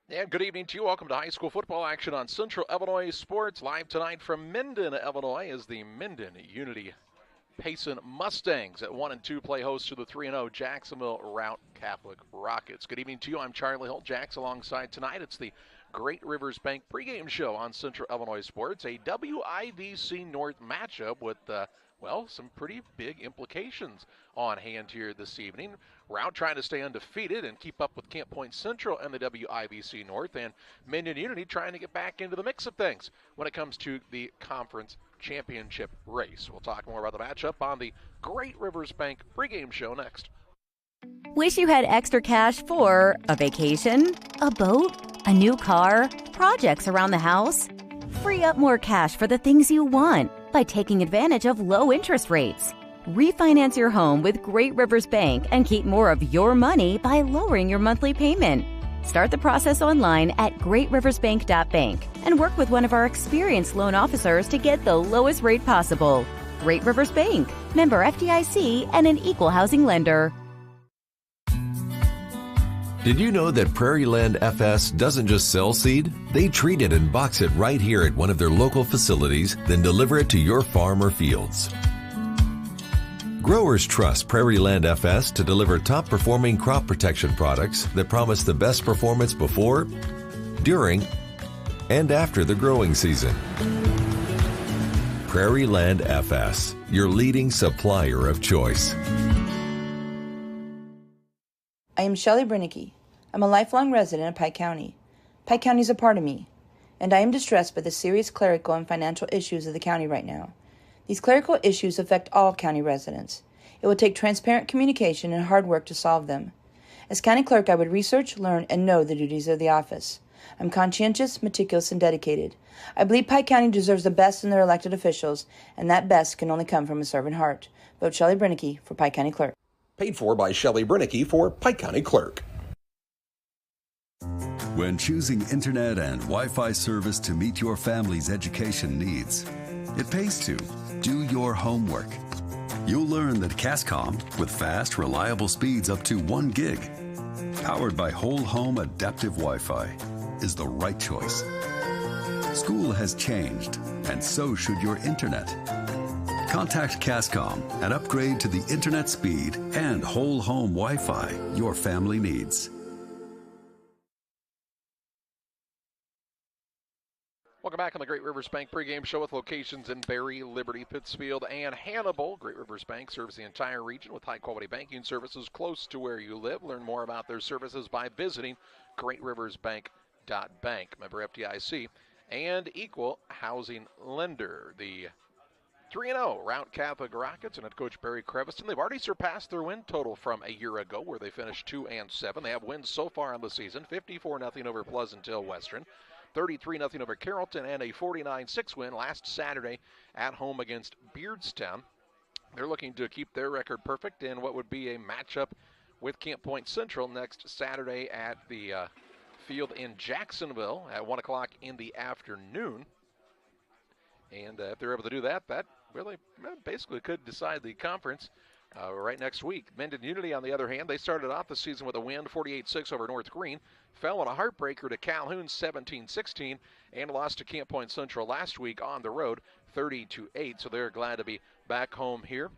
And good evening to you. Welcome to high school football action on Central Illinois Sports. Live tonight from Mendon, Illinois, is the Mendon Unity Payson Mustangs at 1-2 play host to the 3-0 Jacksonville Routt Rockets. Good evening to you. I'm Charlie Holt Jacks alongside tonight. It's the Great Rivers Bank pregame show on Central Illinois Sports, a WIVC North matchup with some pretty big implications on hand here this evening. Routt trying to stay undefeated and keep up with Camp Point Central and the WIVC North, and Mendon Unity trying to get back into the mix of things when it comes to the conference championship race. We'll talk more about the matchup on the Great Rivers Bank pregame show next. Wish you had extra cash for a vacation, a boat, a new car, projects around the house? Free up more cash for the things you want by taking advantage of low interest rates. Refinance your home with Great Rivers Bank and keep more of your money by lowering your monthly payment. Start the process online at greatriversbank.bank and work with one of our experienced loan officers to get the lowest rate possible. Great Rivers Bank, member FDIC, and an equal housing lender. Did you know that Prairie Land FS doesn't just sell seed? They treat it and box it right here at one of their local facilities, then deliver it to your farm or fields. Growers trust Prairie Land FS to deliver top-performing crop protection products that promise the best performance before, during, and after the growing season. Prairie Land FS, your leading supplier of choice. I am Shelley Brinicke. I'm a lifelong resident of Pike County. Pike County is a part of me, and I am distressed by the serious clerical and financial issues of the county right now. These clerical issues affect all county residents. It will take transparent communication and hard work to solve them. As county clerk, I would research, learn, and know the duties of the office. I'm conscientious, meticulous, and dedicated. I believe Pike County deserves the best in their elected officials, and that best can only come from a servant heart. Vote Shelley Brinicke for Pike County Clerk. Paid for by Shelley Brinicke for Pike County Clerk. When choosing internet and Wi-Fi service to meet your family's education needs, it pays to do your homework. You'll learn that Cascom, with fast, reliable speeds up to 1 gig, powered by whole home adaptive Wi-Fi, is the right choice. School has changed, and so should your internet. Contact Cascom and upgrade to the internet speed and whole home Wi-Fi your family needs. Welcome back on the Great Rivers Bank pregame show with locations in Berry, Liberty, Pittsfield, and Hannibal. Great Rivers Bank serves the entire region with high-quality banking services close to where you live. Learn more about their services by visiting greatriversbank.bank. Member FDIC and equal housing lender. The 3-0 Routt Rockets and head coach Barry Creviston. They've already surpassed their win total from a year ago where they finished 2-7. They have wins so far on the season, 54-0 over Pleasant Hill Western, 33-0 over Carrollton, and a 49-6 win last Saturday at home against Beardstown. They're looking to keep their record perfect in what would be a matchup with Camp Point Central next Saturday at the field in Jacksonville at 1 o'clock in the afternoon. And if they're able to do that, that really basically could decide the conference right next week. Mendon Unity, on the other hand, they started off the season with a win, 48-6 over North Green, fell in a heartbreaker to Calhoun, 17-16, and lost to Camp Point Central last week on the road, 30-8. So they're glad to be back home here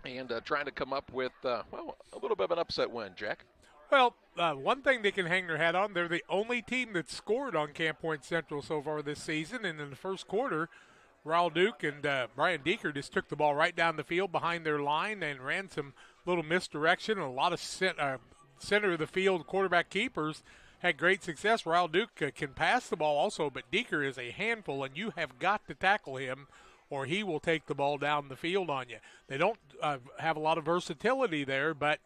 and trying to come up with, a little bit of an upset win, Jack. Well, one thing they can hang their hat on, they're the only team that's scored on Camp Point Central so far this season, and in the first quarter, Raul Duke and Brian Deeker just took the ball right down the field behind their line and ran some little misdirection. A lot of center of the field quarterback keepers had great success. Raul Duke can pass the ball also, but Deeker is a handful, and you have got to tackle him or he will take the ball down the field on you. They don't have a lot of versatility there, but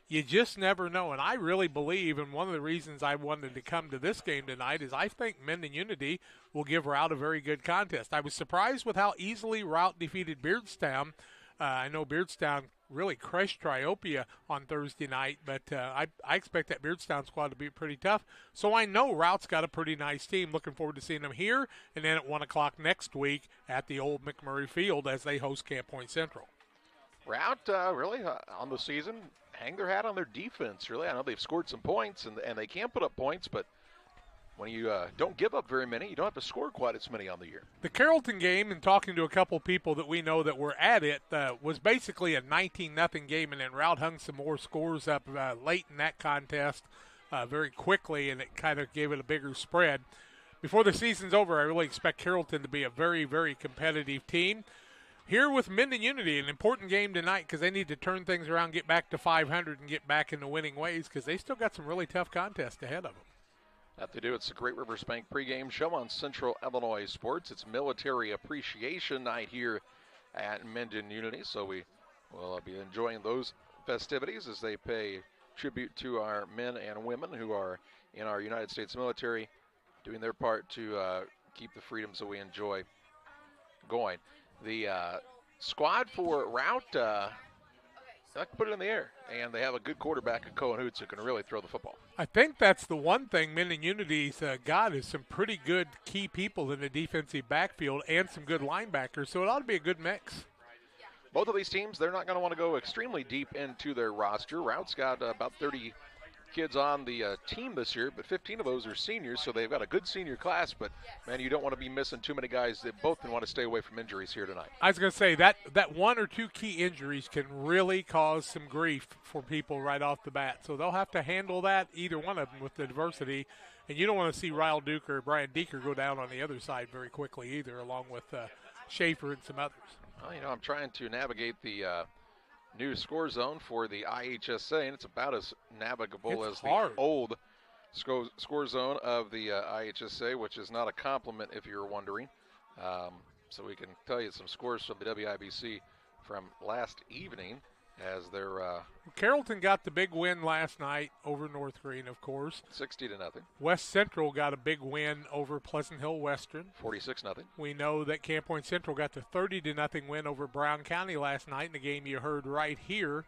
you just never know. And I really believe, and one of the reasons I wanted to come to this game tonight is I think Mendon Unity will give Routt a very good contest. I was surprised with how easily Routt defeated Beardstown. I know Beardstown really crushed Triopia on Thursday night, but I expect that Beardstown squad to be pretty tough. So I know Rout's got a pretty nice team. Looking forward to seeing them here, and then at 1 o'clock next week at the old McMurray Field as they host Camp Point Central. Routt really on the season hang their hat on their defense, really. I know they've scored some points, and they can put up points, but when you don't give up very many, you don't have to score quite as many on the year. The Carrollton game, and talking to a couple people that we know that were at it, was basically a 19-0 game, and then Routt hung some more scores up late in that contest very quickly, and it kind of gave it a bigger spread. Before the season's over, I really expect Carrollton to be a very, very competitive team. Here with Mendon Unity, an important game tonight because they need to turn things around, get back to 500, and get back into winning ways because they still got some really tough contests ahead of them. That they do. It's the Great Rivers Bank pregame show on Central Illinois Sports. It's Military Appreciation Night here at Mendon Unity, so we will be enjoying those festivities as they pay tribute to our men and women who are in our United States military, doing their part to keep the freedoms that we enjoy going. The squad for Routt, I can put it in the air, and they have a good quarterback in Cohen Hoots who can really throw the football. I think that's the one thing Mendon Unity's got is some pretty good key people in the defensive backfield and some good linebackers, so it ought to be a good mix. Both of these teams, they're not going to want to go extremely deep into their roster. Rout's got about 30 kids on the team this year, but 15 of those are seniors, so they've got a good senior class, but, man, you don't want to be missing too many guys that both want to stay away from injuries here tonight. I was going to say that one or two key injuries can really cause some grief for people right off the bat, so they'll have to handle that, either one of them, with the adversity, and you don't want to see Ryle Duke or Brian Deeker go down on the other side very quickly either, along with Schaefer and some others. Well, I'm trying to navigate the new score zone for the IHSA, and it's about as navigable as the old score zone of the IHSA, which is not a compliment if you're wondering. So we can tell you some scores from the WIVC from last evening as they're Carrollton got the big win last night over North Green, of course. 60-0. West Central got a big win over Pleasant Hill Western. 46-0. We know that Camp Point Central got the 30-0 win over Brown County last night in the game you heard right here.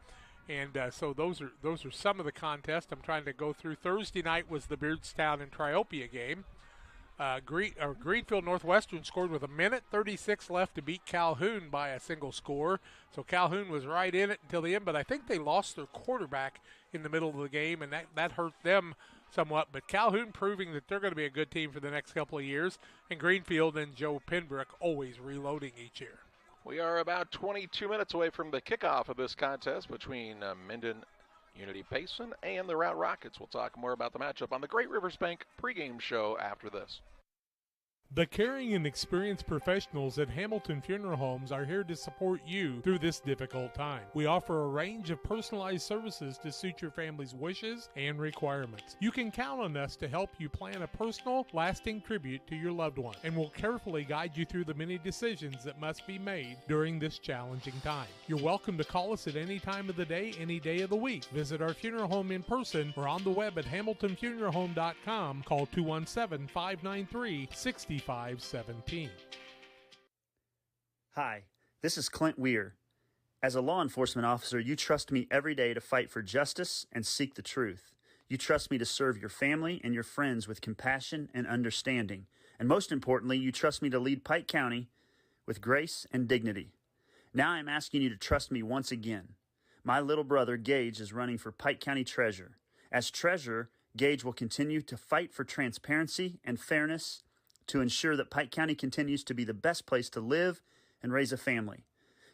And so those are some of the contests I'm trying to go through. Thursday night was the Beardstown and Triopia game. Greenfield Northwestern scored with 1:36 left to beat Calhoun by a single score. So Calhoun was right in it until the end, but I think they lost their quarterback in the middle of the game, and that hurt them somewhat. But Calhoun proving that they're going to be a good team for the next couple of years, and Greenfield and Joe Penbrook always reloading each year. We are about 22 minutes away from the kickoff of this contest between Mendon Unity Payson and the Routt Rockets. We'll talk more about the matchup on the Great Rivers Bank pregame show after this. The caring and experienced professionals at Hamilton Funeral Homes are here to support you through this difficult time. We offer a range of personalized services to suit your family's wishes and requirements. You can count on us to help you plan a personal, lasting tribute to your loved one, and we'll carefully guide you through the many decisions that must be made during this challenging time. You're welcome to call us at any time of the day, any day of the week. Visit our funeral home in person or on the web at hamiltonfuneralhome.com. Call 217-593-6517. Hi, this is Clint Weir. As a law enforcement officer, you trust me every day to fight for justice and seek the truth. You trust me to serve your family and your friends with compassion and understanding. And most importantly, you trust me to lead Pike County with grace and dignity. Now I'm asking you to trust me once again. My little brother, Gage, is running for Pike County Treasurer. As Treasurer, Gage will continue to fight for transparency and fairness to ensure that Pike County continues to be the best place to live and raise a family.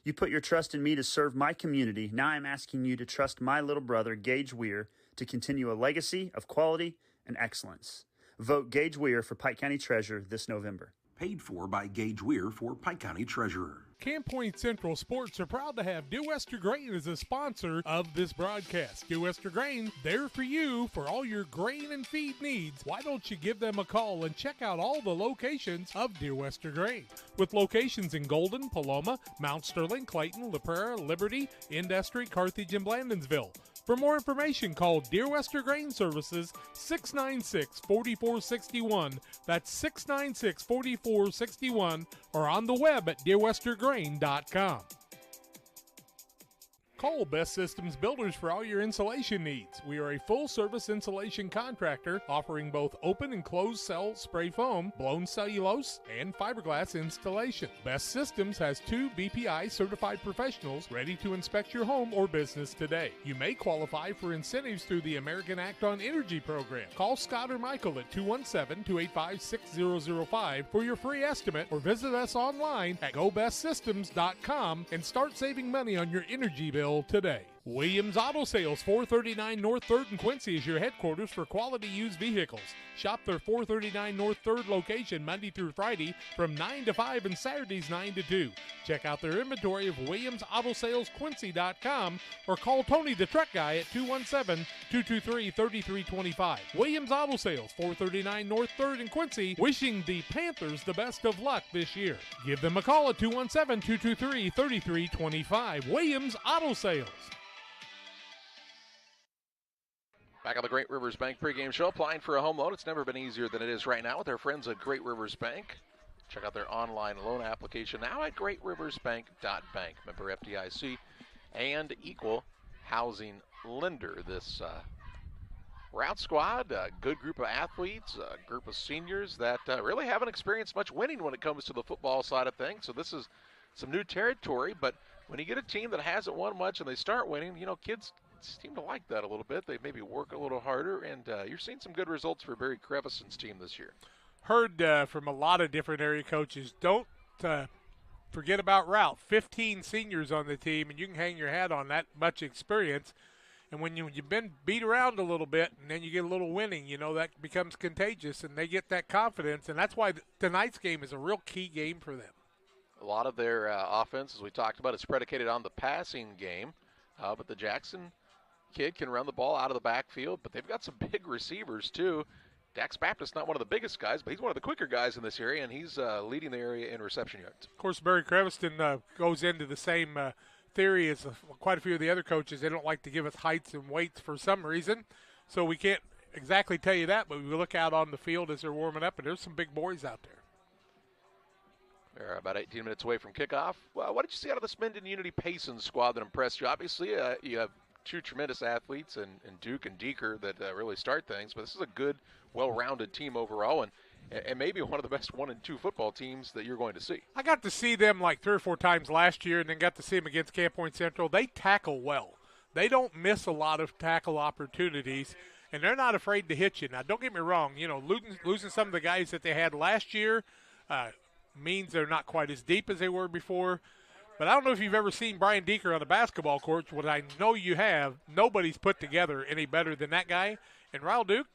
You put your trust in me to serve my community. Now I'm asking you to trust my little brother, Gage Weir, to continue a legacy of quality and excellence. Vote Gage Weir for Pike County Treasurer this November. Paid for by Gage Weir for Pike County Treasurer. Camp Point Central Sports are proud to have Dear Wester Grain as a sponsor of this broadcast. Dear Wester Grain, there for you for all your grain and feed needs. Why don't you give them a call and check out all the locations of Dear Wester Grain? With locations in Golden, Paloma, Mount Sterling, Clayton, La Prairie, Liberty, Industry, Carthage, and Blandonsville. For more information, call Dear Wester Grain Services 696-4461. That's 696-4461, or on the web at dearwestergrain.com. Call Best Systems Builders for all your insulation needs. We are a full-service insulation contractor offering both open and closed cell spray foam, blown cellulose, and fiberglass installation. Best Systems has 2 BPI certified professionals ready to inspect your home or business today. You may qualify for incentives through the American Act on Energy program. Call Scott or Michael at 217-285-6005 for your free estimate, or visit us online at gobestsystems.com and start saving money on your energy bill today. Williams Auto Sales, 439 North 3rd in Quincy is your headquarters for quality used vehicles. Shop their 439 North 3rd location Monday through Friday from 9 to 5 and Saturdays 9 to 2. Check out their inventory of WilliamsAutoSalesQuincy.com or call Tony the Truck Guy at 217-223-3325. Williams Auto Sales, 439 North 3rd in Quincy, wishing the Panthers the best of luck this year. Give them a call at 217-223-3325. Williams Auto Sales. Back on the Great Rivers Bank pregame show, applying for a home loan. It's never been easier than it is right now with our friends at Great Rivers Bank. Check out their online loan application now at greatriversbank.bank. Member FDIC and equal housing lender. This Routt squad, a good group of athletes, a group of seniors that really haven't experienced much winning when it comes to the football side of things. So this is some new territory, but when you get a team that hasn't won much and they start winning, you know, kids seem to like that a little bit. They maybe work a little harder, and you're seeing some good results for Barry Crevison's team this year. Heard from a lot of different area coaches, don't forget about Routt. 15 seniors on the team, and you can hang your hat on that much experience. And when you've been beat around a little bit and then you get a little winning, you know, that becomes contagious, and they get that confidence. And that's why tonight's game is a real key game for them. A lot of their offense, as we talked about, is predicated on the passing game, but the Jackson kid can run the ball out of the backfield, but they've got some big receivers too. Dax Baptist, not one of the biggest guys, but he's one of the quicker guys in this area, and he's leading the area in reception yards. Of course, Barry Creviston goes into the same theory as quite a few of the other coaches. They don't like to give us heights and weights for some reason, so we can't exactly tell you that, but we look out on the field as they're warming up, and there's some big boys out there. They're about 18 minutes away from kickoff. Well, what did you see out of this Mendon Unity Payson squad that impressed you? Obviously, you have two tremendous athletes in Duke and Deeker that really start things, but this is a good, well-rounded team overall, and maybe one of the best 1 and 2 football teams that you're going to see. I got to see them like 3 or 4 times last year, and then got to see them against Camp Point Central. They tackle well. They don't miss a lot of tackle opportunities, and they're not afraid to hit you. Now, don't get me wrong. You know, losing some of the guys that they had last year means they're not quite as deep as they were before. But I don't know if you've ever seen Brian Deeker on a basketball court. What I know you have, nobody's put together any better than that guy. And Ryle Duke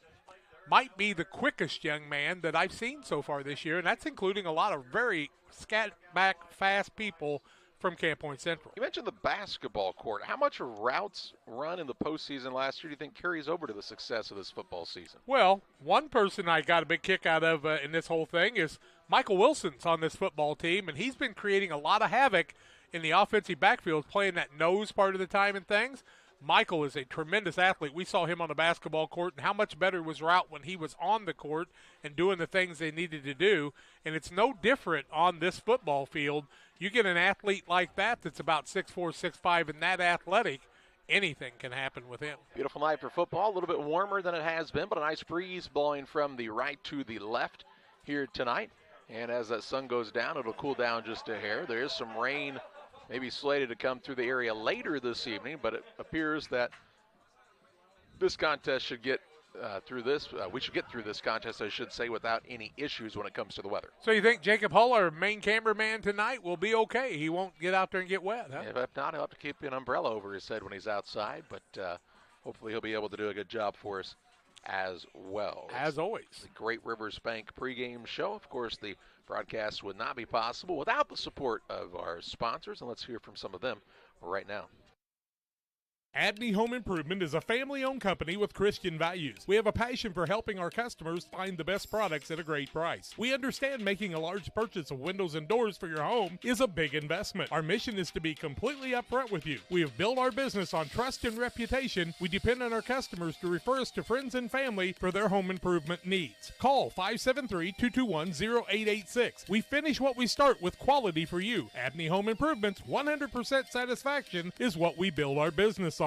might be the quickest young man that I've seen so far this year, and that's including a lot of very scat-back, fast people from Camp Point Central. You mentioned the basketball court. How much of Rout's run in the postseason last year do you think carries over to the success of this football season? Well, one person I got a big kick out of in this whole thing is Michael Wilson's on this football team, and he's been creating a lot of havoc in the offensive backfield, playing that nose part of the time and things. Michael is a tremendous athlete. We saw him on the basketball court, and how much better was Routt when he was on the court and doing the things they needed to do. And it's no different on this football field. You get an athlete like that that's about 6'4", 6'5", and that athletic, anything can happen with him. Beautiful night for football. A little bit warmer than it has been, but a nice breeze blowing from the right to the left here tonight. And as that sun goes down, it'll cool down just a hair. There is some rain maybe slated to come through the area later this evening, but it appears that this contest should get through this. We should get through this contest, I should say, without any issues when it comes to the weather. So you think Jacob Hull, our main cameraman tonight, will be okay? He won't get out there and get wet, huh? Yeah, if not, he'll have to keep an umbrella over his head when he's outside, but hopefully he'll be able to do a good job for us as well. As always. The Great Rivers Bank pregame show. Of course, the broadcast would not be possible without the support of our sponsors, and let's hear from some of them right now. Abney Home Improvement is a family-owned company with Christian values. We have a passion for helping our customers find the best products at a great price. We understand making a large purchase of windows and doors for your home is a big investment. Our mission is to be completely upfront with you. We have built our business on trust and reputation. We depend on our customers to refer us to friends and family for their home improvement needs. Call 573-221-0886. We finish what we start with quality for you. Abney Home Improvement's 100% satisfaction is what we build our business on.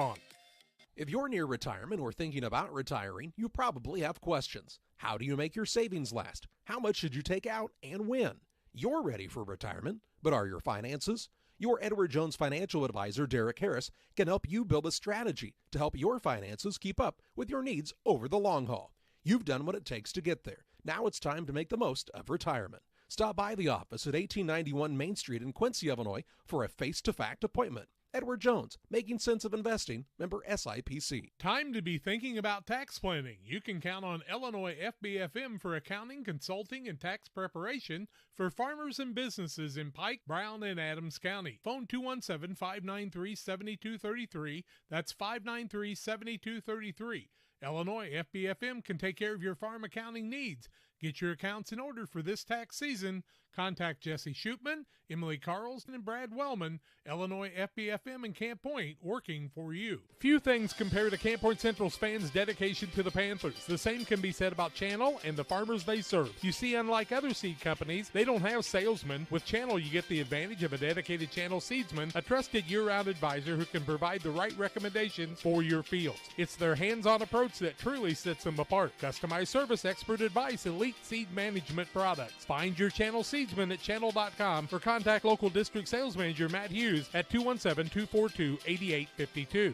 If you're near retirement or thinking about retiring, you probably have questions. How do you make your savings last? How much should you take out and when? You're ready for retirement, but are your finances? Your Edward Jones financial advisor, Derek Harris, can help you build a strategy to help your finances keep up with your needs over the long haul. You've done what it takes to get there. Now it's time to make the most of retirement. Stop by the office at 1891 Main Street in Quincy, Illinois for a face-to-fact appointment. Edward Jones, Making Sense of Investing, member SIPC. Time to be thinking about tax planning. You can count on Illinois FBFM for accounting, consulting, and tax preparation for farmers and businesses in Pike, Brown, and Adams County. Phone 217-593-7233. That's 593-7233. Illinois FBFM can take care of your farm accounting needs. Get your accounts in order for this tax season. Contact Jesse Shootman, Emily Carlson, and Brad Wellman, Illinois FBFM in Camp Point, working for you. Few things compare to Camp Point Central's fans' dedication to the Panthers. The same can be said about Channel and the farmers they serve. You see, unlike other seed companies, they don't have salesmen. With Channel, you get the advantage of a dedicated Channel seedsman, a trusted year-round advisor who can provide the right recommendations for your fields. It's their hands-on approach that truly sets them apart. Customized service, expert advice, elite seed management products. Find your Channel seedsman at channel.com or contact local district sales manager Matt Hughes at 217-242-8852.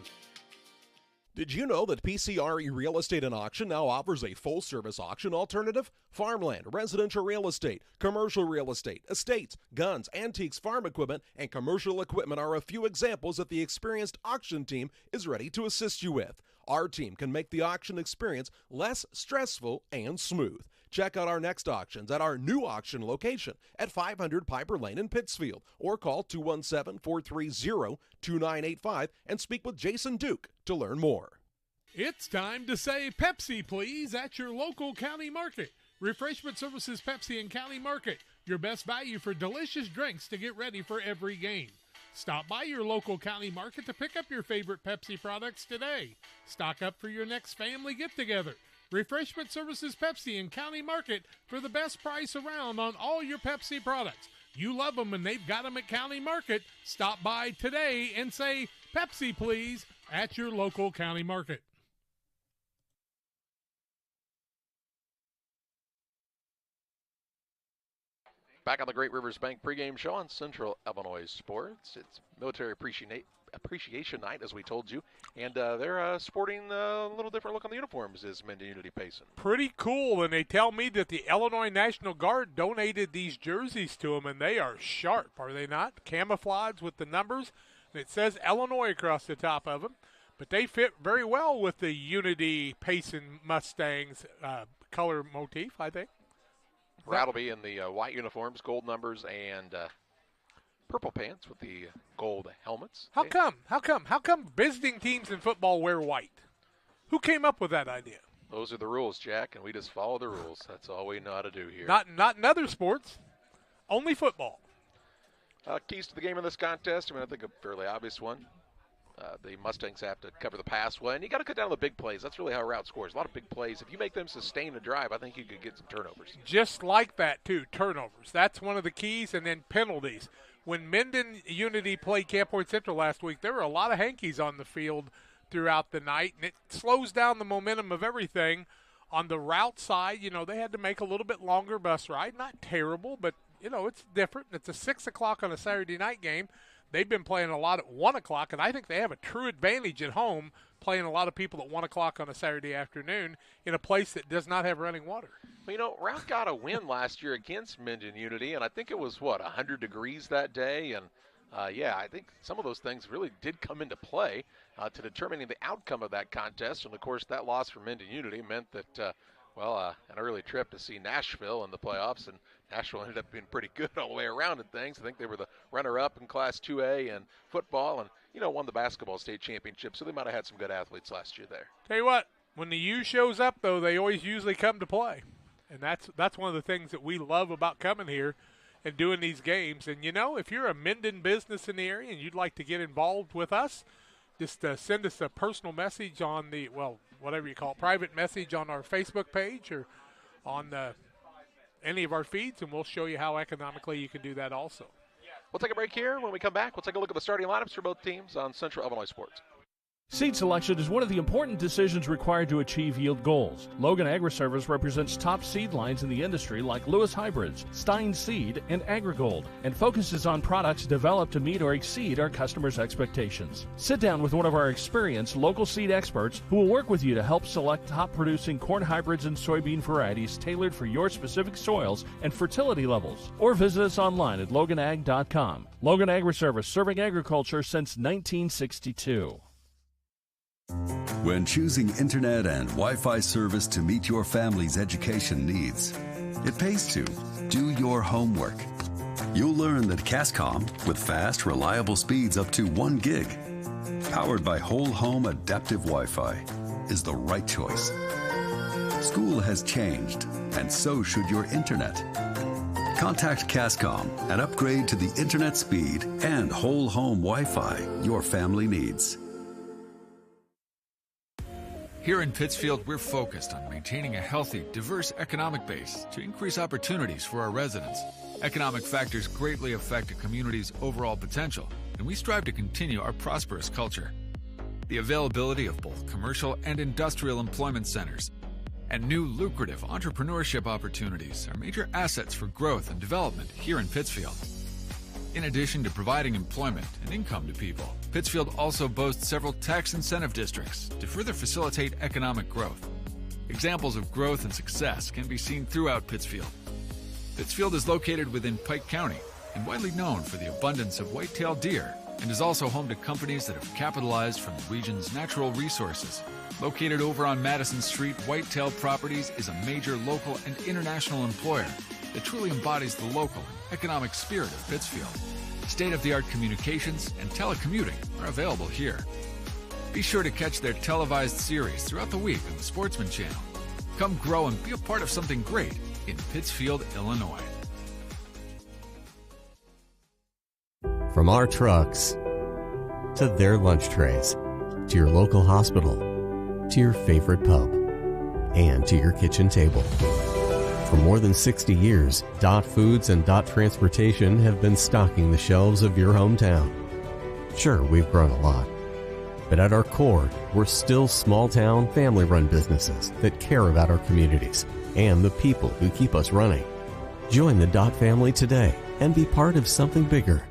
Did you know that PCRE Real Estate and Auction now offers a full-service auction alternative? Farmland, residential real estate, commercial real estate, estates, guns, antiques, farm equipment, and commercial equipment are a few examples that the experienced auction team is ready to assist you with. Our team can make the auction experience less stressful and smooth. Check out our next auctions at our new auction location at 500 Piper Lane in Pittsfield, or call 217-430-2985 and speak with Jason Duke to learn more. It's time to say Pepsi, please, at your local county market. Refreshment Services Pepsi and County Market, your best value for delicious drinks to get ready for every game. Stop by your local county market to pick up your favorite Pepsi products today. Stock up for your next family get-together. Refreshment Services Pepsi and County Market for the best price around on all your Pepsi products. You love them and they've got them at County Market. Stop by today and say, Pepsi, please, at your local county market. Back on the Great Rivers Bank pregame show on Central Illinois Sports. It's Military Appreciation Night, as we told you, and they're sporting a little different look on the uniforms as Mendon Unity Payson. Pretty cool, and they tell me that the Illinois National Guard donated these jerseys to them, and they are sharp, are they not? Camouflage with the numbers, and it says Illinois across the top of them, but they fit very well with the Unity Payson Mustangs color motif, I think. That'll be in the white uniforms, gold numbers, and purple pants with the gold helmets. How come visiting teams in football wear white? Who came up with that idea? Those are the rules, Jack, and we just follow the rules. That's all we know how to do here. Not in other sports, only football. Keys to the game in this contest, I think a fairly obvious one. The Mustangs have to cover the pass well, and you got to cut down the big plays. That's really how Routt scores. A lot of big plays. If you make them sustain a drive, I think you could get some turnovers. Just like that, too, turnovers. That's one of the keys, and then penalties. When Mendon Unity played Camp Point Central last week, there were a lot of hankies on the field throughout the night, and it slows down the momentum of everything. On the Routt side, they had to make a little bit longer bus ride. Not terrible, but, it's different. It's a 6 o'clock on a Saturday night game. They've been playing a lot at 1 o'clock, and I think they have a true advantage at home playing a lot of people at 1 o'clock on a Saturday afternoon in a place that does not have running water. Well, Routt got a win last year against Mendon Unity, and I think it was, 100 degrees that day. And, I think some of those things really did come into play to determining the outcome of that contest. And, of course, that loss for Mendon Unity meant that Well, an early trip to see Nashville in the playoffs, and Nashville ended up being pretty good all the way around in things. I think they were the runner-up in Class 2A in football and, won the basketball state championship, so they might have had some good athletes last year there. Tell you what, when the U shows up, though, they always usually come to play. And that's one of the things that we love about coming here and doing these games. And, if you're a Mendon business in the area and you'd like to get involved with us, just send us a personal message on the, whatever you call it, private message on our Facebook page or on any of our feeds, and we'll show you how economically you can do that also. We'll take a break here. When we come back, we'll take a look at the starting lineups for both teams on Central Illinois Sports. Seed selection is one of the important decisions required to achieve yield goals. Logan Agri-Service represents top seed lines in the industry like Lewis Hybrids, Stein Seed, and AgriGold, and focuses on products developed to meet or exceed our customers' expectations. Sit down with one of our experienced local seed experts who will work with you to help select top-producing corn hybrids and soybean varieties tailored for your specific soils and fertility levels. Or visit us online at loganag.com. Logan Agri-Service, serving agriculture since 1962. When choosing internet and Wi-Fi service to meet your family's education needs, it pays to do your homework. You'll learn that Cascom, with fast, reliable speeds up to 1 gig, powered by whole home adaptive Wi-Fi, is the right choice. School has changed, and so should your internet. Contact Cascom and upgrade to the internet speed and whole home Wi-Fi your family needs. Here in Pittsfield, we're focused on maintaining a healthy, diverse economic base to increase opportunities for our residents. Economic factors greatly affect a community's overall potential, and we strive to continue our prosperous culture. The availability of both commercial and industrial employment centers and new lucrative entrepreneurship opportunities are major assets for growth and development here in Pittsfield. In addition to providing employment and income to people, Pittsfield also boasts several tax incentive districts to further facilitate economic growth. Examples of growth and success can be seen throughout Pittsfield. Pittsfield is located within Pike County and widely known for the abundance of white-tailed deer, and is also home to companies that have capitalized from the region's natural resources. Located over on Madison Street, Whitetail Properties is a major local and international employer that truly embodies the local and economic spirit of Pittsfield. State-of-the-art communications and telecommuting are available here. Be sure to catch their televised series throughout the week on the Sportsman Channel. Come grow and be a part of something great in Pittsfield, Illinois. From our trucks to their lunch trays, to your local hospital, to your favorite pub, and to your kitchen table. For more than 60 years, Dot Foods and Dot Transportation have been stocking the shelves of your hometown. Sure, we've grown a lot, but at our core, we're still small-town, family-run businesses that care about our communities and the people who keep us running. Join the Dot family today and be part of something bigger.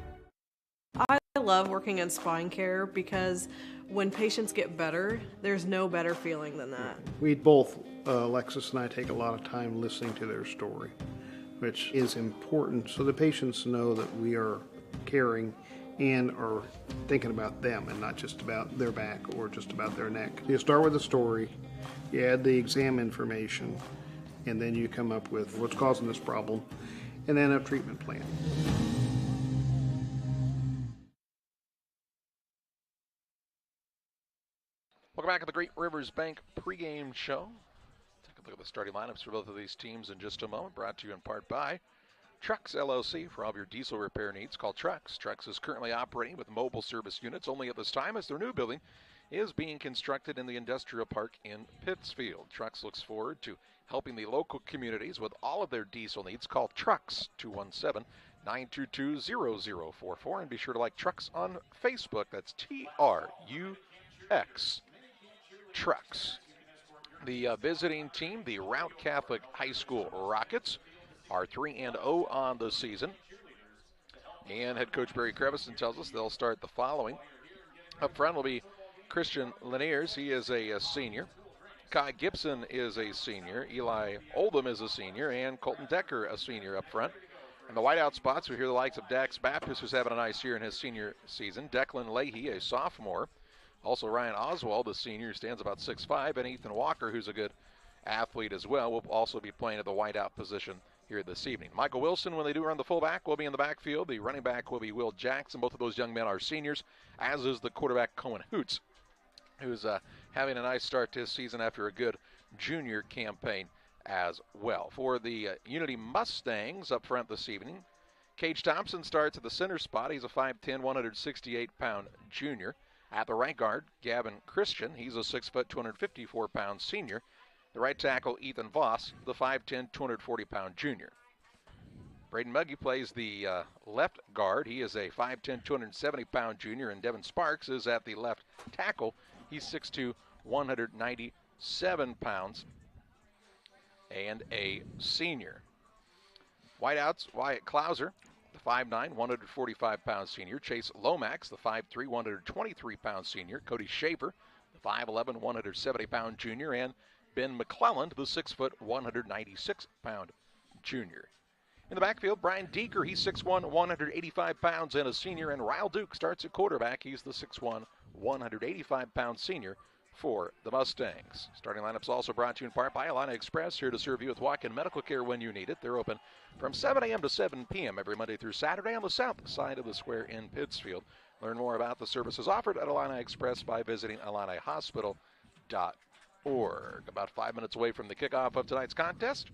I love working in spine care because when patients get better, there's no better feeling than that. We both, Alexis and I, take a lot of time listening to their story, which is important so the patients know that we are caring and are thinking about them and not just about their back or just about their neck. You start with the story, you add the exam information, and then you come up with what's causing this problem, and then a treatment plan. Welcome back to the Great Rivers Bank pregame show. Take a look at the starting lineups for both of these teams in just a moment. Brought to you in part by Trucks LLC. For all of your diesel repair needs, call Trucks. Trucks is currently operating with mobile service units only at this time as their new building is being constructed in the industrial park in Pittsfield. Trucks looks forward to helping the local communities with all of their diesel needs. Call Trucks 217-922-0044 and be sure to like Trucks on Facebook. That's TRUX. Trucks. The visiting team, the Routt Catholic High School Rockets, are 3-0 on the season. And head coach Barry Crevison tells us they'll start the following. Up front will be Christian Laniers. He is a senior. Kai Gibson is a senior. Eli Oldham is a senior. And Colton Decker, a senior up front. In the wideout spots, we hear the likes of Dax Baptist, who's having a nice year in his senior season. Declan Leahy, a sophomore. Also Ryan Oswald, a senior, stands about 6'5", and Ethan Walker, who's a good athlete as well, will also be playing at the wideout position here this evening. Michael Wilson, when they do run the fullback, will be in the backfield. The running back will be Will Jackson. Both of those young men are seniors, as is the quarterback Cohen Hoots, who's having a nice start to his season after a good junior campaign as well. For the Unity Mustangs up front this evening, Cage Thompson starts at the center spot. He's a 5'10", 168-pound junior. At the right guard, Gavin Christian. He's a 6', 254-pound senior. The right tackle, Ethan Voss, the 5'10", 240-pound junior. Braden Muggy plays the left guard. He is a 5'10", 270-pound junior, and Devin Sparks is at the left tackle. He's 6'2", 197 pounds, and a senior. Wideouts, Wyatt Klauser, the 5'9", 145-pound senior. Chase Lomax, the 5'3", 123-pound senior. Cody Schaefer, the 5'11", 170-pound junior, and Ben McClelland, the 6', 196-pound junior. In the backfield, Brian Deeker, he's 6'1", 185 pounds and a senior, and Ryle Duke starts at quarterback. He's the 6'1", 185-pound senior for the Mustangs. Starting lineups also brought to you in part by Illini Express, here to serve you with walk-in medical care when you need it. They're open from 7 a.m. to 7 p.m. every Monday through Saturday on the south side of the square in Pittsfield. Learn more about the services offered at Illini Express by visiting IlliniHospital.org. About 5 minutes away from the kickoff of tonight's contest,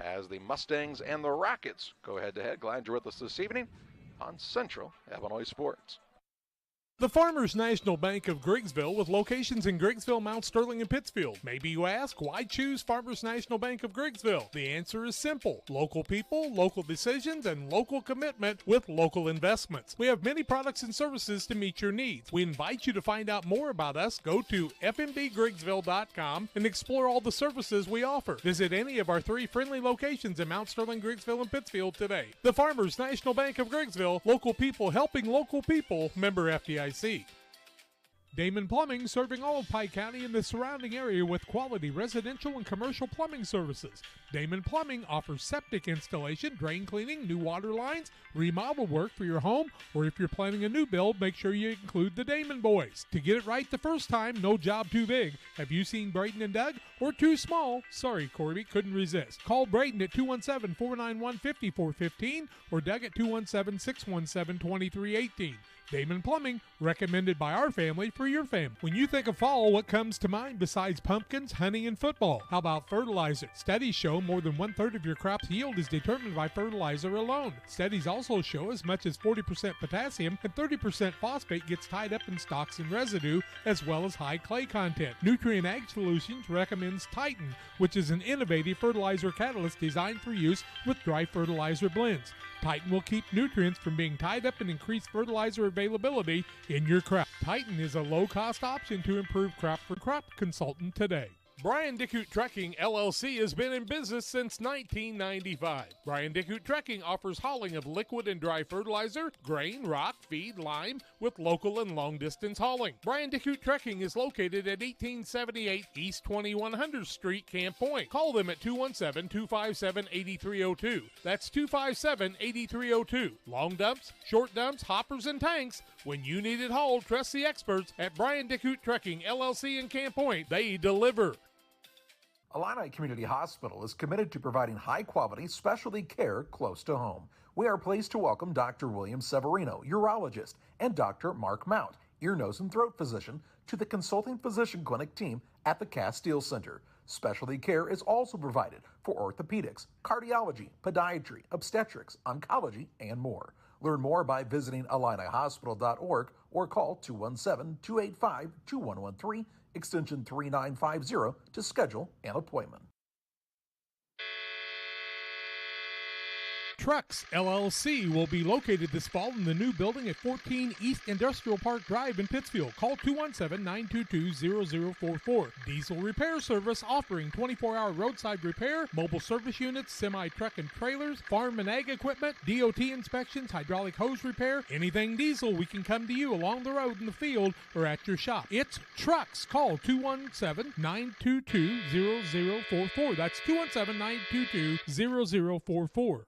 as the Mustangs and the Rockets go head-to-head. Glad you're with us this evening on Central Illinois Sports. The Farmers National Bank of Griggsville, with locations in Griggsville, Mount Sterling, and Pittsfield. Maybe you ask, why choose Farmers National Bank of Griggsville? The answer is simple. Local people, local decisions, and local commitment with local investments. We have many products and services to meet your needs. We invite you to find out more about us. Go to fmbgriggsville.com and explore all the services we offer. Visit any of our 3 friendly locations in Mount Sterling, Griggsville, and Pittsfield today. The Farmers National Bank of Griggsville, local people helping local people, member FDIC. Damon Plumbing, serving all of Pike County and the surrounding area with quality residential and commercial plumbing services. Damon Plumbing offers septic installation, drain cleaning, new water lines, remodel work for your home, or if you're planning a new build, make sure you include the Damon boys. To get it right the first time, no job too big. Have you seen Braden and Doug? Or too small? Sorry, Corby, couldn't resist. Call Braden at 217-491-5415 or Doug at 217-617-2318. Damon Plumbing, recommended by our family for your family. When you think of fall, what comes to mind besides pumpkins, honey, and football? How about fertilizer? Studies show more than 1/3 of your crop's yield is determined by fertilizer alone. Studies also show as much as 40% potassium and 30% phosphate gets tied up in stalks and residue, as well as high clay content. Nutrient Ag Solutions recommends Titan, which is an innovative fertilizer catalyst designed for use with dry fertilizer blends. Titan will keep nutrients from being tied up and increase fertilizer availability in your crop. Titan is a low-cost option to improve crop for crop consultant today. Brian Dickut Trucking, LLC has been in business since 1995. Brian Dickut Trucking offers hauling of liquid and dry fertilizer, grain, rock, feed, lime, with local and long-distance hauling. Brian Dickut Trucking is located at 1878 East 2100 Street, Camp Point. Call them at 217-257-8302. That's 257-8302. Long dumps, short dumps, hoppers, and tanks. When you need it hauled, trust the experts at Brian Dickut Trucking, LLC in Camp Point. They deliver. Illini Community Hospital is committed to providing high-quality specialty care close to home. We are pleased to welcome Dr. William Severino, urologist, and Dr. Mark Mount, ear, nose, and throat physician, to the consulting physician clinic team at the Castile Center. Specialty care is also provided for orthopedics, cardiology, podiatry, obstetrics, oncology, and more. Learn more by visiting IlliniHospital.org or call 217-285-2113, extension 3950 to schedule an appointment. Trucks LLC will be located this fall in the new building at 14 East Industrial Park Drive in Pittsfield. Call 217-922-0044. Diesel repair service offering 24-hour roadside repair, mobile service units, semi-truck and trailers, farm and ag equipment, DOT inspections, hydraulic hose repair, anything diesel, we can come to you along the road in the field or at your shop. It's Trucks. Call 217-922-0044. That's 217-922-0044.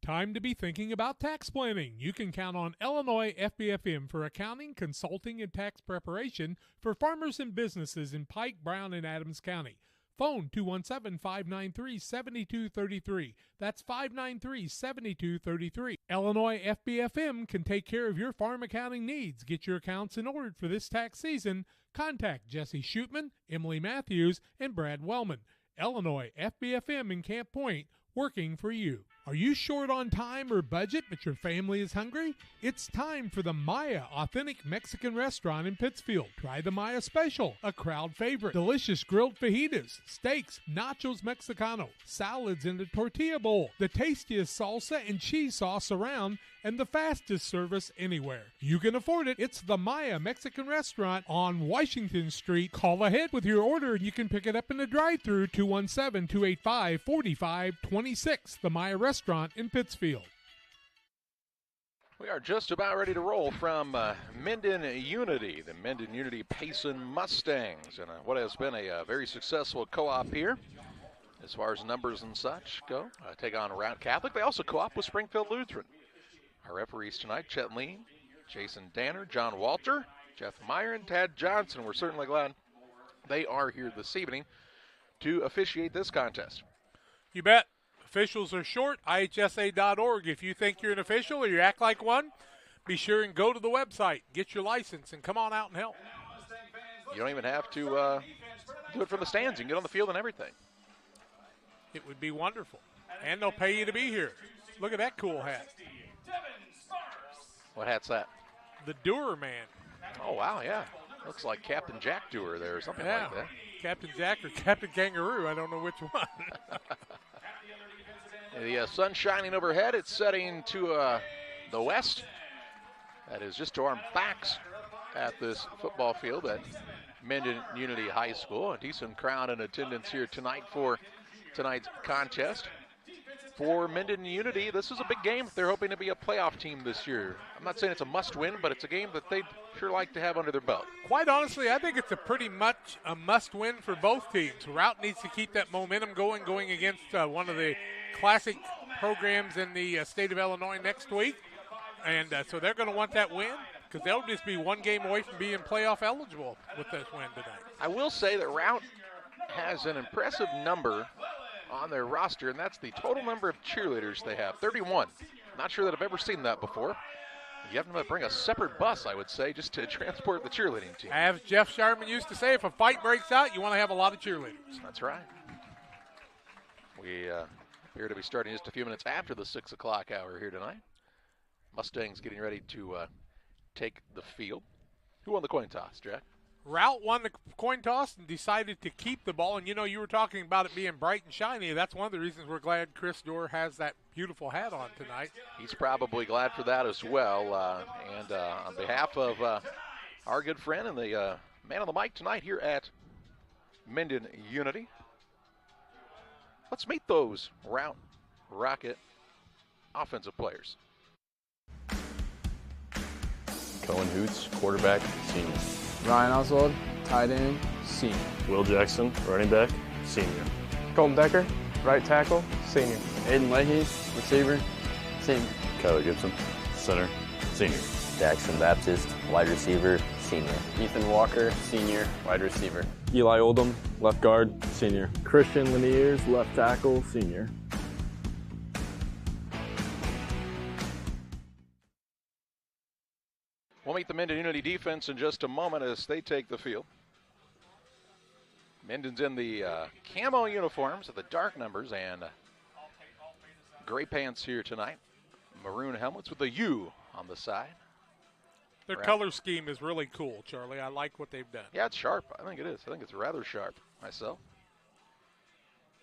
Time to be thinking about tax planning. You can count on Illinois FBFM for accounting, consulting, and tax preparation for farmers and businesses in Pike, Brown, and Adams County. Phone 217-593-7233. That's 593-7233. Illinois FBFM can take care of your farm accounting needs. Get your accounts in order for this tax season. Contact Jesse Shootman, Emily Matthews, and Brad Wellman. Illinois FBFM in Camp Point, working for you. Are you short on time or budget, but your family is hungry? It's time for the Maya Authentic Mexican Restaurant in Pittsfield. Try the Maya Special, a crowd favorite. Delicious grilled fajitas, steaks, nachos Mexicano, salads in a tortilla bowl, the tastiest salsa and cheese sauce around, and the fastest service anywhere. You can afford it. It's the Maya Mexican Restaurant on Washington Street. Call ahead with your order and you can pick it up in the drive-thru, 217-285-4526. The Maya Restaurant in Pittsfield. We are just about ready to roll from Mendon Unity, the Mendon Unity Payson Mustangs, and what has been a very successful co-op here as far as numbers and such go. Take on Routt Catholic. They also co-op with Springfield Lutheran. Our referees tonight, Chet Lean, Jason Danner, John Walter, Jeff Meyer, and Tad Johnson. We're certainly glad they are here this evening to officiate this contest. You bet. Officials are short, ihsa.org. If you think you're an official or you act like one, be sure and go to the website, get your license, and come on out and help. You don't even have to do it from the stands. You can get on the field and everything. It would be wonderful. And they'll pay you to be here. Look at that cool hat. What hat's that? The Doer Man. Oh, wow, yeah. Looks like Captain Jack Doer there or something like that. Captain Jack or Captain Kangaroo. I don't know which one. The sun shining overhead. It's setting to the west. That is just to our backs at this football field at Mendon Unity High School. A decent crowd in attendance here tonight for tonight's contest. For Mendon Unity, this is a big game. They're hoping to be a playoff team this year. I'm not saying it's a must-win, but it's a game that they'd sure like to have under their belt. Quite honestly, I think it's a pretty much a must-win for both teams. Routt needs to keep that momentum going against one of the classic programs in the state of Illinois next week. And so they're going to want that win because they'll just be one game away from being playoff eligible with this win tonight. I will say that Routt has an impressive number on their roster, and that's the total number of cheerleaders they have, 31. Not sure that I've ever seen that before. You have to bring a separate bus, I would say, just to transport the cheerleading team. As Jeff Sharman used to say, if a fight breaks out, you want to have a lot of cheerleaders. That's right. We appear to be starting just a few minutes after the 6 o'clock hour here tonight. Mustangs getting ready to take the field. Who won the coin toss, Jack? Routt won the coin toss and decided to keep the ball. And, you know, you were talking about it being bright and shiny. That's one of the reasons we're glad Chris Dorr has that beautiful hat on tonight. He's probably glad for that as well. And on behalf of our good friend and the man on the mic tonight here at Mendon Unity, let's meet those Routt Rocket offensive players. Cohen Hoots, quarterback, senior. Ryan Oswald, tight end, senior. Will Jackson, running back, senior. Colton Decker, right tackle, senior. Aiden Leahy, receiver, senior. Kyler Gibson, center, senior. Jackson Baptist, wide receiver, senior. Ethan Walker, senior, wide receiver. Eli Oldham, left guard, senior. Christian Laniers, left tackle, senior. We'll meet the Mendon Unity defense in just a moment as they take the field. Mendon's in the camo uniforms with the dark numbers and gray pants here tonight. Maroon helmets with the U on the side. Their color scheme is really cool, Charlie. I like what they've done. Yeah, it's sharp. I think it is. I think it's rather sharp myself.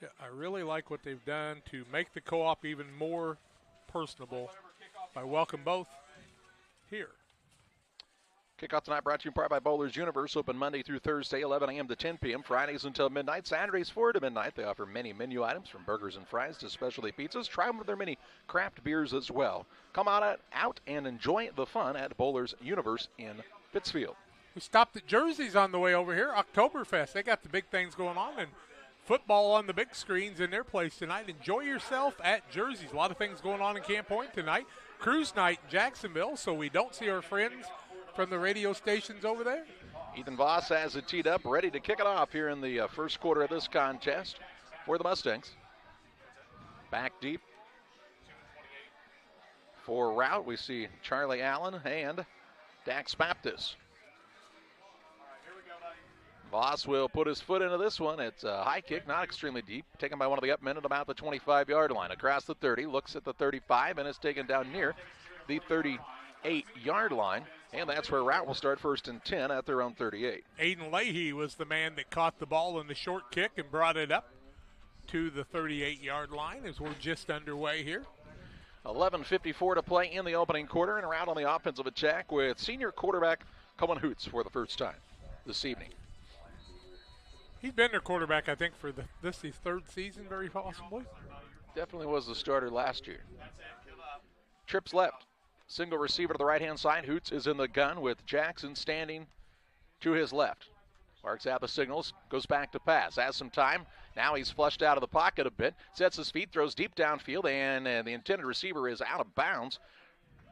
Yeah, I really like what they've done to make the co-op even more personable by welcome both here. Kickoff tonight brought to you in part by Bowlers Universe, open Monday through Thursday, 11 a.m. to 10 p.m., Fridays until midnight, Saturdays 4 to midnight. They offer many menu items from burgers and fries to specialty pizzas. Try them with their many craft beers as well. Come out and enjoy the fun at Bowlers Universe in Pittsfield. We stopped at Jersey's on the way over here, Oktoberfest. They got the big things going on, and football on the big screens in their place tonight. Enjoy yourself at Jersey's. A lot of things going on in Camp Point tonight. Cruise night in Jacksonville, so we don't see our friends from the radio stations over there. Ethan Voss has it teed up, ready to kick it off here in the first quarter of this contest for the Mustangs. Back deep for Routt, we see Charlie Allen and Dax Baptist. Voss will put his foot into this one. It's a high kick, not extremely deep, taken by one of the up men at about the 25-yard line. Across the 30, looks at the 35, and is taken down near the 38-yard line. And that's where Routt will start 1st and 10 at their own 38. Aiden Leahy was the man that caught the ball in the short kick and brought it up to the 38-yard line as we're just underway here. 11:54 to play in the opening quarter, and Routt on the offensive attack with senior quarterback Cohen Hoots for the first time this evening. He's been their quarterback, I think, for this his 3rd season, very possibly. Definitely was the starter last year. Trips left. Single receiver to the right-hand side. Hoots is in the gun with Jackson standing to his left. Barks out the signals, goes back to pass. Has some time. Now he's flushed out of the pocket a bit. Sets his feet, throws deep downfield, and the intended receiver is out of bounds.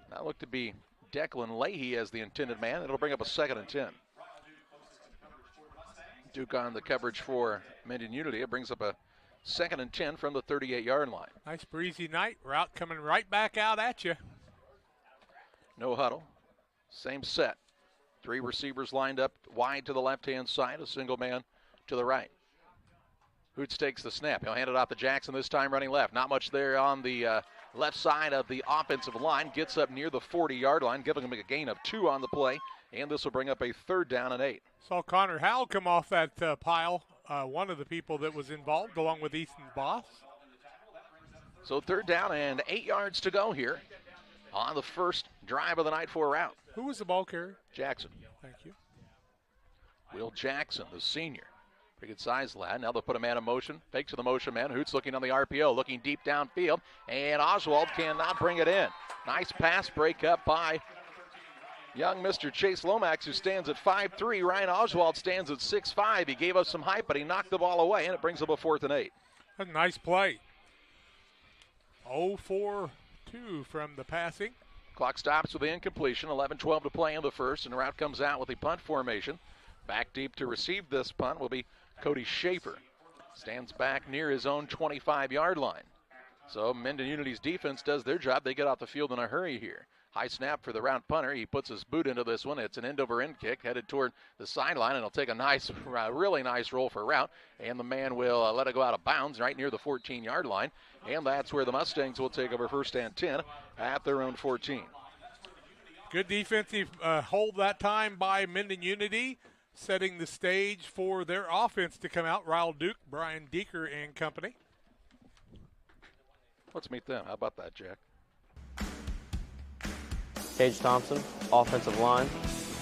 That looked to be Declan Leahy as the intended man. It'll bring up a 2nd and 10. Duke on the coverage for Mendon Unity. It brings up a 2nd and 10 from the 38-yard line. Nice breezy night. Routt coming right back out at you. No huddle. Same set. 3 receivers lined up wide to the left-hand side. A single man to the right. Hoots takes the snap. He'll hand it off to Jackson, this time running left. Not much there on the left side of the offensive line. Gets up near the 40-yard line, giving him a gain of 2 on the play. And this will bring up a 3rd down and 8. Saw Connor Howell come off that pile, one of the people that was involved, along with Ethan Boss. So 3rd down and 8 yards to go here on the first drive of the night for Routt. Who was the ball carrier? Jackson. Thank you. Will Jackson, the senior. Pretty good size lad. Now they'll put a man in motion. Fake to the motion man. Hoots looking on the RPO, looking deep downfield. And Oswald cannot bring it in. Nice pass break up by young Mr. Chase Lomax, who stands at 5'3". Ryan Oswald stands at 6'5". He gave us some height, but he knocked the ball away, and it brings up a 4th and 8. A nice play. 0-4-2 from the passing. Clock stops with the incompletion. 11-12 to play in the first, and Routt comes out with the punt formation. Back deep to receive this punt will be Cody Schaefer. Stands back near his own 25-yard line. So Mendon Unity's defense does their job. They get off the field in a hurry here. High snap for the Routt punter. He puts his boot into this one. It's an end-over-end kick headed toward the sideline, and it'll take a nice, really nice roll for Routt. And the man will let it go out of bounds right near the 14-yard line. And that's where the Mustangs will take over 1st and 10 at their own 14. Good defensive hold that time by Mendon Unity, setting the stage for their offense to come out. Ryle Duke, Brian Deeker, and company. Let's meet them. How about that, Jack? Cage Thompson, offensive line,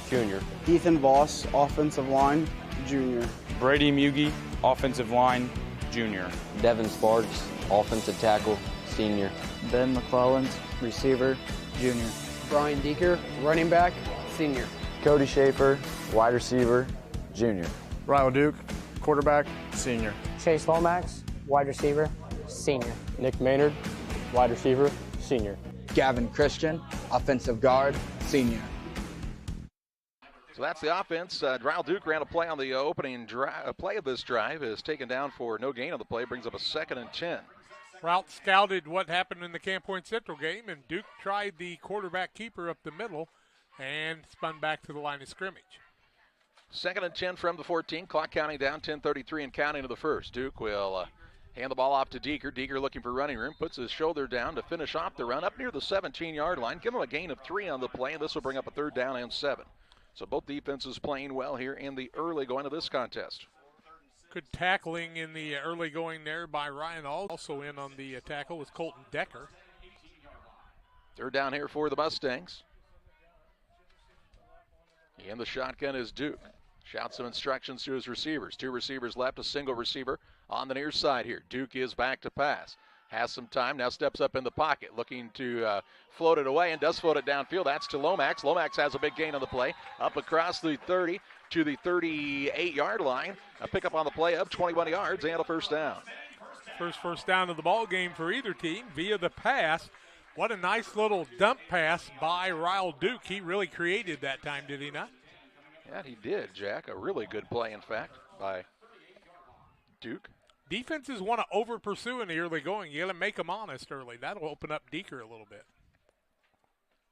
junior. Ethan Voss, offensive line, junior. Brady Mugie, offensive line, junior. Devin Sparks, offensive tackle, senior. Ben McClelland, receiver, junior. Brian Deeker, running back, senior. Cody Schaefer, wide receiver, junior. Ryle Duke, quarterback, senior. Chase Lomax, wide receiver, senior. Nick Maynard, wide receiver, senior. Gavin Christian, offensive guard, senior. So that's the offense. Ryle Duke ran a play on the opening play of this drive. Is taken down for no gain on the play. Brings up a 2nd and 10. Routt scouted what happened in the Camp Point Central game, and Duke tried the quarterback keeper up the middle and spun back to the line of scrimmage. 2nd and 10 from the 14. Clock counting down, 10:33 and counting to the first. Duke will hand the ball off to Deeker. Deeker looking for running room. Puts his shoulder down to finish off the run up near the 17-yard line. Give him a gain of 3 on the play, and this will bring up a 3rd down and 7. So both defenses playing well here in the early going of this contest. Good tackling in the early going there by Ryan. Also in on the tackle was Colton Decker. 3rd down here for the Mustangs. And the shotgun is Duke. Shouts some instructions to his receivers. 2 receivers left, a single receiver on the near side here. Duke is back to pass. Has some time, now steps up in the pocket, looking to float it away, and does float it downfield. That's to Lomax. Lomax has a big gain on the play. Up across the 30 to the 38-yard line. A pickup on the play of 21 yards and a 1st down. First down of the ball game for either team via the pass. What a nice little dump pass by Ryle Duke. He really created that time, did he not? That he did, Jack. A really good play, in fact, by Duke. Defenses want to over-pursue in the early going. You got to make them honest early. That'll open up Deeker a little bit.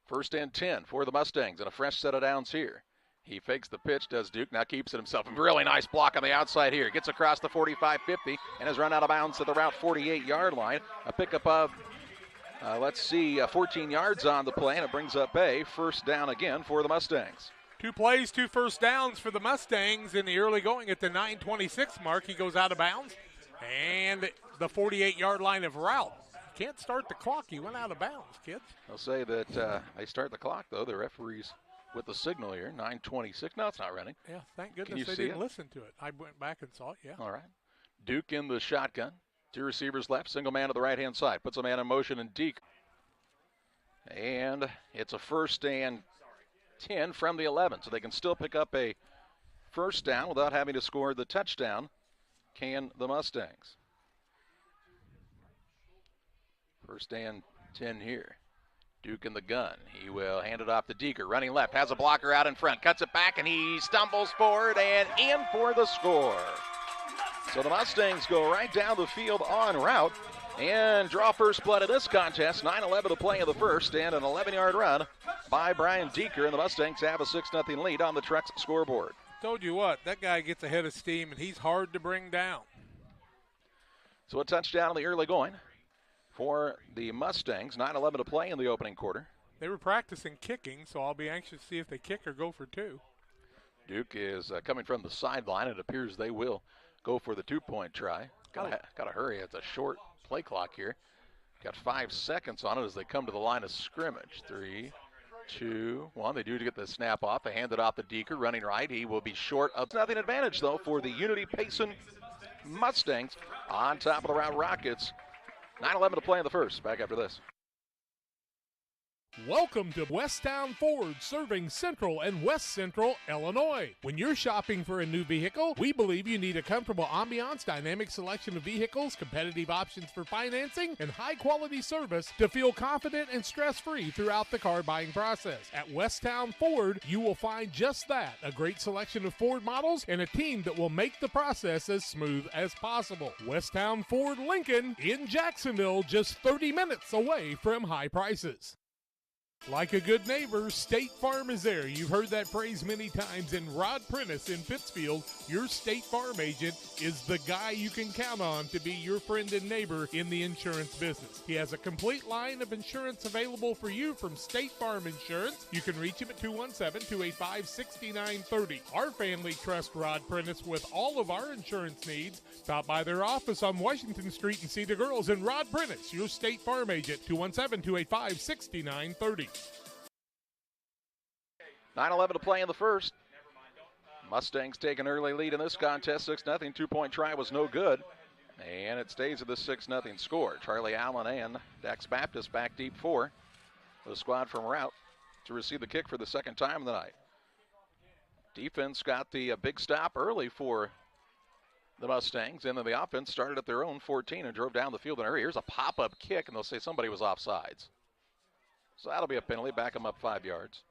1st and 10 for the Mustangs, and a fresh set of downs here. He fakes the pitch, does Duke, now keeps it himself. A really nice block on the outside here. Gets across the 45-50 and has run out of bounds at the Routt 48-yard line. A pickup of, 14 yards on the play, and it brings up a first down again for the Mustangs. 2 plays, 2 first downs for the Mustangs in the early going at the 9:26 mark. He goes out of bounds, and the 48-yard line of Routt. Can't start the clock. He went out of bounds, kids. I'll say that they start the clock, though. The referee's with the signal here, 9:26. No, it's not running. Yeah, thank goodness they didn't listen to it. I went back and saw it, yeah. All right. Duke in the shotgun. 2 receivers left, single man to the right-hand side. Puts a man in motion in Deke. And it's a 1st and 10 from the 11, so they can still pick up a first down without having to score the touchdown. Can the Mustangs? 1st and 10 here. Duke in the gun. He will hand it off to Deeker. Running left, has a blocker out in front, cuts it back, and he stumbles forward and in for the score. So the Mustangs go right down the field en route and draw first blood in this contest. 9:11 to play in the first, and an 11-yard run by Brian Deeker, and the Mustangs have a 6-0 lead on the Trucks scoreboard. Told you what, that guy gets ahead of steam, and he's hard to bring down. So a touchdown in the early going for the Mustangs. 9:11 to play in the opening quarter. They were practicing kicking, so I'll be anxious to see if they kick or go for 2. Duke is coming from the sideline. It appears they will go for the 2-point try. Got to hurry. It's a short play clock here. Got 5 seconds on it as they come to the line of scrimmage. 3, 2, 1. They do get the snap off. They hand it off to Deeker, running right. He will be short of nothing advantage, though, for the Unity Payson Mustangs on top of the Routt Rockets. 9:11 to play in the first. Back after this. Welcome to Westtown Ford, serving Central and West Central Illinois. When you're shopping for a new vehicle, we believe you need a comfortable ambiance, dynamic selection of vehicles, competitive options for financing, and high-quality service to feel confident and stress-free throughout the car buying process. At Westtown Ford, you will find just that, a great selection of Ford models and a team that will make the process as smooth as possible. Westtown Ford Lincoln in Jacksonville, just 30 minutes away from high prices. Like a good neighbor, State Farm is there. You've heard that phrase many times, and Rod Prentice in Pittsfield, your State Farm agent, is the guy you can count on to be your friend and neighbor in the insurance business. He has a complete line of insurance available for you from State Farm Insurance. You can reach him at 217-285-6930. Our family trusts Rod Prentice with all of our insurance needs. Stop by their office on Washington Street and see the girls, and Rod Prentice, your State Farm agent, 217-285-6930. 9:11 to play in the first. Mustangs take an early lead in this contest, 6-0. 2-point try was no good, and it stays at the 6-0 score. Charlie Allen and Dax Baptist back deep for the squad from Routt to receive the kick for the second time of the night. Defense got the big stop early for the Mustangs, and then the offense started at their own 14 and drove down the field in a hurry. Here's a pop-up kick, and they'll say somebody was offsides. So that'll be a penalty, back them up 5 yards.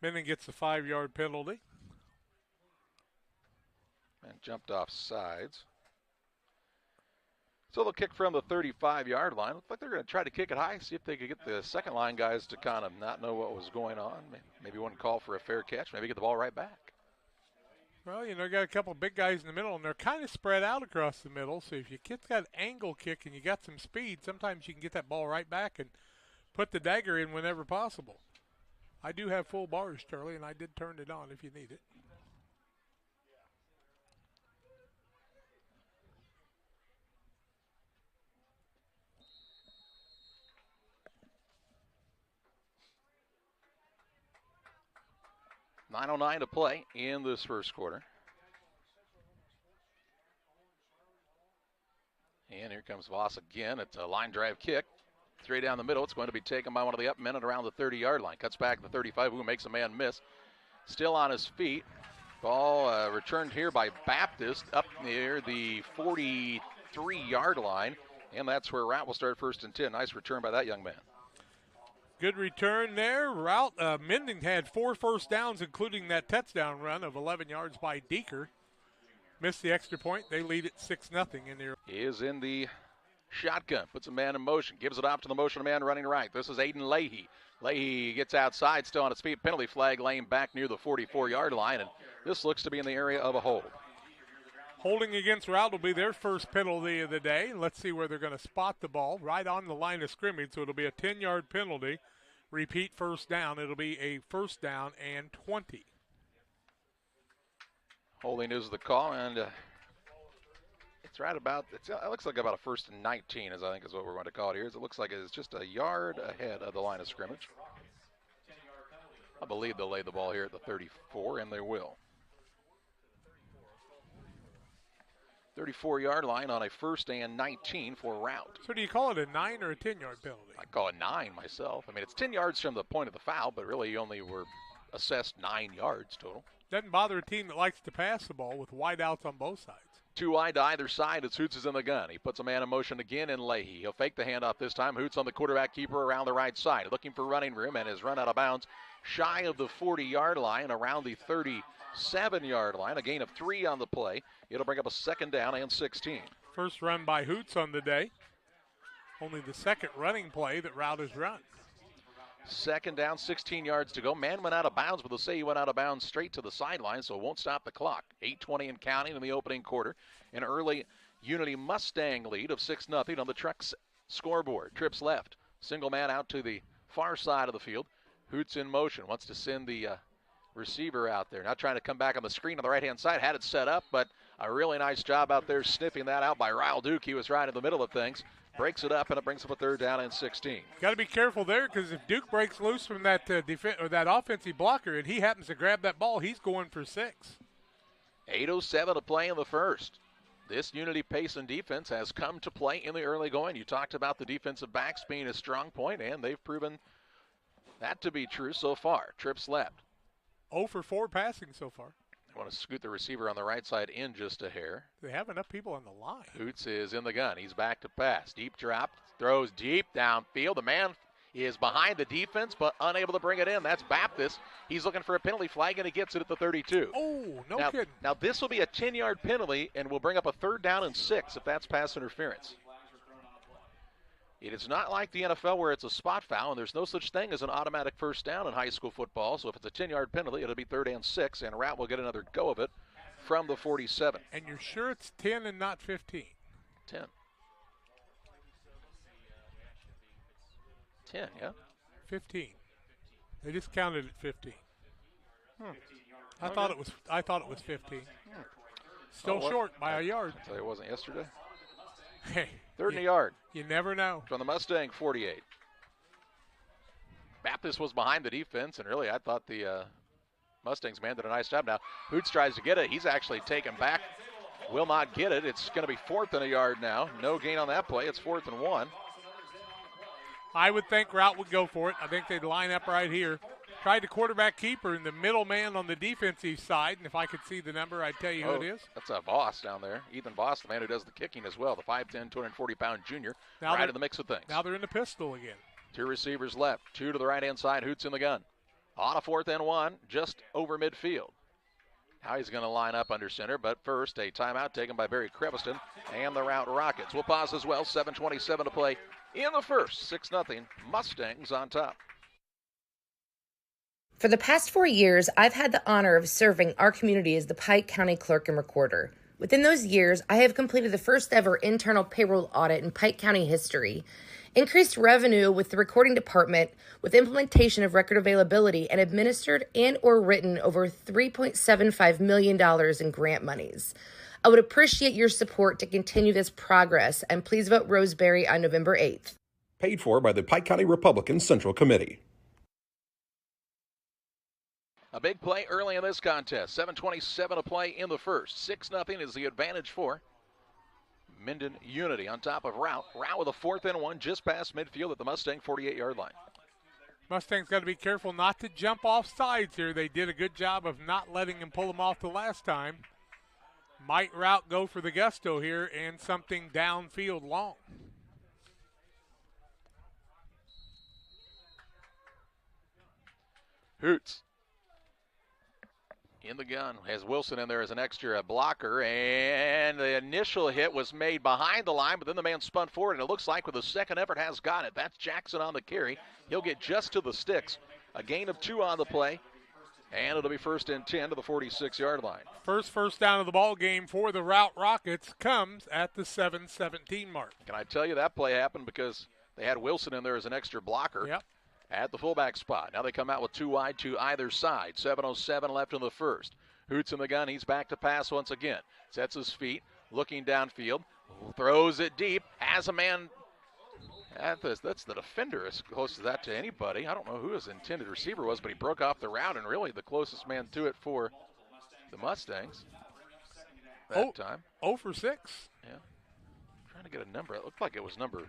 Mendon gets a 5-yard penalty. And jumped off sides. So they'll kick from the 35-yard line. Looks like they're going to try to kick it high, see if they could get the second line guys to kind of not know what was going on. Maybe one call for a fair catch, maybe get the ball right back. Well, you know, got a couple big guys in the middle, and they're kind of spread out across the middle. So if your kid's got an angle kick and you got some speed, sometimes you can get that ball right back and put the dagger in whenever possible. I do have full bars, Charlie, and I did turn it on if you need it. .909 to play in this first quarter. And here comes Voss again. It's a line drive kick. Straight down the middle. It's going to be taken by one of the up men at around the 30-yard line. Cuts back to the 35, who makes a man miss. Still on his feet. Ball returned here by Baptist up near the 43-yard line. And that's where Routt will start 1st and 10. Nice return by that young man. Good return there. Mendon had 4 first downs, including that touchdown run of 11 yards by Deeker. Missed the extra point. They lead it 6-0 in there. He is in the shotgun, puts a man in motion, gives it off to the motion man running right. This is Aiden Leahy. Leahy gets outside, still on his feet. Penalty flag laying back near the 44-yard line, and this looks to be in the area of a hold. Holding against Routt will be their first penalty of the day. Let's see where they're going to spot the ball. Right on the line of scrimmage, so it'll be a 10-yard penalty. Repeat first down. It'll be a first down and 20. Holding is the call, and it's right about, it looks like about a first and 19, as I think is what we're going to call it here. It looks like it's just a yard ahead of the line of scrimmage. I believe they'll lay the ball here at the 34, and they will. 34-yard line on a first and 19 for Routt. So do you call it a 9 or a 10-yard penalty? I call it 9 myself. I mean, it's 10 yards from the point of the foul, but really you only were assessed 9 yards total. Doesn't bother a team that likes to pass the ball with wideouts on both sides. 2 wide to either side as Hoots is in the gun. He puts a man in motion again in Leahy. He'll fake the handoff this time. Hoots on the quarterback keeper around the right side, looking for running room, and is run out of bounds shy of the 40-yard line, around the 37-yard line. A gain of 3 on the play. It'll bring up a second down and 16. First run by Hoots on the day. Only the second running play that Routt has run. Second down, 16 yards to go. Man went out of bounds, but they'll say he went out of bounds straight to the sideline, so it won't stop the clock. 8:20 and counting in the opening quarter. An early Unity Mustang lead of 6-0 on the Trucks scoreboard. Trips left. Single man out to the far side of the field. Hoots in motion. Wants to send the receiver out there. Now trying to come back on the screen on the right-hand side. Had it set up, but a really nice job out there sniffing that out by Ryle Duke. He was right in the middle of things. Breaks it up, and it brings up a third down and 16. Got to be careful there, because if Duke breaks loose from that that offensive blocker and he happens to grab that ball, he's going for 6. 8:07 to play in the first. This Unity Payson defense has come to play in the early going. You talked about the defensive backs being a strong point, and they've proven that to be true so far. Trips left. 0 for 4 passing so far. They want to scoot the receiver on the right side in just a hair. They have enough people on the line. Hoots is in the gun. He's back to pass. Deep drop. Throws deep downfield. The man is behind the defense, but unable to bring it in. That's Baptist. He's looking for a penalty flag, and he gets it at the 32. Oh, no kidding. Now, this will be a 10-yard penalty, and will bring up a third down and 6 if that's pass interference. It is not like the NFL where it's a spot foul, and there's no such thing as an automatic first down in high school football. So if it's a 10-yard penalty, it'll be third and 6, and Routt will get another go of it from the 47. And you're sure it's 10 and not 15? 10. 10, yeah. 15. They just counted at 15. I thought it was 15. Still short by a yard. So it wasn't yesterday. Hey, third and a yard. You never know. From the Mustang 48. Baptist was behind the defense, and really I thought the Mustangs man did a nice job. Now Hoots tries to get it. He's actually taken back. Will not get it. It's going to be 4th and a yard now. No gain on that play. It's 4th and 1. I would think Routt would go for it. I think they'd line up right here. Tried the quarterback keeper and the middle man on the defensive side, and if I could see the number, I'd tell you who it is. That's Voss down there. Ethan Voss, the man who does the kicking as well, the 5'10", 240-pound junior, now right in the mix of things. Now they're in the pistol again. 2 receivers left, 2 to the right-hand side. Hoots in the gun. On a 4th and 1, just over midfield. Now he's going to line up under center, but first a timeout taken by Barry Creviston and the Routt Rockets. We'll pause as well. 7:27 to play in the first. 6-0 Mustangs on top. For the past 4 years, I've had the honor of serving our community as the Pike County Clerk and Recorder. Within those years, I have completed the first ever internal payroll audit in Pike County history, increased revenue with the recording department with implementation of record availability, and administered and or written over $3.75 million in grant monies. I would appreciate your support to continue this progress, and please vote Roseberry on November 8th. Paid for by the Pike County Republican Central Committee. A big play early in this contest. 7:27 to play in the first. 6-0 is the advantage for Mendon Unity on top of Routt. Routt with a 4th and 1 just past midfield at the Mustang 48-yard line. Mustangs got to be careful not to jump off sides here. They did a good job of not letting him pull them off the last time. Might Routt go for the gusto here and something downfield long? Hoots in the gun, has Wilson in there as an extra blocker, and the initial hit was made behind the line, but then the man spun forward, and it looks like with the second effort has got it. That's Jackson on the carry. He'll get just to the sticks. A gain of 2 on the play, and it'll be 1st and 10 to the 46-yard line. First down of the ball game for the Routt Rockets comes at the 7:17 mark. Can I tell you that play happened because they had Wilson in there as an extra blocker. Yep. At the fullback spot. Now they come out with 2 wide to either side. 7:07 left in the first. Hoots in the gun. He's back to pass once again. Sets his feet, looking downfield. Throws it deep. Has a man at this. That's the defender as close to that to anybody. I don't know who his intended receiver was, but he broke off the route and really the closest man to it for the Mustangs that time. 0 for 6. Yeah. Trying to get a number. It looked like it was number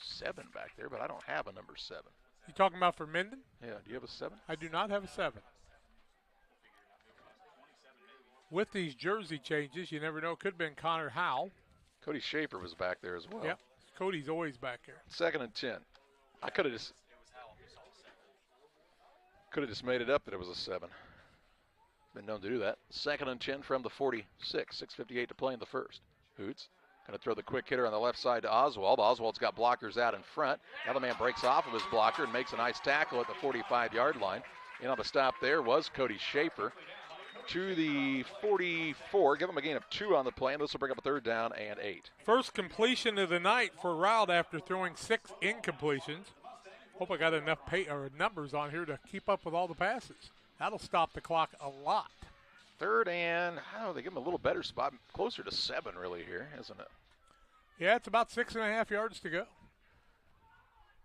7 back there, but I don't have a number 7. You talking about for Mendon? Yeah, do you have a 7? I do not have a 7. With these jersey changes, you never know. It could have been Connor Howell. Cody Schaefer was back there as well. Yep, Cody's always back here. 2nd and 10. I could have just made it up that it was a 7. Been known to do that. 2nd and 10 from the 46. 6:58 to play in the first. Hoots going to throw the quick hitter on the left side to Oswald. Oswald's got blockers out in front. Now the man breaks off of his blocker and makes a nice tackle at the 45-yard line. In on the stop there was Cody Schaefer to the 44. Give him a gain of 2 on the play, and this will bring up a 3rd down and 8. First completion of the night for Routt after throwing 6 incompletions. Hope I got enough numbers on here to keep up with all the passes. That'll stop the clock a lot. 3rd and, I don't know, they give him a little better spot, closer to 7 really here, isn't it? Yeah, it's about 6.5 yards to go.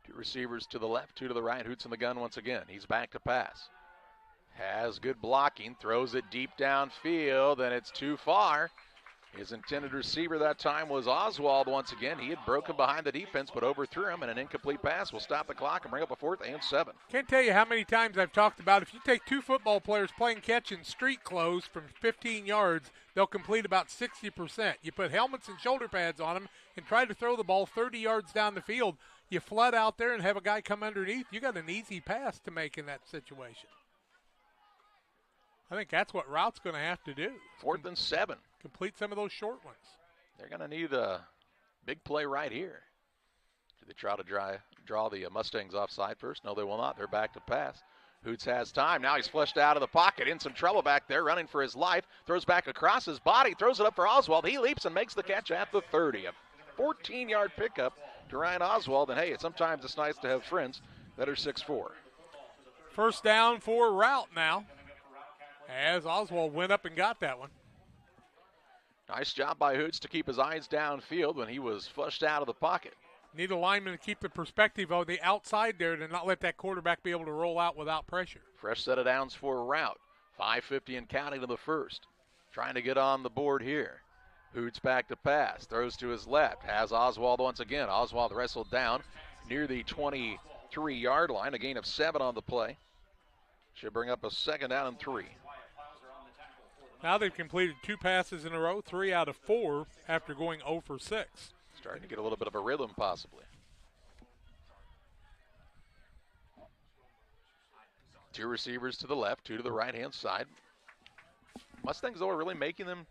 2 receivers to the left, 2 to the right. Hoots in the gun once again. He's back to pass. Has good blocking, throws it deep downfield, and it's too far. His intended receiver that time was Oswald once again. He had broken behind the defense, but overthrew him, and an incomplete pass will stop the clock and bring up a 4th and 7. Can't tell you how many times I've talked about if you take 2 football players playing catch in street clothes from 15 yards, they'll complete about 60%. You put helmets and shoulder pads on them and try to throw the ball 30 yards down the field. You flood out there and have a guy come underneath. You got an easy pass to make in that situation. I think that's what Rout's going to have to do. 4th and 7. Complete some of those short ones. They're going to need a big play right here. Do they try to draw the Mustangs offside first? No, they will not. They're back to pass. Hoots has time. Now he's flushed out of the pocket. In some trouble back there, running for his life. Throws back across his body. Throws it up for Oswald. He leaps and makes the catch at the 30. A 14-yard pickup to Ryan Oswald. And, hey, sometimes it's nice to have friends that are 6'4". First down for Routt now, as Oswald went up and got that one. Nice job by Hoots to keep his eyes downfield when he was flushed out of the pocket. Need a lineman to keep the perspective on the outside there to not let that quarterback be able to roll out without pressure. Fresh set of downs for Routt. 5:50 and counting to the first. Trying to get on the board here. Hoots back to pass. Throws to his left. Has Oswald once again. Oswald wrestled down near the 23-yard line. A gain of 7 on the play. Should bring up a 2nd down and 3. Now they've completed 2 passes in a row, 3 out of 4 after going 0 for 6. Starting to get a little bit of a rhythm possibly. 2 receivers to the left, 2 to the right-hand side. Mustangs, though, are really making them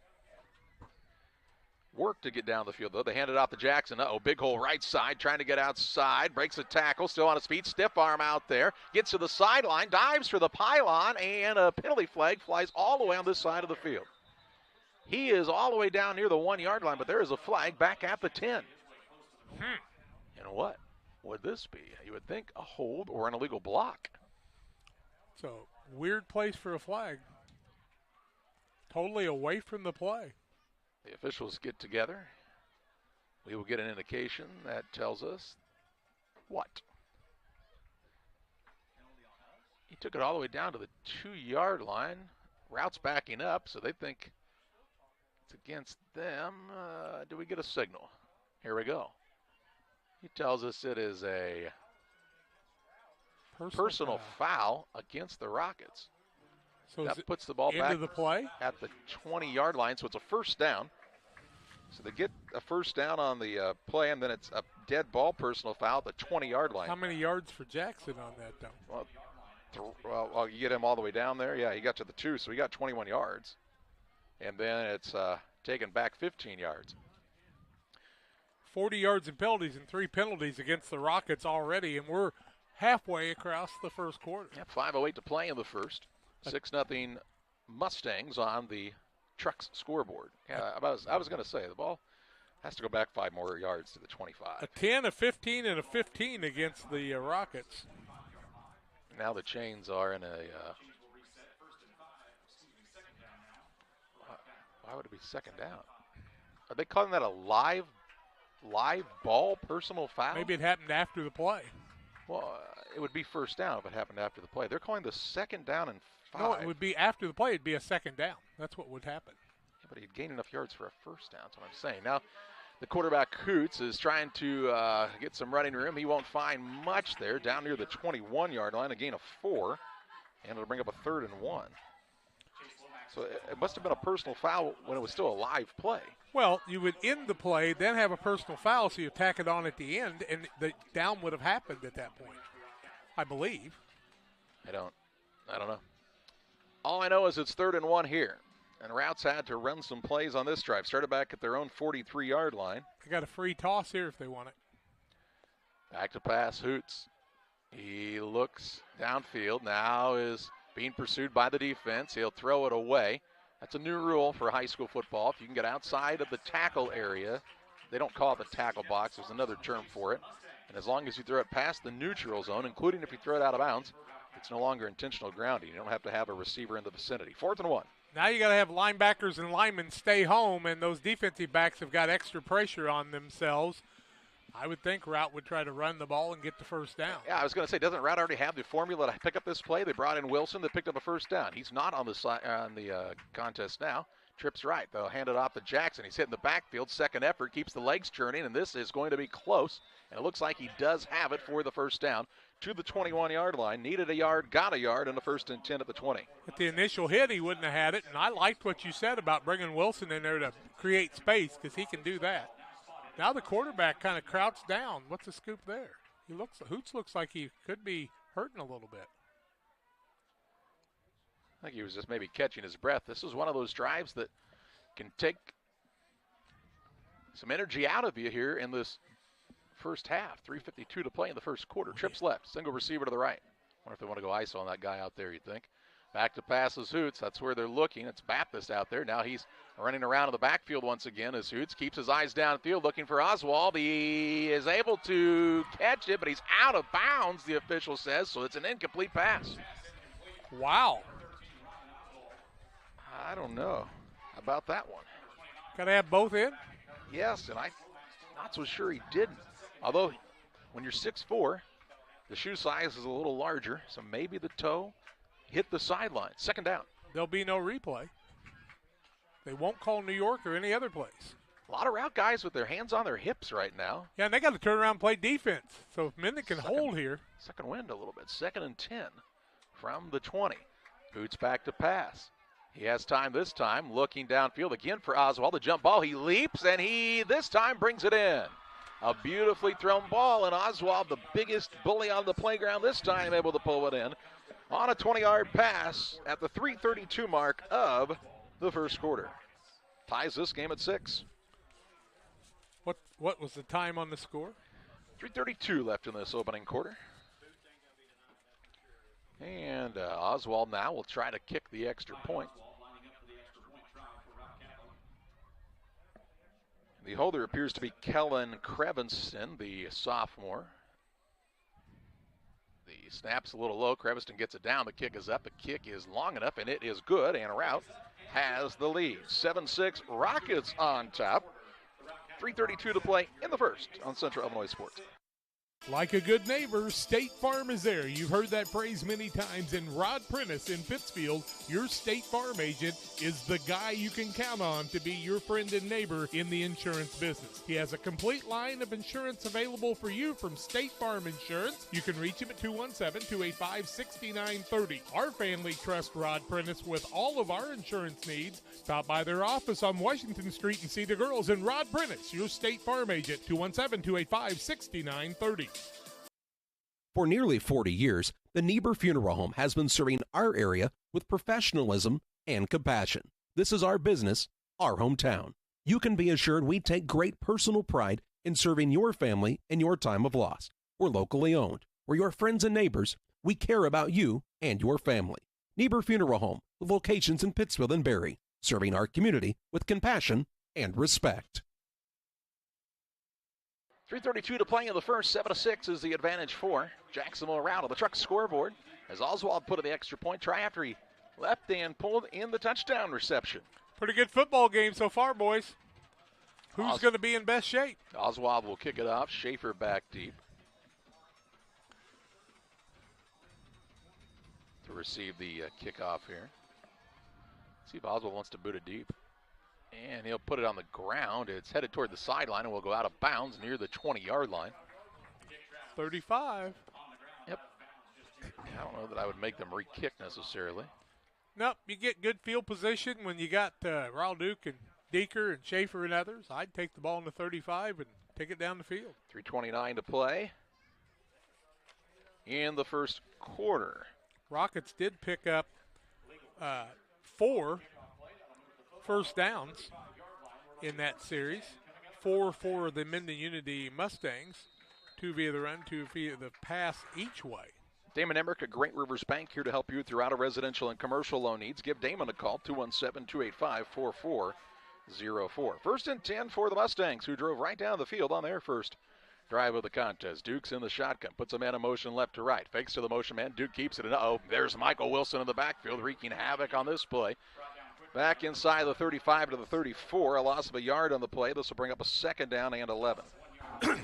work to get down the field, though. They hand it off to Jackson. Big hole right side, trying to get outside. Breaks a tackle, still on his feet. Stiff arm out there. Gets to the sideline, dives for the pylon, and a penalty flag flies all the way on this side of the field. He is all the way down near the 1-yard line, but there is a flag back at the 10. And what would this be? You would think a hold or an illegal block. It's a weird place for a flag. Totally away from the play. The officials get together. We will get an indication that tells us what. He took it all the way down to the 2-yard line. Rout's backing up, so they think it's against them. Do we get a signal? Here we go. He tells us it is a personal foul against the Rockets. So that puts the ball back into the play at the 20-yard line, so it's a 1st down. So they get a 1st down on the play, and then it's a dead ball personal foul at the 20-yard line. How many yards for Jackson on that, though? Well, Well, you get him all the way down there. Yeah, he got to the 2, so he got 21 yards. And then it's taken back 15 yards. 40 yards in penalties and 3 penalties against the Rockets already, and we're halfway across the first quarter. Yeah, 5:08 to play in the first. 6-0 Mustangs on the Trucks scoreboard. Yeah, I was going to say, the ball has to go back 5 more yards to the 25. A 10, a 15, and a 15 against the Rockets. Now the Chains are in a why would it be second down? Are they calling that a live ball personal foul? Maybe it happened after the play. Well, it would be first down if it happened after the play. They're calling the second down and 5. No, it would be after the play. It'd be a second down. That's what would happen. Yeah, but he'd gain enough yards for a first down. That's what I'm saying. Now, the quarterback, Hoots, is trying to get some running room. He won't find much there. Down near the 21-yard line, a gain of 4. And it'll bring up a 3rd and 1. So it must have been a personal foul when it was still a live play. Well, you would end the play, then have a personal foul, so you tack it on at the end, and the down would have happened at that point, I believe. I don't know. All I know is it's 3rd and 1 here. And Routt's had to run some plays on this drive. Started back at their own 43-yard line. They got a free toss here if they want it. Back to pass, Hoots. He looks downfield. Now is being pursued by the defense. He'll throw it away. That's a new rule for high school football. If you can get outside of the tackle area, they don't call it the tackle box. There's another term for it. And as long as you throw it past the neutral zone, including if you throw it out of bounds, it's no longer intentional grounding. You don't have to have a receiver in the vicinity. 4th and 1. Now you got to have linebackers and linemen stay home, and those defensive backs have got extra pressure on themselves. I would think Routt would try to run the ball and get the first down. Yeah, I was going to say, doesn't Routt already have the formula to pick up this play? They brought in Wilson that picked up a first down. He's not on the contest now. Trips right. They'll hand it off to Jackson. He's hitting the backfield. Second effort, keeps the legs churning, and this is going to be close. And it looks like he does have it for the first down to the 21-yard line. Needed a yard, got a yard, and a 1st and 10 at the 20. At the initial hit, he wouldn't have had it, and I liked what you said about bringing Wilson in there to create space because he can do that. Now the quarterback kind of crouched down. What's the scoop there? Hoots looks like he could be hurting a little bit. I think he was just maybe catching his breath. This is one of those drives that can take some energy out of you here in this first half. 3:52 to play in the first quarter. Trips left, single receiver to the right. Wonder if they want to go ISO on that guy out there, you'd think. Back to passes Hoots. That's where they're looking. It's Baptist out there. Now he's running around in the backfield once again as Hoots keeps his eyes downfield looking for Oswald. He is able to catch it, but he's out of bounds, the official says, so it's an incomplete pass. Wow. I don't know about that one. Got to have both in? Yes, and I'm not so sure he didn't. Although, when you're 6'4", the shoe size is a little larger, so maybe the toe hit the sideline. Second down. There'll be no replay. They won't call New York or any other place. A lot of Routt guys with their hands on their hips right now. Yeah, and they got to turn around and play defense. So if Mendon can hold here. Second wind a little bit. 2nd and 10 from the 20. Boots back to pass. He has time this time, looking downfield again for Oswald. The jump ball, he leaps, and he this time brings it in. A beautifully thrown ball, and Oswald, the biggest bully on the playground this time, able to pull it in on a 20-yard pass at the 3:32 mark of the first quarter. Ties this game at 6. What was the time on the score? 3:32 left in this opening quarter. And Oswald now will try to kick the extra point. The holder appears to be Kellen Crevinston, the sophomore. The snap's a little low. Crevinston gets it down. The kick is up. The kick is long enough, and it is good. And Routt has the lead. 7-6 Rockets on top. 3:32 to play in the first on Central Illinois Sports. Like a good neighbor, State Farm is there. You've heard that phrase many times, and Rod Prentice in Pittsfield, your State Farm agent, is the guy you can count on to be your friend and neighbor in the insurance business. He has a complete line of insurance available for you from State Farm Insurance. You can reach him at 217-285-6930. Our family trusts Rod Prentice with all of our insurance needs. Stop by their office on Washington Street and see the girls. And Rod Prentice, your State Farm agent, 217-285-6930. For nearly 40 years, The Niebuhr Funeral Home has been serving our area with professionalism and compassion. This is our business, our hometown. You can be assured we take great personal pride in serving your family in your time of loss. We're locally owned. We're your friends and neighbors. We care about you and your family. Niebuhr Funeral Home, with locations in Pittsfield and Barry, serving our community with compassion and respect. 3:32 to play in the first. 7-6 is the advantage for Jacksonville Routt on the Truck scoreboard as Oswald put in the extra point try after he left and pulled in the touchdown reception. Pretty good football game so far, boys. Who's going to be in best shape? Oswald will kick it off. Schaefer back deep to receive the kickoff here. See if Oswald wants to boot it deep. And he'll put it on the ground. It's headed toward the sideline and will go out of bounds near the 20-yard line. 35. Yep. I don't know that I would make them re-kick necessarily. Nope, you get good field position when you got Raul Duke and Deeker and Schaefer and others. I'd take the ball in the 35 and take it down the field. 3:29 to play in the first quarter. Rockets did pick up 4 first downs in that series. 4 for the Mendon Unity Mustangs. 2 via the run, 2 via the pass each way. Damon Emmerich at Great Rivers Bank here to help you with your auto, residential, and commercial loan needs. Give Damon a call, 217-285-4404. First and 10 for the Mustangs, who drove right down the field on their first drive of the contest. Duke's in the shotgun, puts a man in motion left to right, fakes to the motion man. Duke keeps it, and there's Michael Wilson in the backfield, wreaking havoc on this play. Back inside the 35 to the 34, a loss of a yard on the play. This will bring up a second down and 11.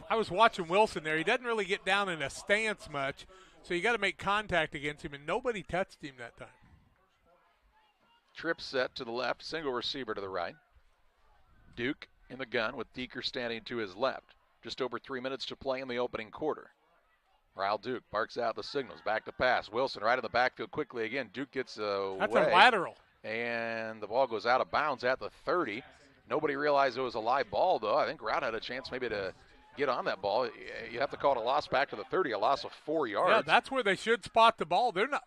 I was watching Wilson there. He doesn't really get down in a stance much, so you got to make contact against him, and nobody touched him that time. Trip set to the left, single receiver to the right. Duke in the gun with Deeker standing to his left. Just over 3 minutes to play in the opening quarter. Raul Duke barks out the signals. Back to pass. Wilson right in the backfield quickly again. Duke gets away. That's a lateral. And the ball goes out of bounds at the 30. Nobody realized it was a live ball, though. I think Routt had a chance maybe to get on that ball. You have to call it a loss back to the 30, a loss of 4 yards. Yeah, that's where they should spot the ball. They're not.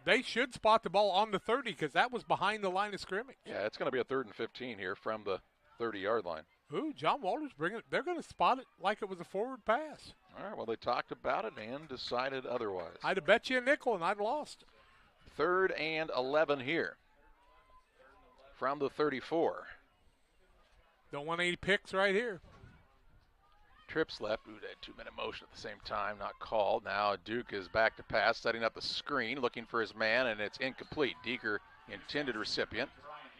They should spot the ball on the 30 because that was behind the line of scrimmage. Yeah, it's going to be a 3rd and 15 here from the 30-yard line. Ooh, John Walters bringing it. They're going to spot it like it was a forward pass. All right, well, they talked about it and decided otherwise. I'd have bet you a nickel and I'd lost. 3rd and 11 here from the 34. Don't want any picks right here. Trips left. Ooh, that 2-minute motion at the same time, not called. Now Duke is back to pass, setting up the screen, looking for his man, and it's incomplete. Deeker, intended recipient.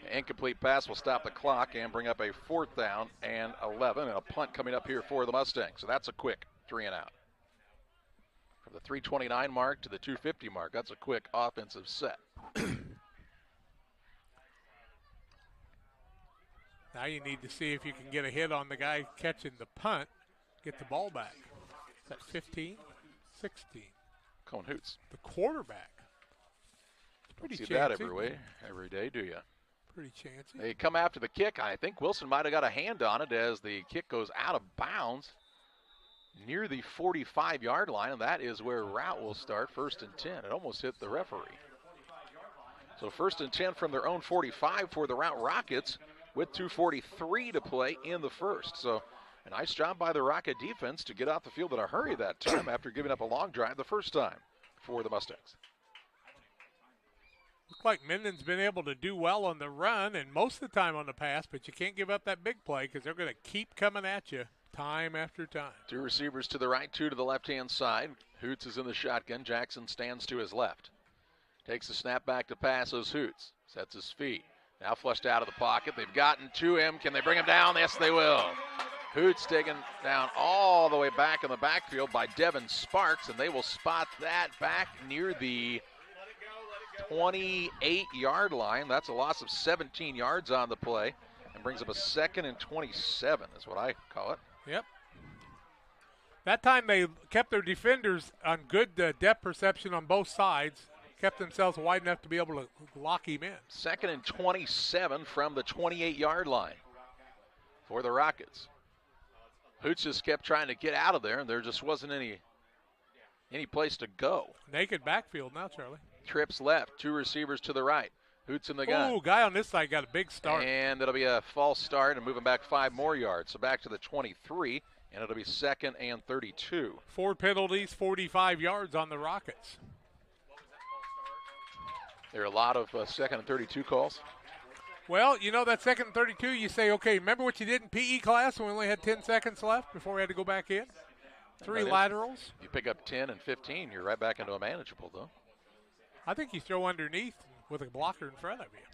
An incomplete pass will stop the clock and bring up a 4th down and 11, and a punt coming up here for the Mustangs. So that's a quick 3 and out. From the 3:29 mark to the 2:50 mark, that's a quick offensive set. Now you need to see if you can get a hit on the guy catching the punt, get the ball back. Is that 15? 16. Cone Hoots. The quarterback. Pretty see that every day, do you? Pretty chancy. They come after the kick. I think Wilson might have got a hand on it as the kick goes out of bounds near the 45-yard line, and that is where Routt will start, 1st and 10. It almost hit the referee. So 1st and 10 from their own 45 for the Routt Rockets, with 2:43 to play in the first. So a nice job by the Rocket defense to get off the field in a hurry that time after giving up a long drive the first time for the Mustangs. Looks like Mendon's been able to do well on the run and most of the time on the pass, but you can't give up that big play because they're going to keep coming at you time after time. 2 receivers to the right, 2 to the left-hand side. Hoots is in the shotgun. Jackson stands to his left. Takes the snap back to pass as Hoots. Sets his feet. Now flushed out of the pocket. They've gotten to him. Can they bring him down? Yes, they will. Hoots taken down all the way back in the backfield by Devin Sparks, and they will spot that back near the 28-yard line. That's a loss of 17 yards on the play and brings up a 2nd and 27 is what I call it. Yep. That time they kept their defenders on good depth perception on both sides. Kept themselves wide enough to be able to lock him in. 2nd and 27 from the 28-yard line for the Rockets. Hoots just kept trying to get out of there, and there just wasn't any any place to go. Naked backfield now, Charlie. Trips left, 2 receivers to the right. Hoots in the gun. Ooh, guy on this side got a big start. And it'll be a false start and moving back 5 more yards. So back to the 23, and it'll be 2nd and 32. 4 penalties, 45 yards on the Rockets. There are a lot of 2nd and 32 calls. Well, you know, that 2nd and 32, you say, okay, remember what you did in PE class when we only had 10 seconds left before we had to go back in? 3 laterals. You pick up 10 and 15, you're right back into a manageable, though. I think you throw underneath with a blocker in front of you.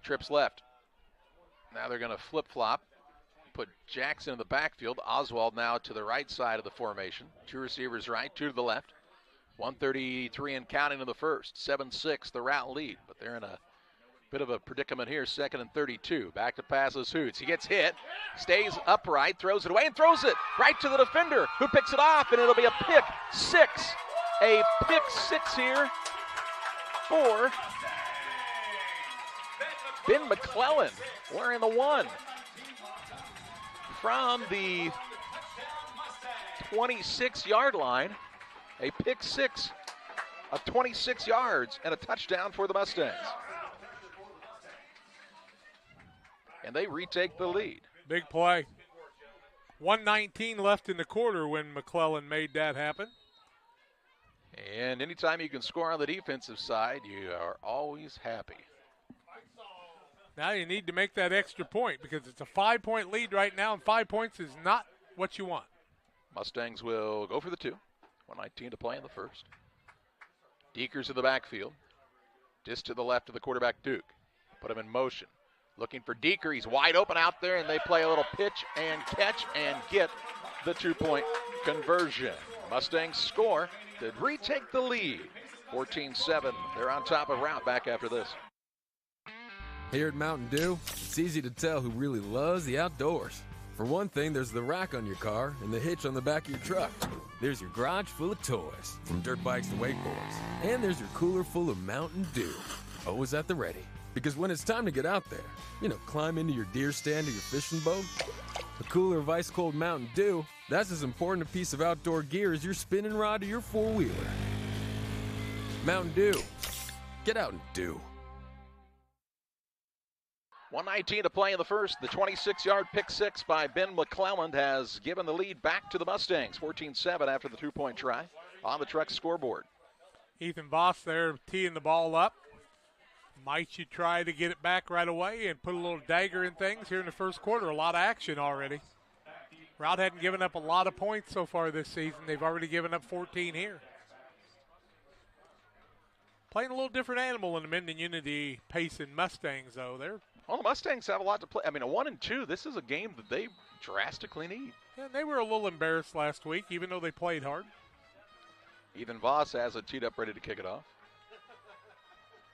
Trips left. Now they're going to flip-flop. Put Jackson in the backfield. Oswald now to the right side of the formation. 2 receivers right, 2 to the left. 1:33 and counting in the first. 7-6 the Routt lead, but they're in a bit of a predicament here. 2nd and 32. Back to passes Hoots. He gets hit, stays upright, throws it away, and throws it right to the defender, who picks it off, and it'll be a pick 6. A pick 6 here for Ben McClellan, wearing the 1. From the 26-yard line, a pick 6 of 26 yards and a touchdown for the Mustangs. And they retake the lead. Big play. 1:19 left in the quarter when McClellan made that happen. And anytime you can score on the defensive side, you are always happy. Now you need to make that extra point because it's a 5-point lead right now, and 5 points is not what you want. Mustangs will go for the 2. 1:19 to play in the first. Deekers in the backfield. Just to the left of the quarterback, Duke. Put him in motion. Looking for Deeker. He's wide open out there, and they play a little pitch and catch and get the 2-point conversion. Mustangs score to retake the lead. 14-7. They're on top of Routt back after this. Here at Mountain Dew, it's easy to tell who really loves the outdoors. For one thing, there's the rack on your car and the hitch on the back of your truck. There's your garage full of toys, from dirt bikes to wakeboards. And there's your cooler full of Mountain Dew, always at the ready. Because when it's time to get out there, climb into your deer stand or your fishing boat, a cooler of ice-cold Mountain Dew, that's as important a piece of outdoor gear as your spinning rod or your four-wheeler. Mountain Dew. Get out and do. 1:19 to play in the first. The 26-yard pick 6 by Ben McClelland has given the lead back to the Mustangs. 14-7 after the 2-point try on the Truck scoreboard. Ethan Voss there teeing the ball up. Might you try to get it back right away and put a little dagger in things here in the first quarter? A lot of action already. Routt hadn't given up a lot of points so far this season. They've already given up 14 here. Playing a little different animal in the Mendon Unity Payson Mustangs, though. Well, the Mustangs have a lot to play. I mean, a 1-2, this is a game that they drastically need. Yeah, they were a little embarrassed last week, even though they played hard. Ethan Voss has it teed up, ready to kick it off.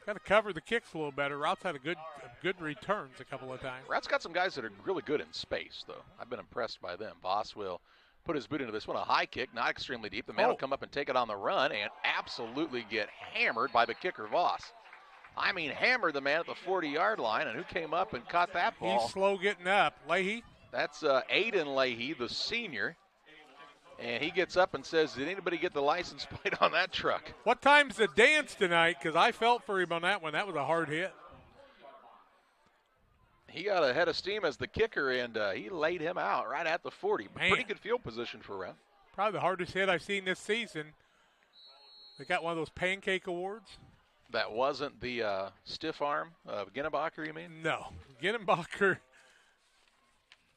Got to cover the kicks a little better. Rout's had a good returns a couple of times. Rout's got some guys that are really good in space, though. I've been impressed by them. Voss will put his boot into this one. A high kick, not extremely deep. The man will come up and take it on the run and absolutely get hammered by the kicker, Voss. I mean, hammered the man at the 40-yard line, and who came up and caught that ball? He's slow getting up. Leahy? That's Aiden Leahy, the senior. And he gets up and says, did anybody get the license plate on that truck? What time's the dance tonight? Because I felt for him on that one. That was a hard hit. He got a head of steam as the kicker, and he laid him out right at the 40. Man. Pretty good field position for Routt. Probably the hardest hit I've seen this season. They got one of those pancake awards. That wasn't the stiff arm of Ginnenbacher, you mean? No. Ginnenbacher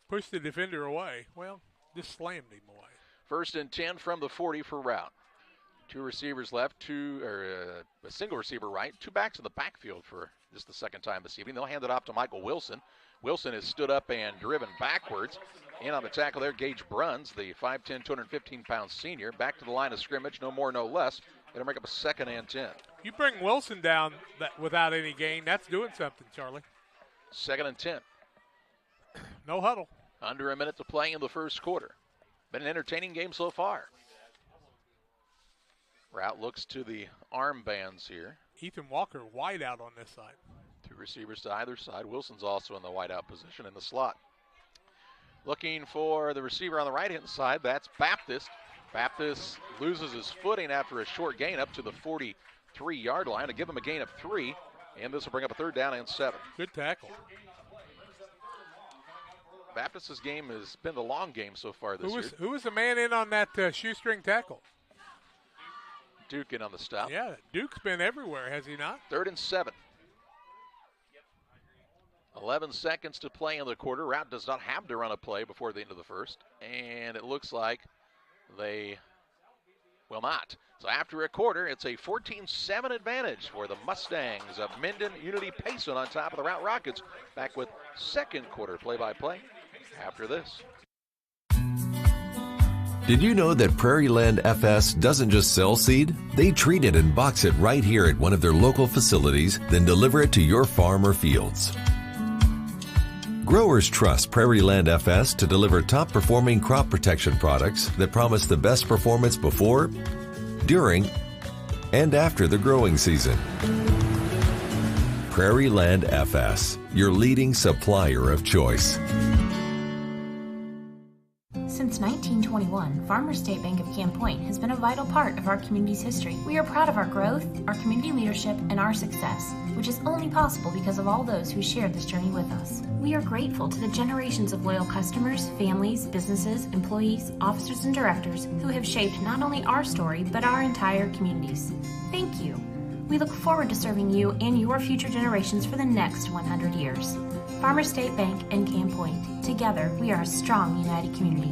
pushed the defender away. Well, just slammed him away. 1st and 10 from the 40 for Routt. 2 receivers left, a single receiver right, 2 backs in the backfield for just the second time this evening. They'll hand it off to Michael Wilson. Wilson has stood up and driven backwards. In on the tackle there, Gage Bruns, the 5'10", 215-pound senior. Back to the line of scrimmage, no more, no less. It'll make up a 2nd and 10. You bring Wilson down without any gain, that's doing something, Charlie. 2nd and 10. No huddle. Under a minute to play in the first quarter. Been an entertaining game so far. Routt looks to the armbands here. Ethan Walker wide out on this side. 2 receivers to either side. Wilson's also in the wide out position in the slot. Looking for the receiver on the right-hand side. That's Baptist. Baptist loses his footing after a short gain up to the 43-yard line to give him a gain of 3, and this will bring up a 3rd down and 7. Good tackle. Baptist's game has been the long game so far this year. Who was the man in on that shoestring tackle? Duke in on the stop. Yeah, Duke's been everywhere, has he not? 3rd and 7. 11 seconds to play in the quarter. Routt does not have to run a play before the end of the first, and it looks like they will not. So after a quarter, it's a 14-7 advantage for the Mustangs of Mendon. Unity Payson on top of the Routt Rockets. Back with second quarter play-by-play after this. Did you know that Prairie Land FS doesn't just sell seed? They treat it and box it right here at one of their local facilities, then deliver it to your farm or fields. Growers trust Prairie Land FS to deliver top-performing crop protection products that promise the best performance before, during, and after the growing season. Prairie Land FS, your leading supplier of choice. Since 1921, Farmers State Bank of Camp Point has been a vital part of our community's history. We are proud of our growth, our community leadership, and our success, which is only possible because of all those who shared this journey with us. We are grateful to the generations of loyal customers, families, businesses, employees, officers, and directors who have shaped not only our story, but our entire communities. Thank you. We look forward to serving you and your future generations for the next 100 years. Farmers State Bank and Camp Point. Together, we are a strong, united community.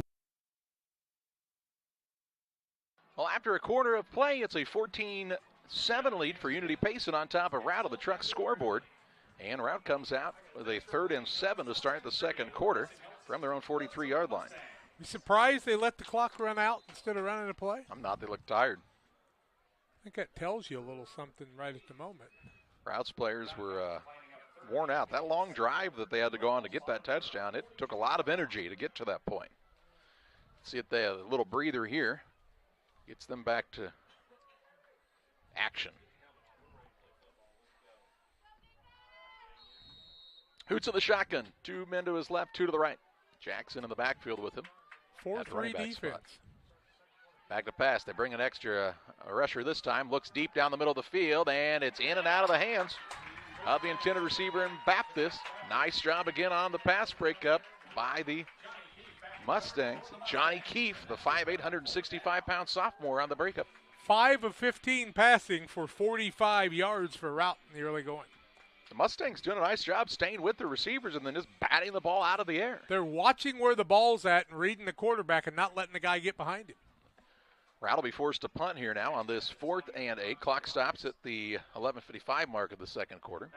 Well, after a quarter of play, it's a 14-7 lead for Unity Payson on top of Routt on the Truck scoreboard. And Routt comes out with a 3rd and 7 to start the second quarter from their own 43-yard line. You surprised they let the clock run out instead of running a play? I'm not. They look tired. I think that tells you a little something right at the moment. Rout's players were worn out. That long drive that they had to go on to get that touchdown, it took a lot of energy to get to that point. See if they have a little breather here. Gets them back to action. Hoots of the shotgun. 2 men to his left, 2 to the right. Jackson in the backfield with him. 4-3 defense. Spot. Back to pass. They bring an extra rusher this time. Looks deep down the middle of the field, and it's in and out of the hands of the intended receiver in Baptist. Nice job again on the pass breakup by the Mustangs. Johnny Keefe, the 5'8", 165-pound sophomore on the breakup. 5 of 15 passing for 45 yards for Routt in the early going. The Mustangs doing a nice job staying with the receivers and then just batting the ball out of the air. They're watching where the ball's at and reading the quarterback and not letting the guy get behind him. Routt will be forced to punt here now on this 4th and 8. Clock stops at the 11:55 mark of the second quarter.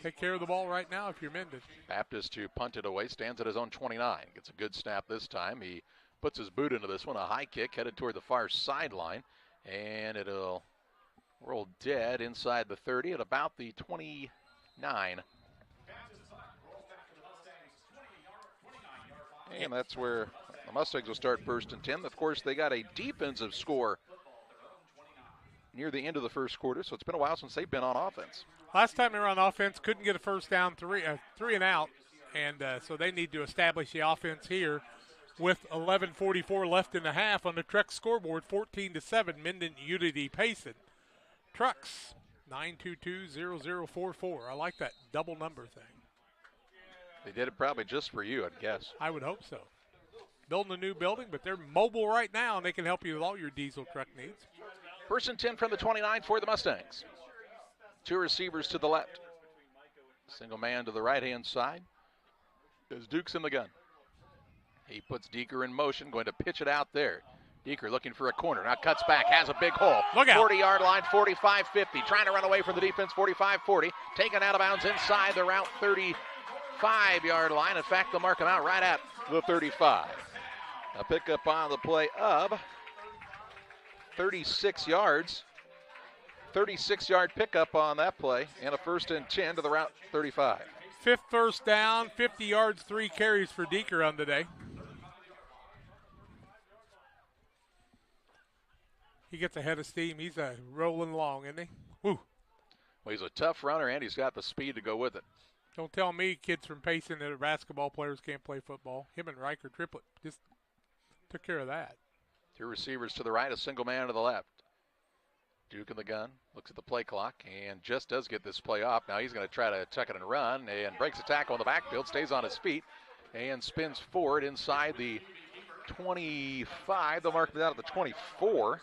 Take care of the ball right now if you're Mendon. Baptist to punt it away, stands at his own 29. Gets a good snap this time. He puts his boot into this one, a high kick headed toward the far sideline, and it'll roll dead inside the 30 at about the 29. And that's where the Mustangs will start 1st and 10. Of course, they got a defensive score near the end of the first quarter, so it's been a while since they've been on offense. Last time they were on offense, couldn't get a first down, 3 and out, and so they need to establish the offense here with 11:44 left in the half on the Truck scoreboard, 14-7, Mendon Unity Payson. Trucks, 922-0044. I like that double number thing. They did it probably just for you, I'd guess. I would hope so. Building a new building, but they're mobile right now, and they can help you with all your diesel truck needs. 1st and 10 from the 29 for the Mustangs. 2 receivers to the left. Single man to the right-hand side. As Duke's in the gun. He puts Deeker in motion, going to pitch it out there. Deeker looking for a corner. Now cuts back, has a big hole. Look out. 40-yard line, 45-50. Trying to run away from the defense, 45-40. Taken out of bounds inside the Routt 35-yard line. In fact, they'll mark him out right at the 35. A pickup on the play of 36 yards. 36-yard pickup on that play, and a 1st and 10 to the Routt 35. 5th first down, 50 yards, 3 carries for Deeker on the day. He gets ahead of steam. He's rolling along, isn't he? Woo. Well, he's a tough runner, and he's got the speed to go with it. Don't tell me kids from Payson that are basketball players can't play football. Him and Riker Triplett just took care of that. Two receivers to the right, a single man to the left. Duke in the gun, looks at the play clock, and just does get this play off. Now he's going to try to tuck it and run, and breaks a tackle in the backfield, stays on his feet, and spins forward inside the 25. They'll mark it out at the 24.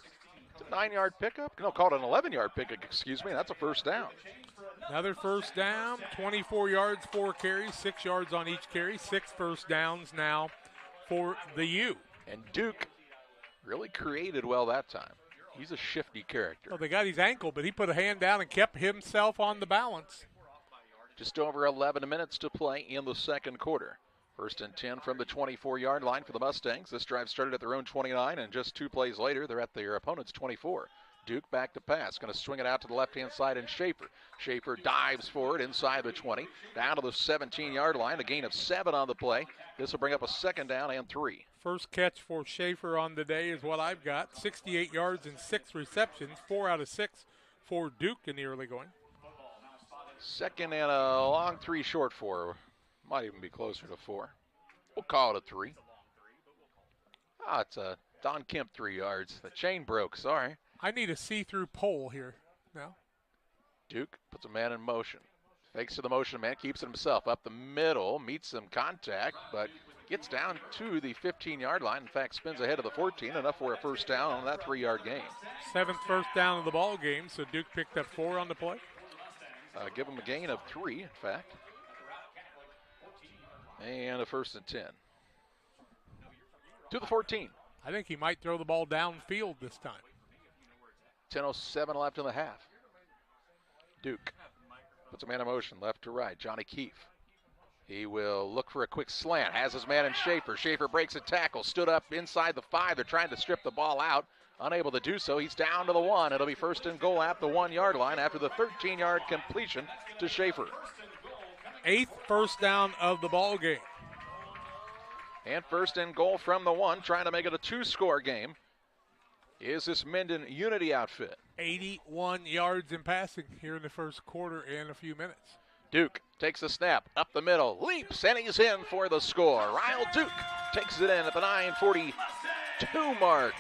It's a 9-yard pickup. No, call it an 11-yard pickup, excuse me. That's a first down. Another first down, 24 yards, 4 carries, 6 yards on each carry, 6 first downs now for the U. And Duke really created well that time. He's a shifty character. Well, they got his ankle, but he put a hand down and kept himself on the balance. Just over 11 minutes to play in the second quarter. First and 10 from the 24-yard line for the Mustangs. This drive started at their own 29, and just 2 plays later, they're at their opponent's 24. Duke back to pass, going to swing it out to the left-hand side, and Schaefer. Schaefer dives forward inside the 20, down to the 17-yard line, a gain of 7 on the play. This will bring up a second down and 3. First catch for Schaefer on the day is what I've got. 68 yards and 6 receptions, 4 out of 6 for Duke in the early going. Second and a long 3 short 4. Might even be closer to 4. We'll call it a 3. It's a Don Kemp 3 yards. The chain broke, sorry. I need a see-through pole here now. Duke puts a man in motion. Fakes to the motion man, keeps it himself. Up the middle, meets some contact, but gets down to the 15-yard line. In fact, spins ahead of the 14, enough for a first down on that 3-yard gain. 7th first down of the ball game, so Duke picked up 4 on the play. Give him a gain of 3, in fact. And a first and 10. To the 14. I think he might throw the ball downfield this time. 10:07 left in the half. Duke puts a man in motion, left to right. Johnny Keefe. He will look for a quick slant. Has his man in Schaefer. Schaefer breaks a tackle. Stood up inside the 5. They're trying to strip the ball out. Unable to do so. He's down to the 1. It'll be first and goal at the 1-yard line after the 13-yard completion to Schaefer. 8th first down of the ball game. And first and goal from the 1, trying to make it a 2-score game, is this Mendon Unity outfit. 81 yards in passing here in the first quarter and a few minutes. Duke takes the snap, up the middle, leaps, and he's in for the score. Ryle Duke takes it in at the 9:42 mark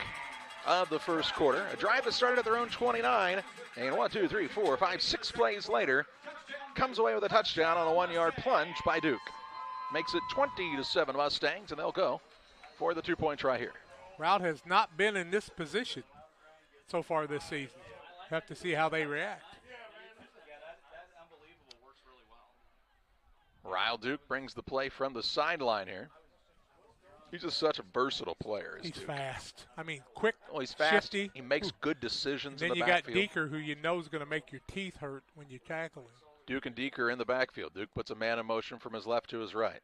of the first quarter. A drive that started at their own 29, and 1, 2, 3, 4, 5, 6 plays later, comes away with a touchdown on a 1-yard plunge by Duke. Makes it 20-7 Mustangs, and they'll go for the 2-point try here. Routt has not been in this position so far this season. Have to see how they react. Ryle Duke brings the play from the sideline here. He's just such a versatile player. He's Duke. fast. I mean, quick, he's fast. shifty. He makes good decisions in the backfield. backfield. Then you got Deeker, who you know is going to make your teeth hurt when you tackle him. Duke and Deeker in the backfield. Duke puts a man in motion from his left to his right.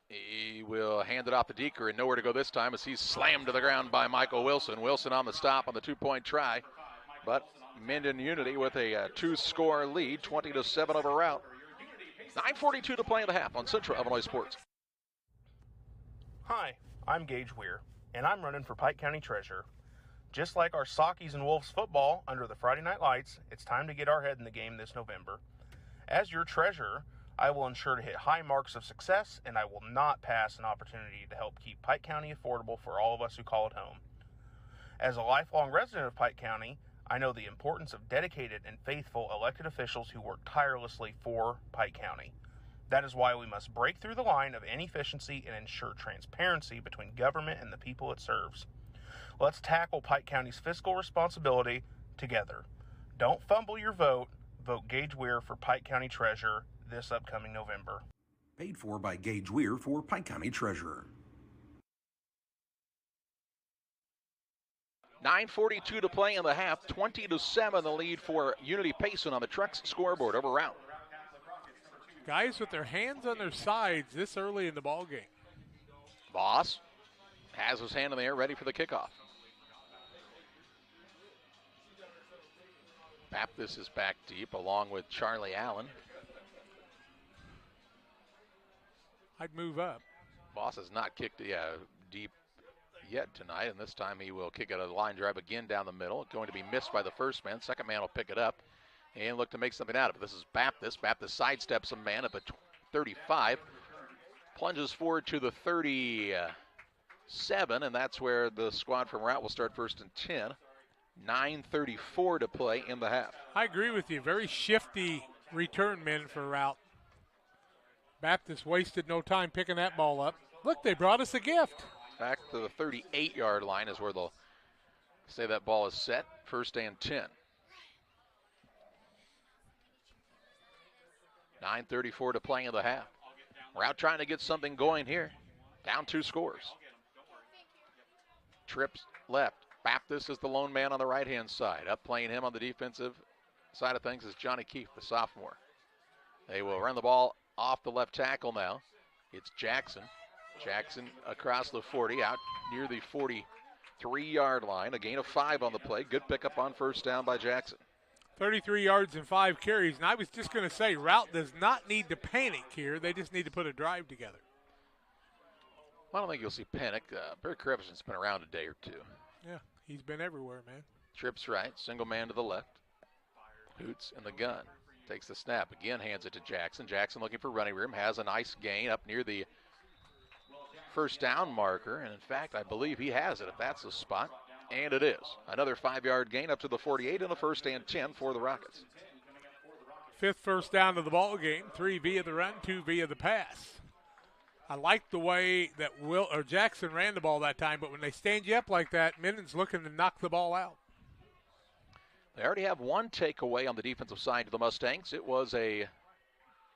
He will hand it off to Deeker, and nowhere to go this time as he's slammed to the ground by Michael Wilson. Wilson on the stop on the 2-point try, but Mendon Unity with a 2-score lead, 20-7 over Routt. 9:42 to play in the half on Central Illinois Sports. Hi, I'm Gage Weir, and I'm running for Pike County Treasurer. Just like our Sockies and Wolves football under the Friday Night Lights, it's time to get our head in the game this November. As your treasurer, I will ensure to hit high marks of success, and I will not pass an opportunity to help keep Pike County affordable for all of us who call it home. As a lifelong resident of Pike County, I know the importance of dedicated and faithful elected officials who work tirelessly for Pike County. That is why we must break through the line of inefficiency and ensure transparency between government and the people it serves. Let's tackle Pike County's fiscal responsibility together. Don't fumble your vote. Vote Gage Weir for Pike County Treasurer this upcoming November. Paid for by Gage Weir for Pike County Treasurer. 9:42 to play in the half, 20-7 the lead for Unity Payson on the Trucks scoreboard over Routt. Guys with their hands on their sides this early in the ball game. Voss has his hand in the air, ready for the kickoff. Baptist is back deep along with Charlie Allen. I'd move up. Voss has not kicked deep yet tonight, and this time he will kick it a line drive again down the middle. Going to be missed by the first man. Second man will pick it up and look to make something out of it. This is Baptist. Baptist sidesteps a man at the 35. Plunges forward to the 30. 7, and that's where the squad from Routt will start first and 10. 9:34 to play in the half. I agree with you. Very shifty return men for Routt. Baptist wasted no time picking that ball up. Look, they brought us a gift. Back to the 38-yard line is where they'll say that ball is set. First and 10. 9:34 to play in the half. Routt trying to get something going here. Down 2 scores. Trips left. Baptist is the lone man on the right-hand side. Up playing him on the defensive side of things is Johnny Keefe, the sophomore. They will run the ball off the left tackle now. It's Jackson. Jackson across the 40, out near the 43-yard line. A gain of 5 on the play. Good pickup on first down by Jackson. 33 yards and 5 carries. And I was just going to say, Routt does not need to panic here. They just need to put a drive together. Well, I don't think you'll see panic. Barry Crevison's been around a day or two. Yeah, he's been everywhere, man. Trips right, single man to the left. Hoots in the gun. Takes the snap. Again, hands it to Jackson. Jackson looking for running room. Has a nice gain up near the first down marker. And, in fact, I believe he has it if that's the spot. And it is. Another 5-yard gain up to the 48 and a first and 10 for the Rockets. 5th first down of the ball game. 3 via the run, 2 via the pass. I like the way that Jackson ran the ball that time, but when they stand you up like that, Mendon's looking to knock the ball out. They already have 1 takeaway on the defensive side of the Mustangs. It was a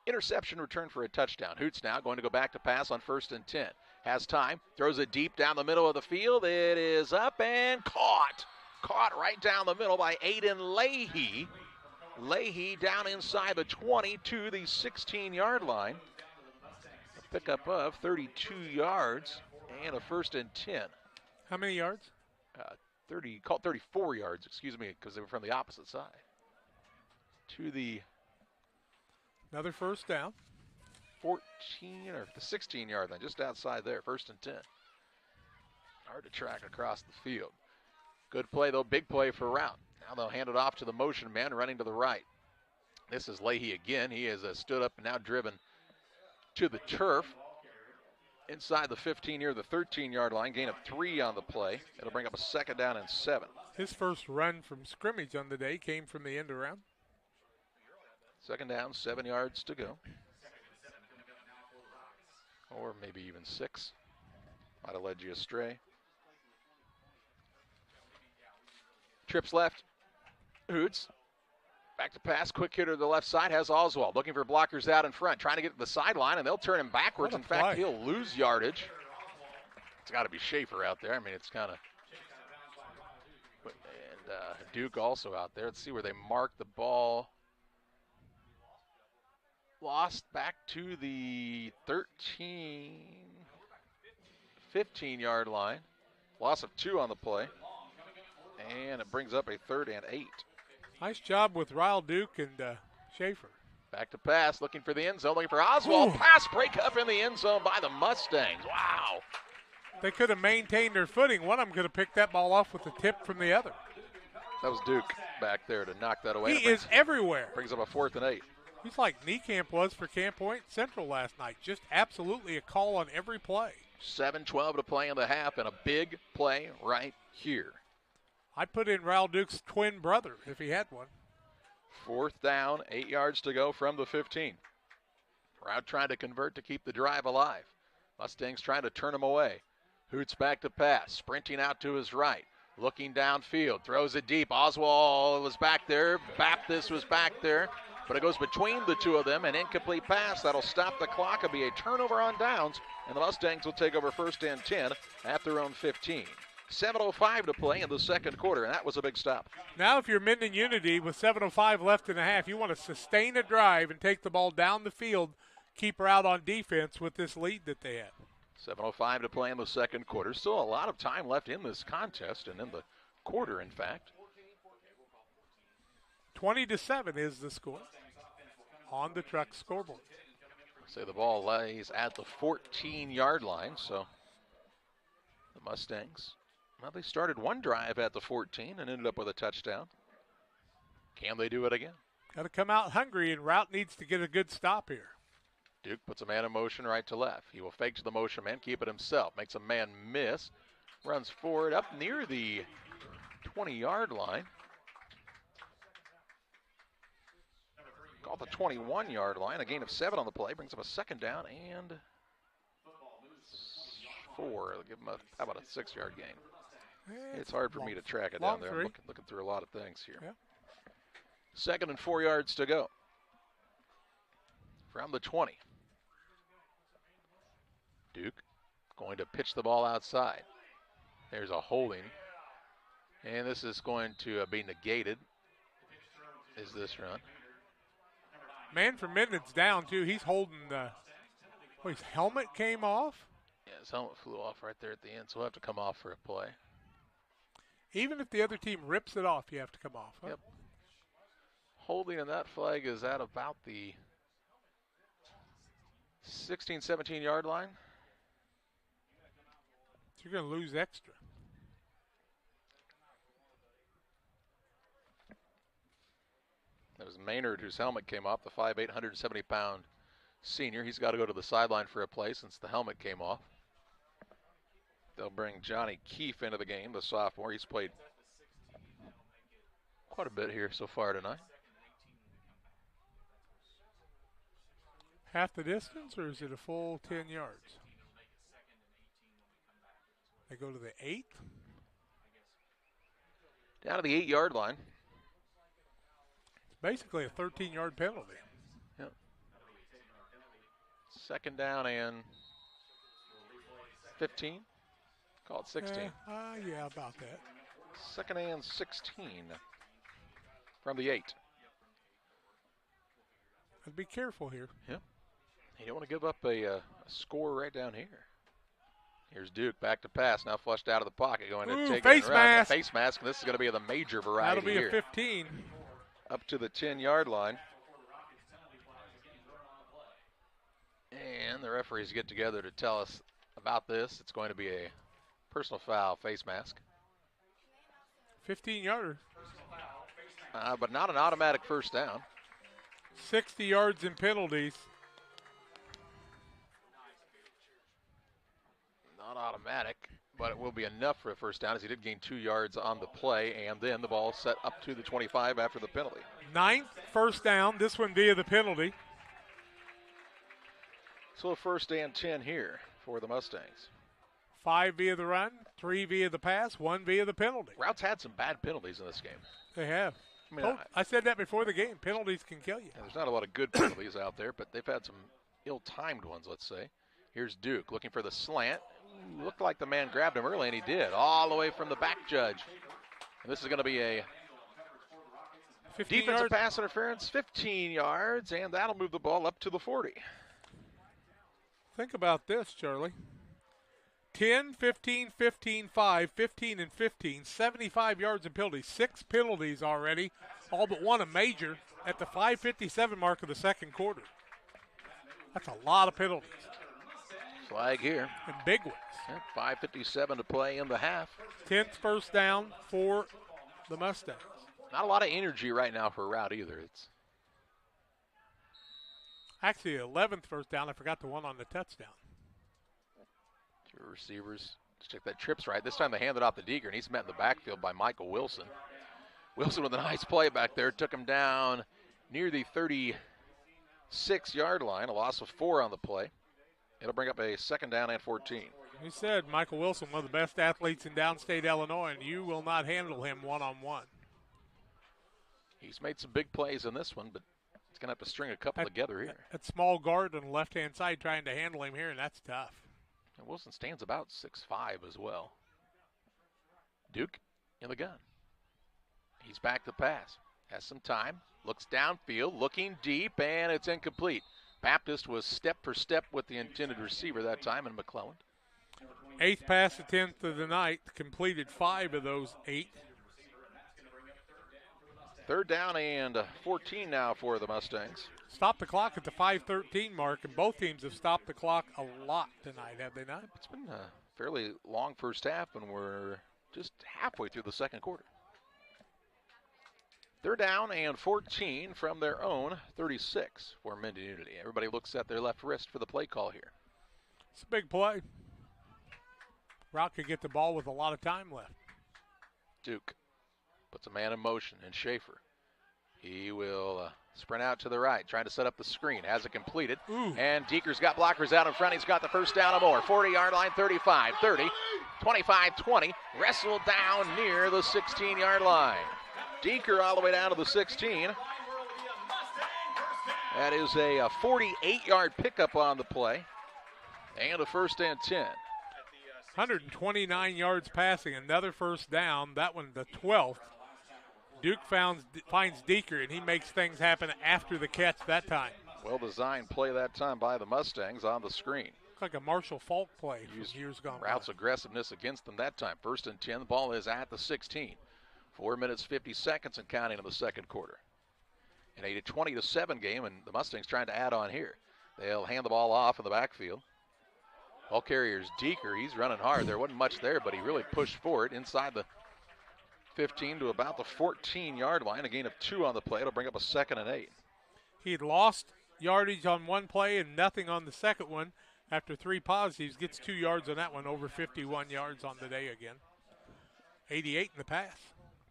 interception return for a touchdown. Hoots now going to go back to pass on first and 10. Has time, throws it deep down the middle of the field. It is up and caught. Caught right down the middle by Aiden Leahy. Leahy down inside the 20 to the 16-yard line. A pickup of 32 yards and a first and 10. How many yards? 34 yards, excuse me, because they were from the opposite side. To the another first down. 14 or the 16-yard line, just outside there, first and 10. Hard to track across the field. Good play, though, big play for Routt. Now they'll hand it off to the motion man running to the right. This is Leahy again. He has stood up and now driven to the turf. Inside the 15 near the 13-yard line, gain of 3 on the play. It'll bring up a second down and 7. His first run from scrimmage on the day came from the end around. Second down, 7 yards to go. Or maybe even 6. Might have led you astray. Trips left. Hoots. Back to pass. Quick hitter to the left side. Has Oswald looking for blockers out in front. Trying to get to the sideline, and they'll turn him backwards. In fact, he'll lose yardage. It's got to be Schaefer out there. I mean, it's kind of. And Duke also out there. Let's see where they mark the ball. Lost back to the 15-yard line. Loss of 2 on the play. And it brings up a 3rd and 8. Nice job with Ryle Duke and Schaefer. Back to pass, looking for the end zone, looking for Oswald. Ooh. Pass breakup in the end zone by the Mustangs. Wow. They could have maintained their footing. One of them could have picked that ball off with a tip from the other. That was Duke back there to knock that away. He is everywhere. Brings up a 4th and 8. He's like Niekamp was for Camp Point Central last night. Just absolutely a call on every play. 7:12 to play in the half, and a big play right here. I'd put in Ryle Duke's twin brother if he had one. 4th down, 8 yards to go from the 15. Routt trying to convert to keep the drive alive. Mustangs trying to turn him away. Hoots back to pass, sprinting out to his right. Looking downfield, throws it deep. Oswald was back there. Baptist was back there. But it goes between the two of them, an incomplete pass. That'll stop the clock. It'll be a turnover on downs, and the Mustangs will take over first and 10 at their own 15. 7:05 to play in the second quarter, and that was a big stop. Now if you're Mendon Unity with 7:05 left in the half, you want to sustain a drive and take the ball down the field, keep her out on defense with this lead that they had. 7:05 to play in the second quarter. Still a lot of time left in this contest and in the quarter, in fact. 20-7 is the score on the Truck scoreboard. Say the ball lays at the 14-yard line, so the Mustangs, well, they started one drive at the 14 and ended up with a touchdown. Can they do it again? Got to come out hungry, and Routt needs to get a good stop here. Duke puts a man in motion right to left. He will fake to the motion man, keep it himself. Makes a man miss. Runs forward up near the 20-yard line. Called the 21-yard line. A gain of 7 on the play. Brings up a second down and 4. They'll give him how about a 6-yard gain? It's hard for me to track it down there. I'm looking through a lot of things here. Yeah. 2nd and 4 yards to go. From the 20. Duke going to pitch the ball outside. There's a holding. And this is going to be negated. Is this run? Man from Menden's down, too. He's holding his helmet came off? Yeah, his helmet flew off right there at the end, so he'll have to come off for a play. Even if the other team rips it off, you have to come off. Huh? Yep. Holding, and that flag is at about the 16, 17-yard line. So you're going to lose extra. That was Maynard whose helmet came off, the 5'8", 170-pound senior. He's got to go to the sideline for a play since the helmet came off. They'll bring Johnny Keefe into the game, the sophomore. He's played quite a bit here so far tonight. Half the distance, or is it a full 10 yards? They go to the 8th. Down to the 8-yard line. It's basically a 13-yard penalty. Yep. 2nd down and 15. Call it 16. Yeah, about that. 2nd and 16 from the 8. I'd be careful here. Yep. You don't want to give up a score right down here. Here's Duke back to pass, now flushed out of the pocket, going to take face it around. mask. Face mask. This is going to be the major variety. That'll be here. a 15. Up to the 10-yard line. And the referees get together to tell us about this. It's going to be a personal foul, face mask. 15-yarder. But not an automatic first down. 60 yards in penalties. Not automatic, but it will be enough for a first down as he did gain 2 yards on the play, and then the ball set up to the 25 after the penalty. 9th first down, this one via the penalty. So a 1st and 10 here for the Mustangs. 5 via the run, 3 via the pass, 1 via the penalty. Rout's had some bad penalties in this game. They have. I mean, I said that before the game. Penalties can kill you. There's not a lot of good penalties out there, but they've had some ill-timed ones, let's say. Here's Duke looking for the slant. Looked like the man grabbed him early, and he did. All the way from the back judge. And this is going to be a defensive pass interference, 15 yards, and that'll move the ball up to the 40. Think about this, Charlie. 10, 15, 15, 5, 15, and 15, 75 yards in penalties. 6 penalties already, all but one a major at the 5:57 mark of the second quarter. That's a lot of penalties. Flag here. And big ones. 5:57 to play in the half. 10th first down for the Mustangs. Not a lot of energy right now for Routt either. It's actually 11th first down. I forgot the one on the touchdown. Two receivers. Let's check that trips right. This time they handed off to Deeger, and he's met in the backfield by Michael Wilson. Wilson with a nice play back there. Took him down near the 36-yard line. A loss of 4 on the play. It'll bring up a 2nd down and 14. He said Michael Wilson, one of the best athletes in downstate Illinois, and you will not handle him one-on-one. He's made some big plays in this one, but he's going to have to string a couple together here. At small guard on the left-hand side trying to handle him here, and that's tough. And Wilson stands about 6'5" as well. Duke in the gun. He's back to pass. Has some time. Looks downfield, looking deep, and it's incomplete. Baptist was step for step with the intended receiver that time in McClellan. 8th pass attempt of the night, completed 5 of those 8. 3rd down and 14 now for the Mustangs. Stop the clock at the 5:13 mark, and both teams have stopped the clock a lot tonight, have they not? It's been a fairly long first half, and we're just halfway through the second quarter. They're down and 14 from their own 36 for Mendon Unity. Everybody looks at their left wrist for the play call here. It's a big play. Routt could get the ball with a lot of time left. Duke puts a man in motion, and Schaefer. He will sprint out to the right, trying to set up the screen. Has it completed. Ooh. And Deeker's got blockers out in front. He's got the first down or more. 40-yard line, 35, 30, 25, 20. Wrestled down near the 16-yard line. Deeker all the way down to the 16. That is a 48-yard pickup on the play. And a first and 10. 129 yards passing, another first down. That one, the 12th. Duke finds Deeker, and he makes things happen after the catch that time. Well-designed play that time by the Mustangs on the screen. Looks like a Marshall Falk play from years gone by. Rout's aggressiveness against them that time. First and 10, the ball is at the 16. 4 minutes, 50 seconds and counting in the second quarter. In a 20-7 game, and the Mustangs trying to add on here. They'll hand the ball off in the backfield. Ball carrier's Deeker. He's running hard. There wasn't much there, but he really pushed forward inside the 15 to about the 14-yard line. A gain of 2 on the play. It'll bring up a 2nd and 8. He'd lost yardage on one play and nothing on the second one. After 3 positives, gets 2 yards on that one, over 51 yards on the day again. 88 in the pass.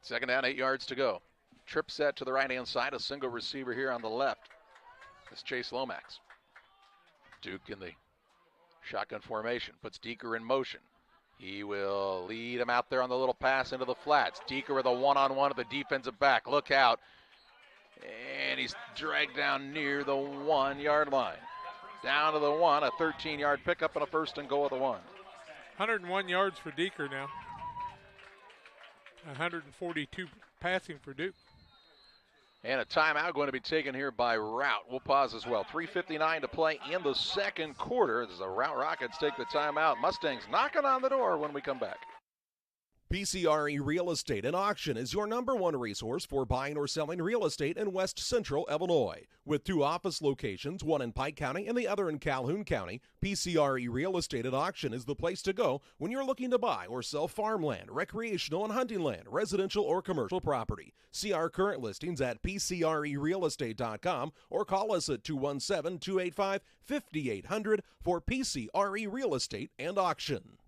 Second down, 8 yards to go. Trip set to the right-hand side. A single receiver here on the left. It's Chase Lomax. Duke in the shotgun formation. Puts Deeker in motion. He will lead him out there on the little pass into the flats. Deeker with a one-on-one with the defensive back. Look out. And he's dragged down near the 1-yard line. Down to the 1, a 13-yard pickup and a first and goal at the 1. 101 yards for Deeker now. 142 passing for Duke. And a timeout going to be taken here by Routt. We'll pause as well. 3:59 to play in the second quarter as the Routt Rockets take the timeout. Mustangs knocking on the door when we come back. PCRE Real Estate and Auction is your #1 resource for buying or selling real estate in West Central Illinois. With 2 office locations, one in Pike County and the other in Calhoun County, PCRE Real Estate and Auction is the place to go when you're looking to buy or sell farmland, recreational and hunting land, residential or commercial property. See our current listings at PCRERealestate.com or call us at 217-285-5800 for PCRE Real Estate and Auction.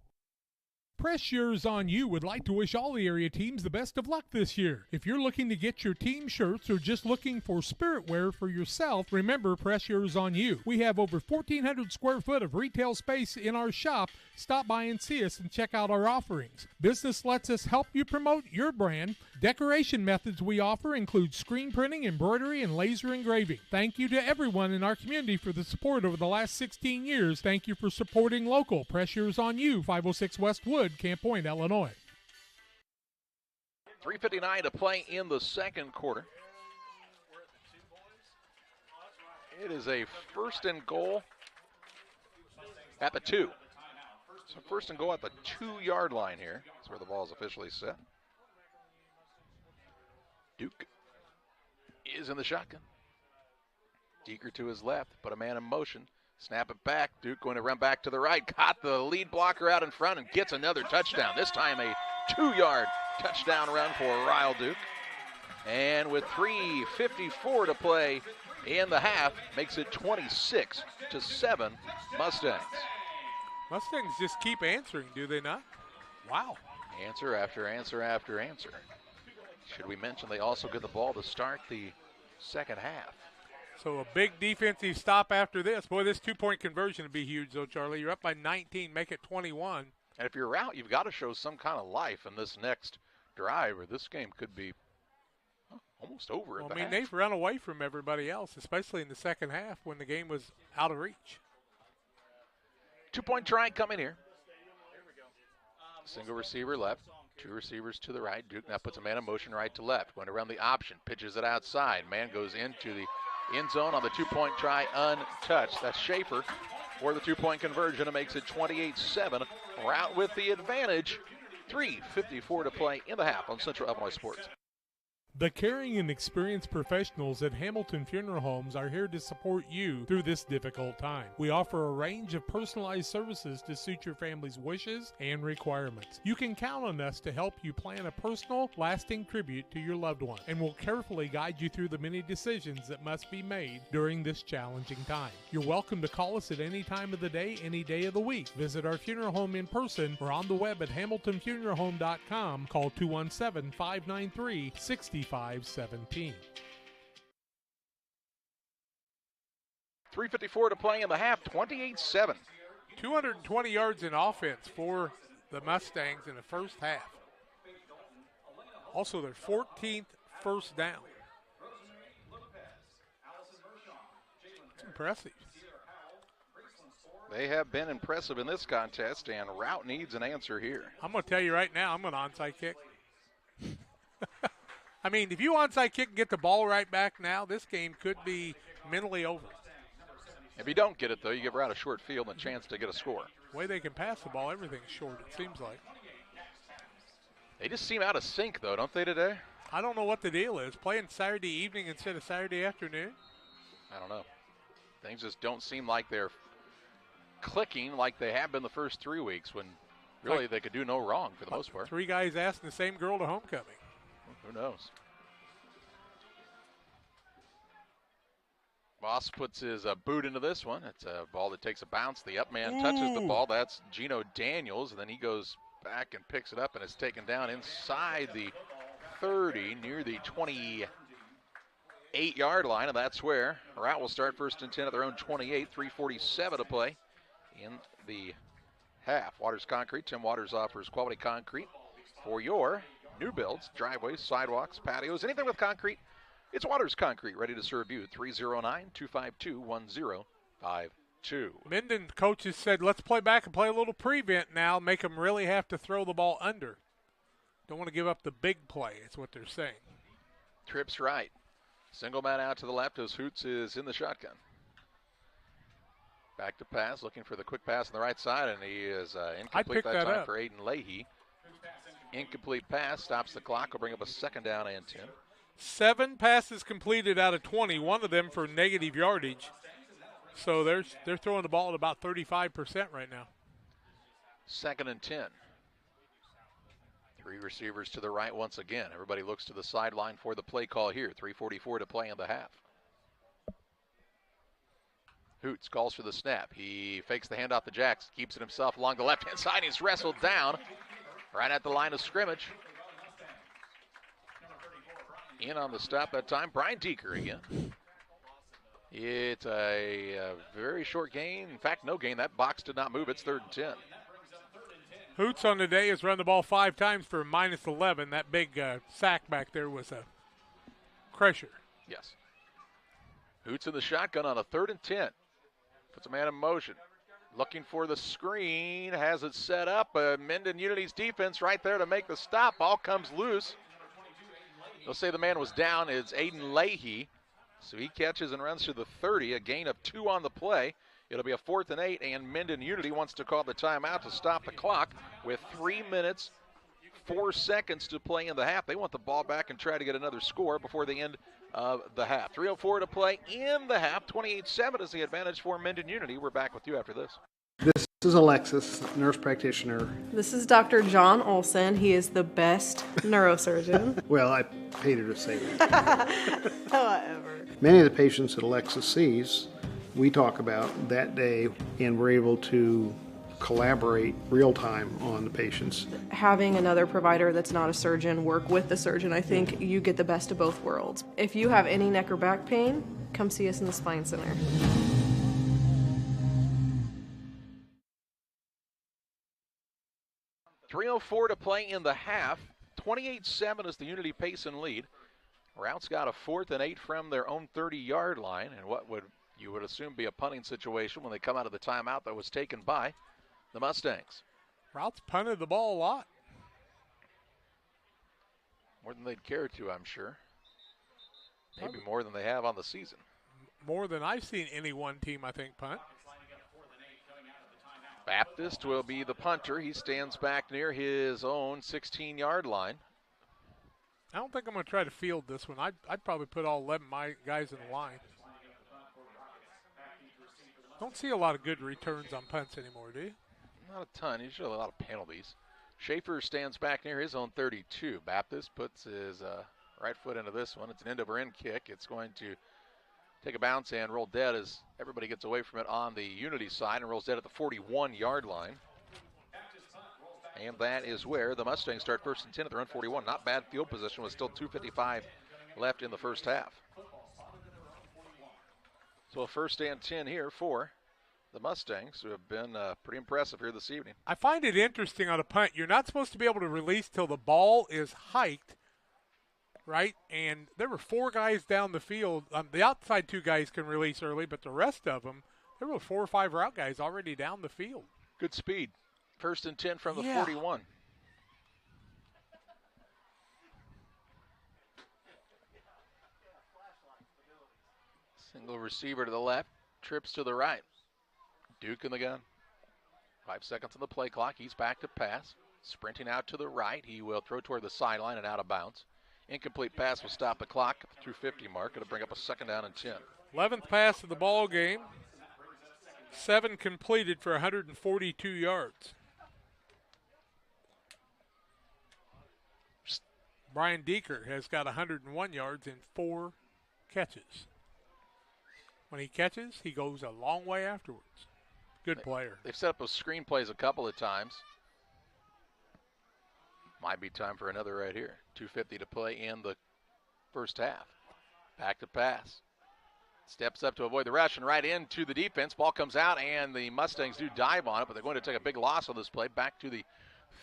Press Yours on You would like to wish all the area teams the best of luck this year. If you're looking to get your team shirts or just looking for spirit wear for yourself, remember Press Yours on You. We have over 1,400 square foot of retail space in our shop. Stop by and see us and check out our offerings. Business lets us help you promote your brand. Decoration methods we offer include screen printing, embroidery, and laser engraving. Thank you to everyone in our community for the support over the last 16 years. Thank you for supporting local. Press Yours on You, 506 West Wood, Camp Point, Illinois. 3:59 to play in the second quarter. It is a first and goal at the 2. So first and goal at the 2-yard line here. That's where the ball is officially set. Duke is in the shotgun. Deeker to his left, put a man in motion. Snap it back. Duke going to run back to the right. Caught the lead blocker out in front and gets another touchdown. This time a 2-yard touchdown run for Ryle Duke. And with 3:54 to play in the half, makes it 26-7 Mustangs. Mustangs just keep answering, do they not? Wow. Answer after answer after answer. Should we mention they also get the ball to start the second half. So a big defensive stop after this. Boy, this 2-point conversion would be huge, though, Charlie. You're up by 19, make it 21. And if you're out, you've got to show some kind of life in this next drive, or this game could be almost over at the half. They've run away from everybody else, especially in the second half when the game was out of reach. 2-point try coming here. Single receiver left, 2 receivers to the right. Duke now puts a man in motion right to left. Going to run the option, pitches it outside. Man goes into the end zone on the 2-point try untouched. That's Schaefer for the 2-point conversion. It makes it 28-7. Routt with the advantage. 3:54 to play in the half on Central Illinois Sports. The caring and experienced professionals at Hamilton Funeral Homes are here to support you through this difficult time. We offer a range of personalized services to suit your family's wishes and requirements. You can count on us to help you plan a personal, lasting tribute to your loved one, and we'll carefully guide you through the many decisions that must be made during this challenging time. You're welcome to call us at any time of the day, any day of the week. Visit our funeral home in person or on the web at hamiltonfuneralhome.com. Call 217-593-6517. 3:54 to play in the half, 28-7. 220 yards in offense for the Mustangs in the first half. Also their 14th first down. It's impressive. They have been impressive in this contest, and Routt needs an answer here. I'm going to tell you right now, I'm going to onside kick. I mean, if you onside kick and get the ball right back now, this game could be mentally over. If you don't get it, though, you give Routt a short field and a chance to get a score. The way they can pass the ball, everything's short, it seems like. They just seem out of sync, though, don't they, today? I don't know what the deal is. Playing Saturday evening instead of Saturday afternoon? I don't know. Things just don't seem like they're clicking like they have been the first 3 weeks when really they could do no wrong for the most part. 3 guys asking the same girl to homecoming. Who knows? Moss puts his boot into this one. It's a ball that takes a bounce. The up man touches the ball. That's Gino Daniels, and then he goes back and picks it up, and it's taken down inside the 30 near the 28-yard line, and that's where Routt will start first and 10 at their own 28. 3:47 to play in the half. Waters Concrete. Tim Waters offers quality concrete for your new builds, driveways, sidewalks, patios, anything with concrete. It's Waters Concrete, ready to serve you. 309-252-1052. Mendon coaches said, let's play back and play a little prevent now, make them really have to throw the ball under. Don't want to give up the big play, is what they're saying. Trips right. Single man out to the left as Hoots is in the shotgun. Back to pass, looking for the quick pass on the right side, and he is incomplete that time for Aiden Leahy. Incomplete pass, stops the clock, will bring up a second down and 10. 7 passes completed out of 20, one of them for negative yardage. So they're throwing the ball at about 35% right now. Second and 10. 3 receivers to the right once again. Everybody looks to the sideline for the play call here. 3:44 to play in the half. Hoots calls for the snap. He fakes the handoff to Jacks, keeps it himself along the left-hand side. He's wrestled down right at the line of scrimmage. In on the stop that time, Brian Deeker again. It's a very short gain. In fact, no gain. That box did not move. It's 3rd and 10. Hoots on the day has run the ball 5 times for -11. That big sack back there was a crusher. Yes. Hoots in the shotgun on a 3rd and 10. Puts a man in motion. Looking for the screen. Has it set up. Mendon Unity's defense right there to make the stop. Ball comes loose. They'll say the man was down. It's Aiden Leahy. So he catches and runs to the 30. A gain of 2 on the play. It'll be a 4th and 8, and Mendon Unity wants to call the timeout to stop the clock with 3 minutes, 4 seconds to play in the half. They want the ball back and try to get another score before the end of the half. 3:04 to play in the half. 28-7 is the advantage for Mendon Unity. We're back with you after this. This is Alexis, nurse practitioner. This is Dr. John Olson. He is the best neurosurgeon. Well, I paid her to say that. However. Many of the patients that Alexis sees, we talk about that day, and we're able to collaborate real time on the patients. Having another provider that's not a surgeon work with the surgeon, I think you get the best of both worlds. If you have any neck or back pain, come see us in the Spine Center. .304 to play in the half. 28-7 is the Unity Payson lead. Rout's got a 4th and 8 from their own 30-yard line, and what you would assume be a punting situation when they come out of the timeout that was taken by the Mustangs. Rout's punted the ball a lot. More than they'd care to, I'm sure. Maybe more than they have on the season. More than I've seen any one team, I think, punt. Baptist will be the punter. He stands back near his own 16-yard line. I don't think I'm going to try to field this one. I'd probably put all 11 of my guys in the line. Don't see a lot of good returns on punts anymore, do you? Not a ton. Usually a lot of penalties. Schaefer stands back near his own 32. Baptist puts his right foot into this one. It's an end-over-end kick. It's going to take a bounce and roll dead as everybody gets away from it on the Unity side and rolls dead at the 41-yard line. And that is where the Mustangs start 1st and 10 at their own 41. Not bad field position with still 2:55 left in the first half. So a 1st and 10 here for the Mustangs, who have been pretty impressive here this evening. I find it interesting on a punt. You're not supposed to be able to release till the ball is hiked, right? And there were 4 guys down the field. The outside 2 guys can release early, but the rest of them, there were 4 or 5 route guys already down the field. Good speed. 1st and 10 from the 41. Single receiver to the left, trips to the right. Duke in the gun. 5 seconds on the play clock. He's back to pass. Sprinting out to the right. He will throw toward the sideline and out of bounds. Incomplete pass will stop the clock at the 2:50 mark. It'll bring up a 2nd down and 10. 11th pass of the ball game. 7 completed for 142 yards. Brian Deeker has got 101 yards in 4 catches. When he catches, he goes a long way afterwards. Good player. They've set up those screen plays a couple of times. Might be time for another right here. 2:50 to play in the first half. Back to pass. Steps up to avoid the rush and right into the defense. Ball comes out and the Mustangs do dive on it, but they're going to take a big loss on this play. Back to the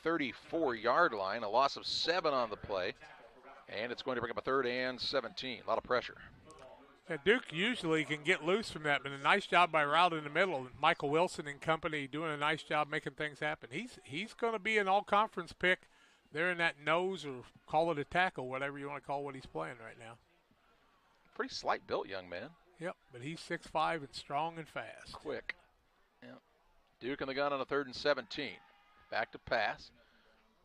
34-yard line. A loss of 7 on the play. And it's going to bring up a 3rd and 17. A lot of pressure. Yeah, Duke usually can get loose from that, but a nice job by Routt in the middle. Michael Wilson and company doing a nice job making things happen. He's going to be an all-conference pick there in that nose, or call it a tackle, whatever you want to call what he's playing right now. Pretty slight built young man. Yep, but he's 6'5" and strong and fast. Quick. Yep. Duke in the gun on a 3rd and 17. Back to pass.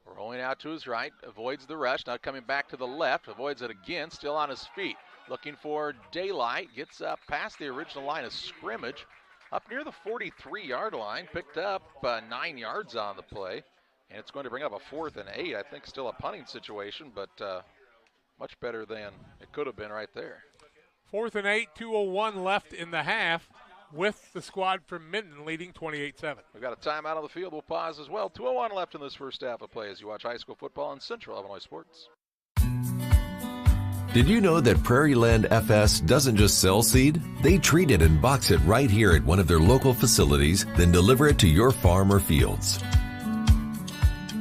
Rolling out to his right, avoids the rush. Now coming back to the left, avoids it again, still on his feet. Looking for daylight, gets up past the original line of scrimmage. Up near the 43-yard line, picked up 9 yards on the play. And it's going to bring up a 4th and 8. I think still a punting situation, but much better than it could have been right there. 4th and 8, 2:01 left in the half, with the squad from Mendon leading 28-7. We've got a timeout on the field. We'll pause as well. 2:01 left in this first half of play as you watch high school football on Central Illinois Sports. Did you know that Prairie Land FS doesn't just sell seed? They treat it and box it right here at one of their local facilities, then deliver it to your farm or fields.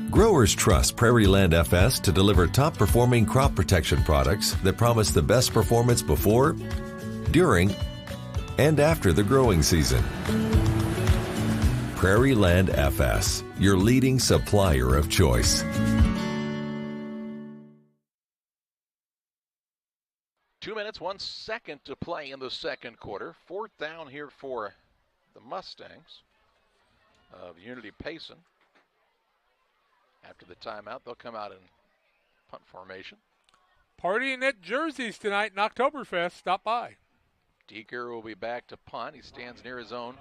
Growers trust Prairie Land FS to deliver top-performing crop protection products that promise the best performance before, during, and after the growing season. Prairie Land FS, your leading supplier of choice. 2 minutes, 1 second to play in the second quarter. 4th down here for the Mustangs of Unity Payson. After the timeout, they'll come out in punt formation. Partying at Jersey's tonight in Oktoberfest. Stop by. Deeker will be back to punt. He stands near his own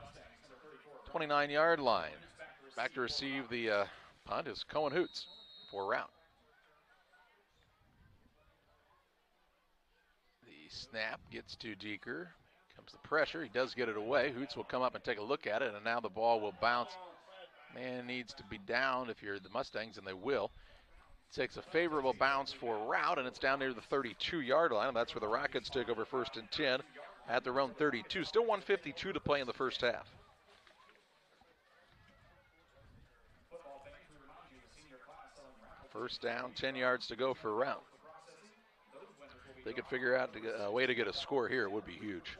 29-yard line. Back to receive the punt is Cohen Hoots for Routt. The snap gets to Deeker. Comes the pressure. He does get it away. Hoots will come up and take a look at it, and now the ball will bounce. Man needs to be down if you're the Mustangs, and they will. Takes a favorable bounce for Routt, and it's down near the 32-yard line, and that's where the Rockets take over 1st and 10 at their own 32. Still 1:52 to play in the first half. First down, 10 yards to go for Routt. If they could figure out a way to get a score here, it would be huge.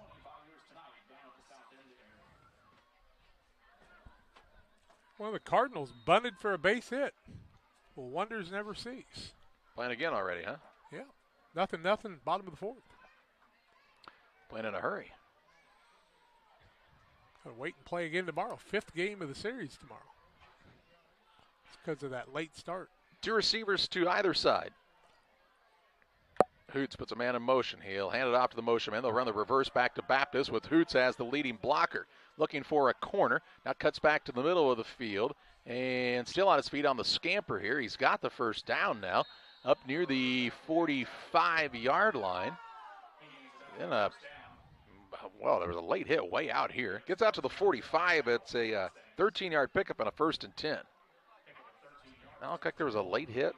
Well, the Cardinals bunted for a base hit. Well, wonders never cease. Playing again already, huh? Yeah. Nothing, bottom of the 4th. Playing in a hurry. Gotta wait and play again tomorrow. 5th game of the series tomorrow. It's because of that late start. 2 receivers to either side. Hoots puts a man in motion. He'll hand it off to the motion man. They'll run the reverse back to Baptist with Hoots as the leading blocker. Looking for a corner. Now cuts back to the middle of the field. And still on his feet on the scamper here. He's got the first down now. Up near the 45-yard line. Then well, there was a late hit way out here. Gets out to the 45. It's a 13-yard pickup and a 1st and 10. Now, looked like there was a late hit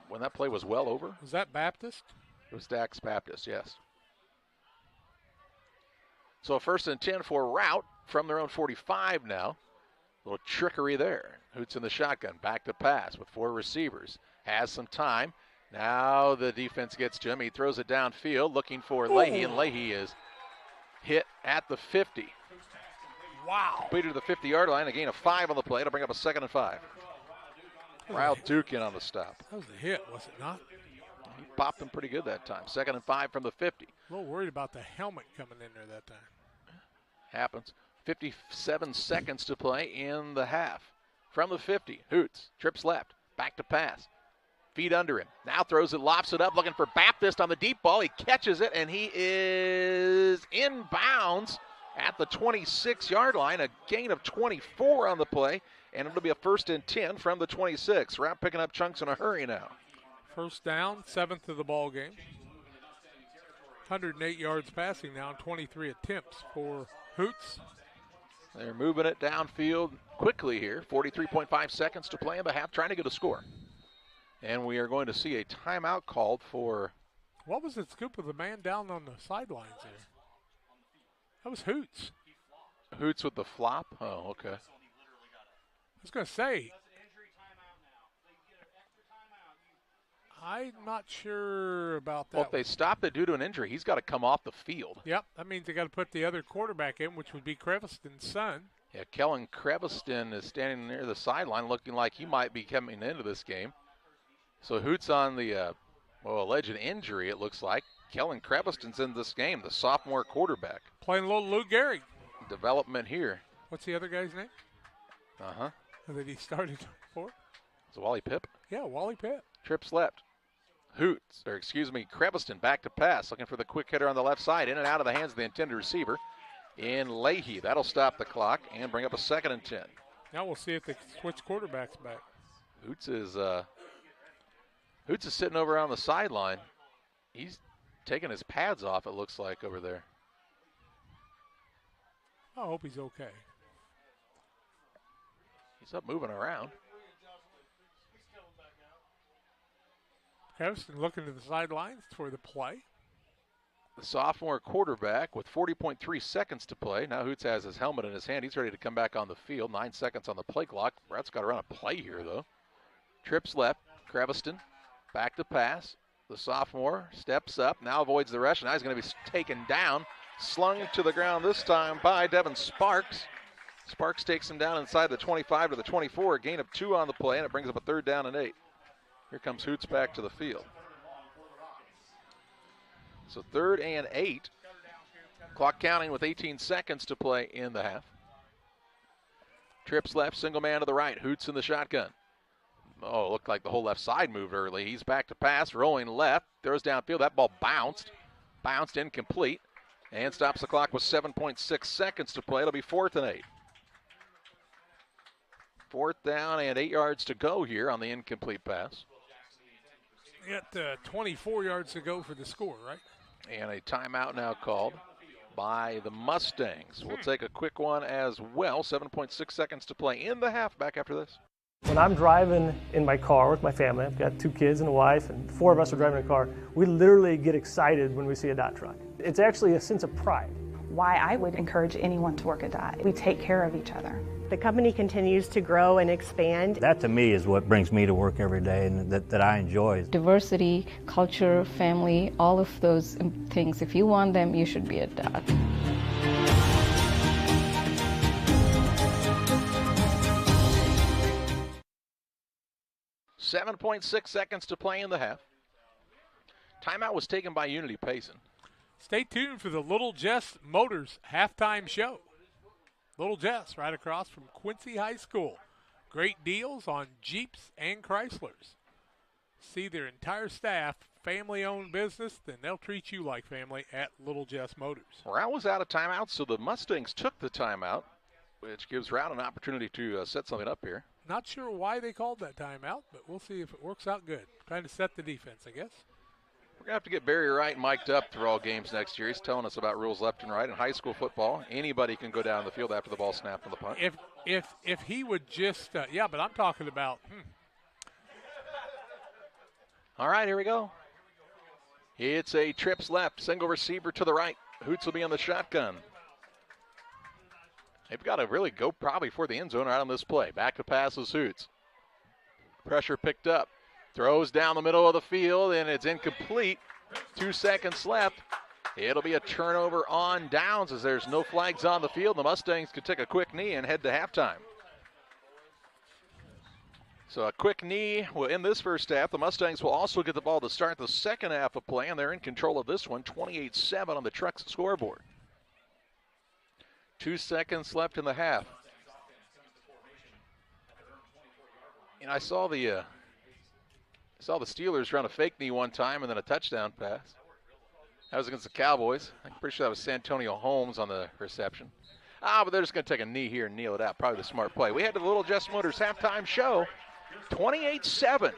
when that play was well over. Was that Baptist? It was Dax Baptist, yes. So a 1st and 10 for Routt from their own 45 now. A little trickery there. Hoots in the shotgun. Back to pass with 4 receivers. Has some time. Now the defense gets to him. He throws it downfield looking for Leahy, and Leahy is hit at the 50. Wow. Completed to the 50-yard line. A gain of 5 on the play to bring up a 2nd and 5. Ryle Duke in on the stop. That was a hit, was it not? He popped him pretty good that time. 2nd and 5 from the 50. A little worried about the helmet coming in there that time. Happens. 57 seconds to play in the half. From the 50, Hoots trips left. Back to pass. Feet under him. Now throws it, lofts it up, looking for Baptist on the deep ball. He catches it, and he is inbounds at the 26-yard line. A gain of 24 on the play, and it'll be a 1st and 10 from the 26. Routt picking up chunks in a hurry now. First down, 7th of the ball game. 108 yards passing now, 23 attempts for Hoots. They're moving it downfield quickly here. 43.5 seconds to play in the half, trying to get a score. And we are going to see a timeout called for. What was the scoop with the man down on the sidelines there? That was Hoots. Hoots with the flop? Oh, okay. I was going to say, I'm not sure about that. Well, if they stop it due to an injury, he's got to come off the field. Yep, that means they got to put the other quarterback in, which would be Creviston's son. Yeah, Kellen Creviston is standing near the sideline looking like he might be coming into this game. So Hoots on the alleged injury, it looks like. Kellen Creviston's in this game, the sophomore quarterback. Playing a little Lou Gehrig. Development here. What's the other guy's name? Uh-huh. That he started for? It's Wally Pipp. Yeah, Wally Pipp. Trips left. Creviston back to pass, looking for the quick hitter on the left side, in and out of the hands of the intended receiver in Leahy. That'll stop the clock and bring up a 2nd and 10. Now we'll see if they switch quarterbacks back. Hoots is sitting over on the sideline. He's taking his pads off, it looks like, over there. I hope he's okay. He's up moving around. Creviston looking to the sidelines for the play. The sophomore quarterback with 40.3 seconds to play. Now Hoots has his helmet in his hand. He's ready to come back on the field. 9 seconds on the play clock. Rout's got to run a play here, though. Trips left. Creviston back to pass. The sophomore steps up. Now avoids the rush. Now he's going to be taken down. Slung to the ground this time by Devin Sparks. Sparks takes him down inside the 25 to the 24. A gain of 2 on the play, and it brings up a 3rd down and 8. Here comes Hoots back to the field. So 3rd and 8. Clock counting with 18 seconds to play in the half. Trips left, single man to the right. Hoots in the shotgun. Oh, it looked like the whole left side moved early. He's back to pass, rolling left. Throws downfield. That ball bounced. Bounced incomplete. And stops the clock with 7.6 seconds to play. It'll be 4th and 8. 4th down and 8 yards to go here on the incomplete pass. Got 24 yards to go for the score, right? And a timeout now called by the Mustangs. We'll take a quick one as well. 7.6 seconds to play in the half. Back after this. When I'm driving in my car with my family, I've got 2 kids and a wife, and 4 of us are driving a car, we literally get excited when we see a DOT truck. It's actually a sense of pride. Why I would encourage anyone to work at DOT. We take care of each other. The company continues to grow and expand. That to me is what brings me to work every day and that I enjoy. Diversity, culture, family, all of those things, if you want them, you should be at DOT. .6 seconds to play in the half. Timeout was taken by Unity Payson. Stay tuned for the Little Jess Motors halftime show. Little Jess, right across from Quincy High School. Great deals on Jeeps and Chryslers. See their entire staff family-owned business, then they'll treat you like family at Little Jess Motors. Routt was out of timeout, so the Mustangs took the timeout, which gives Routt an opportunity to set something up here. Not sure why they called that timeout, but we'll see if it works out good. Trying to set the defense, I guess. We're going to have to get Barry Wright mic'd up through all games next year. He's telling us about rules left and right. In high school football, anybody can go down the field after the ball snapped on the punt. If he would just, yeah, but I'm talking about, All right, here we go. It's a trips left, single receiver to the right. Hoots will be on the shotgun. They've got to really go probably for the end zone right on this play. Back to pass is Hoots. Pressure picked up. Throws down the middle of the field, and it's incomplete. 2 seconds left. It'll be a turnover on downs as there's no flags on the field. The Mustangs could take a quick knee and head to halftime. So a quick knee will end this first half. The Mustangs will also get the ball to start the second half of play, and they're in control of this one, 28-7 on the Trucks scoreboard. 2 seconds left in the half. And I saw the Steelers run a fake knee one time and then a touchdown pass. That was against the Cowboys. I'm pretty sure that was Santonio Holmes on the reception. But they're just going to take a knee here and kneel it out. Probably the smart play. We head to the Little Jess Motors halftime show. 28-7.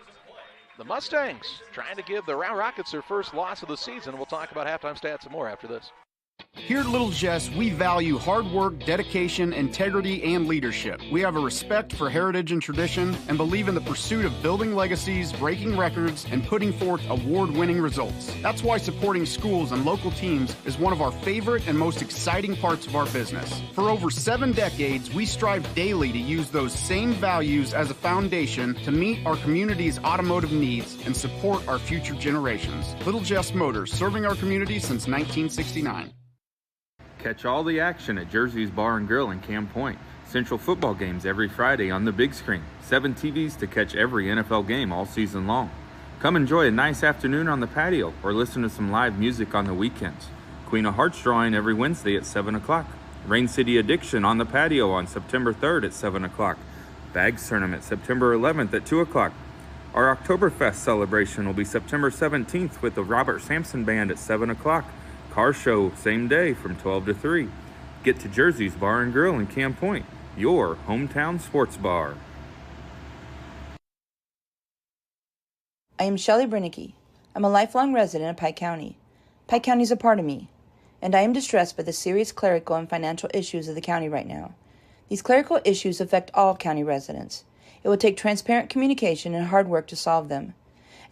The Mustangs trying to give the Routt Rockets their first loss of the season. We'll talk about halftime stats and more after this. Here at Little Jess, we value hard work, dedication, integrity, and leadership. We have a respect for heritage and tradition and believe in the pursuit of building legacies, breaking records, and putting forth award-winning results. That's why supporting schools and local teams is one of our favorite and most exciting parts of our business. For over 7 decades, we strive daily to use those same values as a foundation to meet our community's automotive needs and support our future generations. Little Jess Motors, serving our community since 1969. Catch all the action at Jersey's Bar and Grill in Camp Point. Central football games every Friday on the big screen. 7 TVs to catch every NFL game all season long. Come enjoy a nice afternoon on the patio or listen to some live music on the weekends. Queen of Hearts drawing every Wednesday at 7 o'clock. Rain City Addiction on the patio on September 3rd at 7 o'clock. Bags Tournament September 11th at 2 o'clock. Our Oktoberfest celebration will be September 17th with the Robert Sampson Band at 7 o'clock. Car show same day from 12 to 3. Get to Jersey's Bar and Grill in Camp Point, your hometown sports bar. I am Shelley Brinicki. I'm a lifelong resident of Pike County. Pike County is a part of me, and I am distressed by the serious clerical and financial issues of the county right now. These clerical issues affect all county residents. It will take transparent communication and hard work to solve them.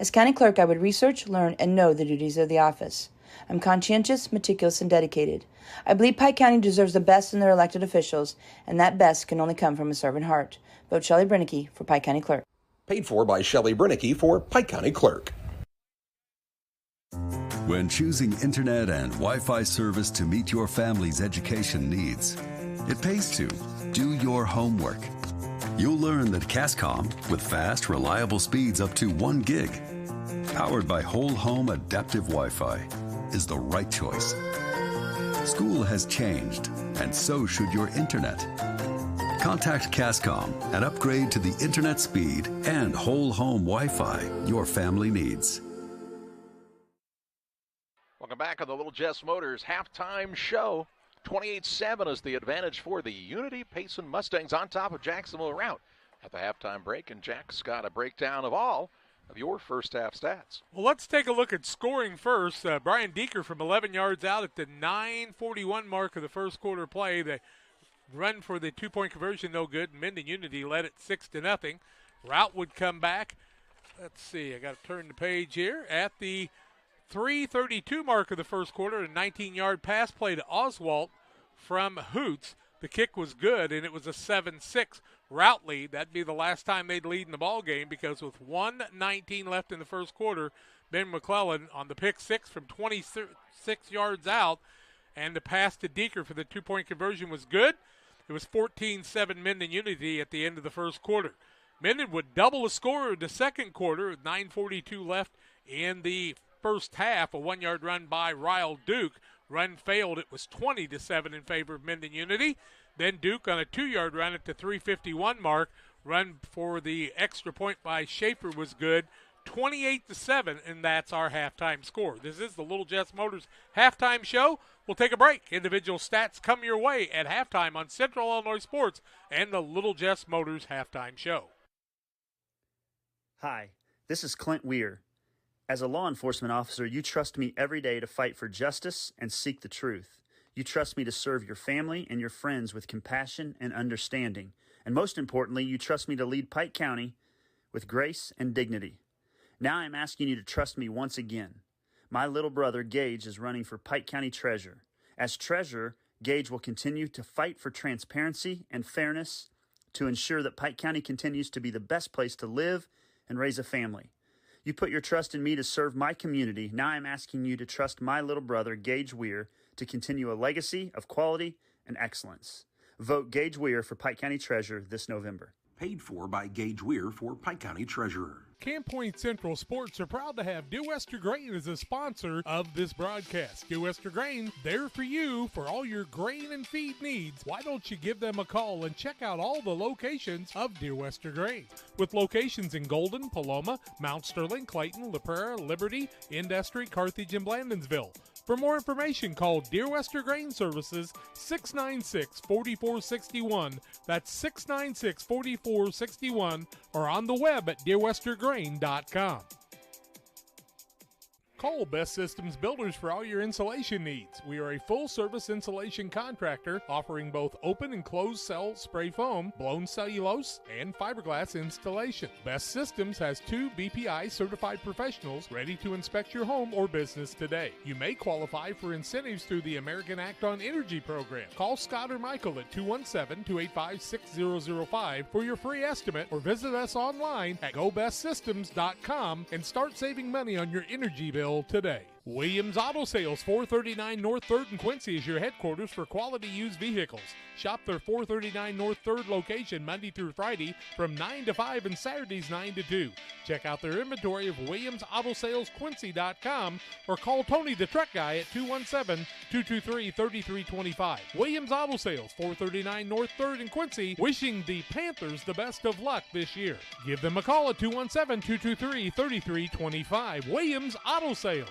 As county clerk, I would research, learn, and know the duties of the office. I'm conscientious, meticulous, and dedicated. I believe Pike County deserves the best in their elected officials, and that best can only come from a servant heart. Vote Shelley Brinicki for Pike County Clerk. Paid for by Shelley Brinicki for Pike County Clerk. When choosing internet and Wi-Fi service to meet your family's education needs, it pays to do your homework. You'll learn that Cascom, with fast, reliable speeds up to 1 gig, powered by whole home adaptive Wi-Fi, is the right choice. School has changed, and so should your internet. Contact Cascom and upgrade to the internet speed and whole home Wi-Fi your family needs. Welcome back on the Little Jess Motors halftime show. 28-7 is the advantage for the Unity Payson Mustangs on top of Jacksonville Routt at the halftime break, and Jack's got a breakdown of all of your first half stats. Well, let's take a look at scoring first. Brian Deeker from 11 yards out at the 9:41 mark of the first quarter play. The run for the 2-point conversion, no good. Mendon Unity led it 6-0. Routt would come back. Let's see, I got to turn the page here. At the 3:32 mark of the first quarter, a 19-yard pass play to Oswalt from Hoots. The kick was good, and it was a 7-6 Routt lead. That'd be the last time they'd lead in the ball game, because with 1:19 left in the first quarter, Ben McClellan on the pick six from 26 yards out, and the pass to Deeker for the 2-point conversion was good. It was 14-7 Mendon Unity at the end of the first quarter. Mendon would double the score in the second quarter with 9:42 left in the first half. A 1-yard run by Ryle Duke. Run failed. It was 20-7 in favor of Mendon Unity. Then Duke on a 2-yard run at the 3:51 mark. Run for the extra point by Schaefer was good. 28-7, and that's our halftime score. This is the Little Jess Motors halftime show. We'll take a break. Individual stats come your way at halftime on Central Illinois Sports and the Little Jess Motors halftime show. Hi, this is Clint Weir. As a law enforcement officer, you trust me every day to fight for justice and seek the truth. You trust me to serve your family and your friends with compassion and understanding. And most importantly, you trust me to lead Pike County with grace and dignity. Now I'm asking you to trust me once again. My little brother, Gage, is running for Pike County Treasurer. As Treasurer, Gage will continue to fight for transparency and fairness to ensure that Pike County continues to be the best place to live and raise a family. You put your trust in me to serve my community. Now I'm asking you to trust my little brother, Gage Weir, to continue a legacy of quality and excellence. Vote Gage Weir for Pike County Treasurer this November. Paid for by Gage Weir for Pike County Treasurer. Camp Point Central Sports are proud to have Dear Wester Grain as a sponsor of this broadcast. Dear Wester Grain, there for you for all your grain and feed needs. Why don't you give them a call and check out all the locations of Dear Wester Grain? With locations in Golden, Paloma, Mount Sterling, Clayton, La Prairie, Liberty, Industry, Carthage, and Blandonsville. For more information, call Dear Wester Grain Services 696-4461. That's 696-4461, or on the web at dearwestergrain.com. Call Best Systems Builders for all your insulation needs. We are a full-service insulation contractor offering both open and closed cell spray foam, blown cellulose, and fiberglass installation. Best Systems has 2 BPI certified professionals ready to inspect your home or business today. You may qualify for incentives through the American Act on Energy program. Call Scott or Michael at 217-285-6005 for your free estimate, or visit us online at gobestsystems.com and start saving money on your energy bill today. Williams Auto Sales, 439 North 3rd in Quincy is your headquarters for quality used vehicles. Shop their 439 North 3rd location Monday through Friday from 9 to 5 and Saturdays 9 to 2. Check out their inventory of WilliamsAutoSalesQuincy.com or call Tony the Truck Guy at 217-223-3325. Williams Auto Sales, 439 North 3rd in Quincy, wishing the Panthers the best of luck this year. Give them a call at 217-223-3325. Williams Auto Sales.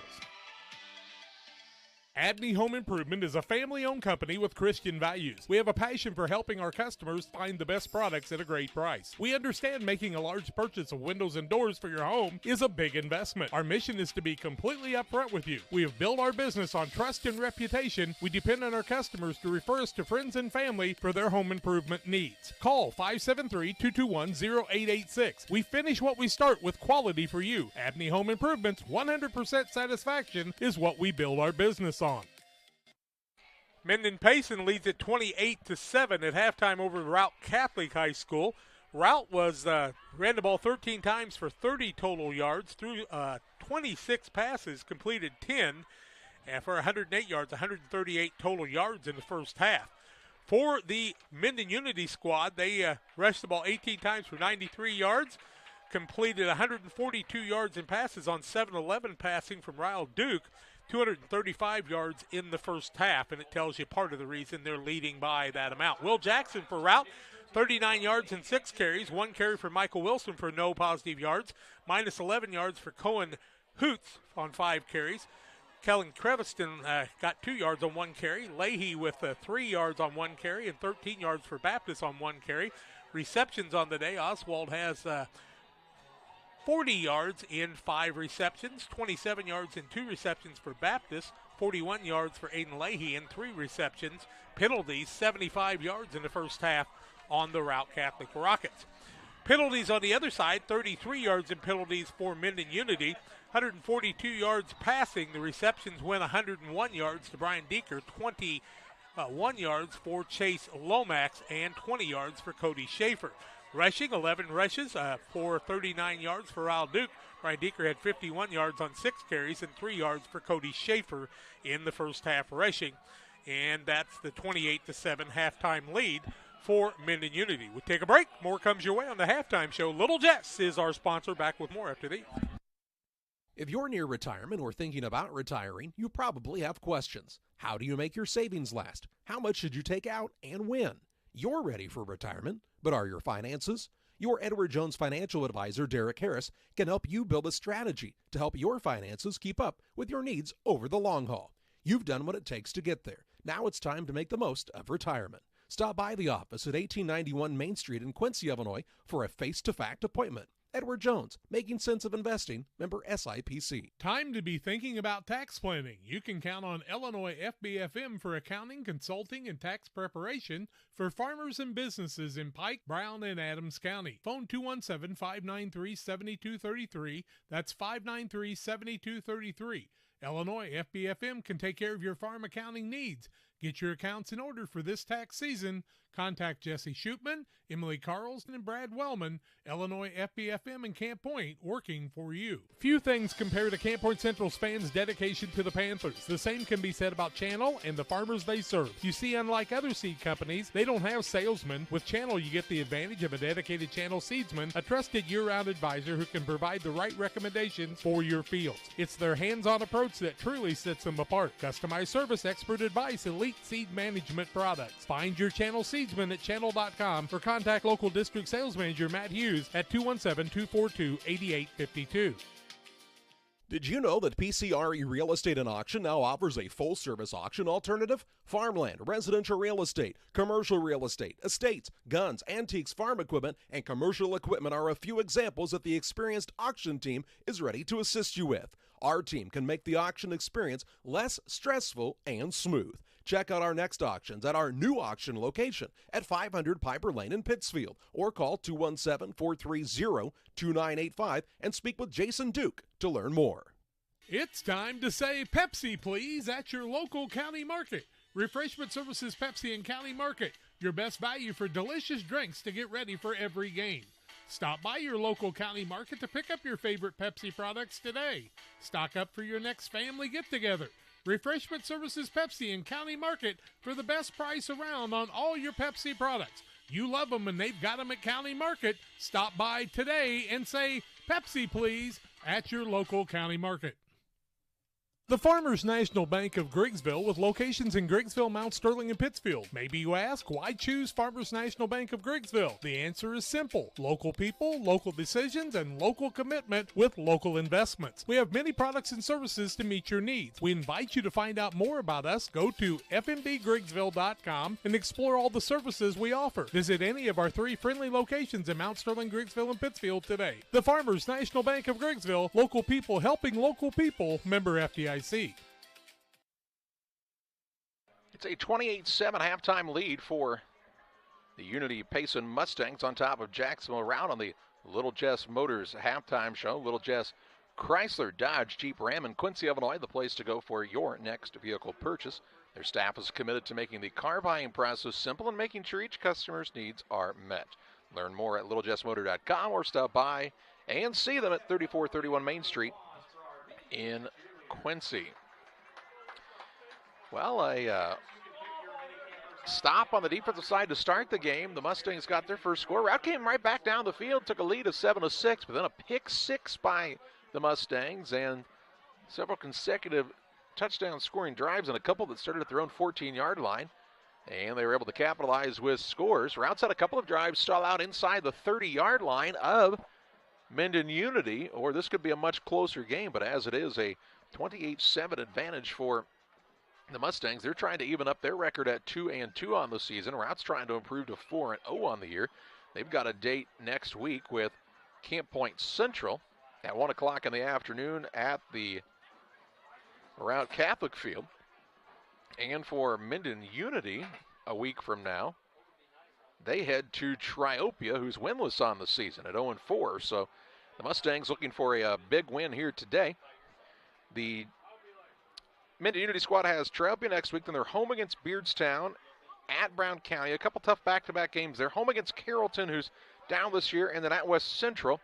Abney Home Improvement is a family-owned company with Christian values. We have a passion for helping our customers find the best products at a great price. We understand making a large purchase of windows and doors for your home is a big investment. Our mission is to be completely upfront with you. We have built our business on trust and reputation. We depend on our customers to refer us to friends and family for their home improvement needs. Call 573-221-0886. We finish what we start with quality for you. Abney Home Improvements, 100% satisfaction is what we build our business on. Mendon Payson leads at 28-7 at halftime over Routt Catholic High School. Routt ran the ball 13 times for 30 total yards, threw 26 passes, completed 10 for 108 yards, 138 total yards in the first half. For the Mendon Unity squad, they rushed the ball 18 times for 93 yards, completed 142 yards in passes on 7-11 passing from Ryle Duke, 235 yards in the first half, and it tells you part of the reason they're leading by that amount. Will Jackson for Routt, 39 yards and 6 carries, 1 carry for Michael Wilson for no positive yards, minus 11 yards for Cohen Hoots on 5 carries. Kellen Creviston got 2 yards on 1 carry. Leahy with 3 yards on 1 carry and 13 yards for Baptist on 1 carry. Receptions on the day, Oswald has 40 yards in 5 receptions, 27 yards in 2 receptions for Baptist, 41 yards for Aiden Leahy in 3 receptions. Penalties, 75 yards in the first half on the Routt Catholic Rockets. Penalties on the other side, 33 yards in penalties for Mendon Unity, 142 yards passing. The receptions went 101 yards to Brian Deeker, 21 yards for Chase Lomax, and 20 yards for Cody Schaefer. Rushing, 11 rushes for 39 yards for Ryle Duke. Brian Deeker had 51 yards on 6 carries and 3 yards for Cody Schaefer in the first half rushing. And that's the 28-7 halftime lead for Mendon Unity. We take a break. More comes your way on the halftime show. Little Jess is our sponsor. Back with more after these. If you're near retirement or thinking about retiring, you probably have questions. How do you make your savings last? How much should you take out and when? You're ready for retirement, but are your finances? Your Edward Jones financial advisor, Derek Harris, can help you build a strategy to help your finances keep up with your needs over the long haul. You've done what it takes to get there. Now it's time to make the most of retirement. Stop by the office at 1891 Main Street in Quincy, Illinois for a face-to-fact appointment. Edward Jones, Making Sense of Investing, member SIPC. Time to be thinking about tax planning. You can count on Illinois FBFM for accounting, consulting, and tax preparation for farmers and businesses in Pike, Brown, and Adams County. Phone 217-593-7233. That's 593-7233. Illinois FBFM can take care of your farm accounting needs. Get your accounts in order for this tax season. Contact Jesse Shootman, Emily Carlson, and Brad Wellman. Illinois FBFM in Camp Point, working for you. Few things compare to Camp Point Central's fans' dedication to the Panthers. The same can be said about Channel and the farmers they serve. You see, unlike other seed companies, they don't have salesmen. With Channel, you get the advantage of a dedicated Channel seedsman, a trusted year-round advisor who can provide the right recommendations for your fields. It's their hands-on approach that truly sets them apart. Customized service, expert advice, elite seed management products. Find your Channel seedsman at channel.com or contact local district sales manager Matt Hughes at 217-242-8852. Did you know that PCRE Real Estate and Auction now offers a full-service auction alternative? Farmland, residential real estate, commercial real estate, estates, guns, antiques, farm equipment, and commercial equipment are a few examples that the experienced auction team is ready to assist you with. Our team can make the auction experience less stressful and smooth. Check out our next auctions at our new auction location at 500 Piper Lane in Pittsfield, or call 217-430-2985 and speak with Jason Duke to learn more. It's time to say Pepsi, please, at your local county market. Refreshment Services Pepsi and County Market, your best value for delicious drinks to get ready for every game. Stop by your local county market to pick up your favorite Pepsi products today. Stock up for your next family get-together. Refreshment Services Pepsi and County Market for the best price around on all your Pepsi products. You love them and they've got them at County Market. Stop by today and say, Pepsi, please, at your local county market. The Farmers National Bank of Griggsville, with locations in Griggsville, Mount Sterling, and Pittsfield. Maybe you ask, why choose Farmers National Bank of Griggsville? The answer is simple. Local people, local decisions, and local commitment with local investments. We have many products and services to meet your needs. We invite you to find out more about us. Go to fmbgriggsville.com and explore all the services we offer. Visit any of our 3 friendly locations in Mount Sterling, Griggsville, and Pittsfield today. The Farmers National Bank of Griggsville, local people helping local people, member FDIC. It's a 28-7 halftime lead for the Unity Payson Mustangs on top of Jacksonville Routt on the Little Jess Motors halftime show. Little Jess Chrysler, Dodge, Jeep, Ram in Quincy, Illinois, the place to go for your next vehicle purchase. Their staff is committed to making the car buying process simple and making sure each customer's needs are met. Learn more at littlejessmotor.com or stop by and see them at 3431 Main Street in Quincy. Well, a stop on the defensive side to start the game. The Mustangs got their first score. Routt came right back down the field, took a lead of 7-6, but then a pick six by the Mustangs and several consecutive touchdown scoring drives and a couple that started at their own 14-yard line. And they were able to capitalize with scores. Routt's had a couple of drives stall out inside the 30-yard line of Mendon Unity, or this could be a much closer game, but as it is, a 28-7 advantage for the Mustangs. They're trying to even up their record at 2-2 on the season. Rout's trying to improve to 4-0 on the year. They've got a date next week with Camp Point Central at 1 o'clock in the afternoon at the Routt Catholic Field. And for Mendon Unity, a week from now, they head to Triopia, who's winless on the season at 0-4. So the Mustangs looking for a big win here today. The Mendon Unity squad has Triopia next week, then they're home against Beardstown, at Brown County. A couple tough back-to-back games. They're home against Carrollton, who's down this year, and then at West Central,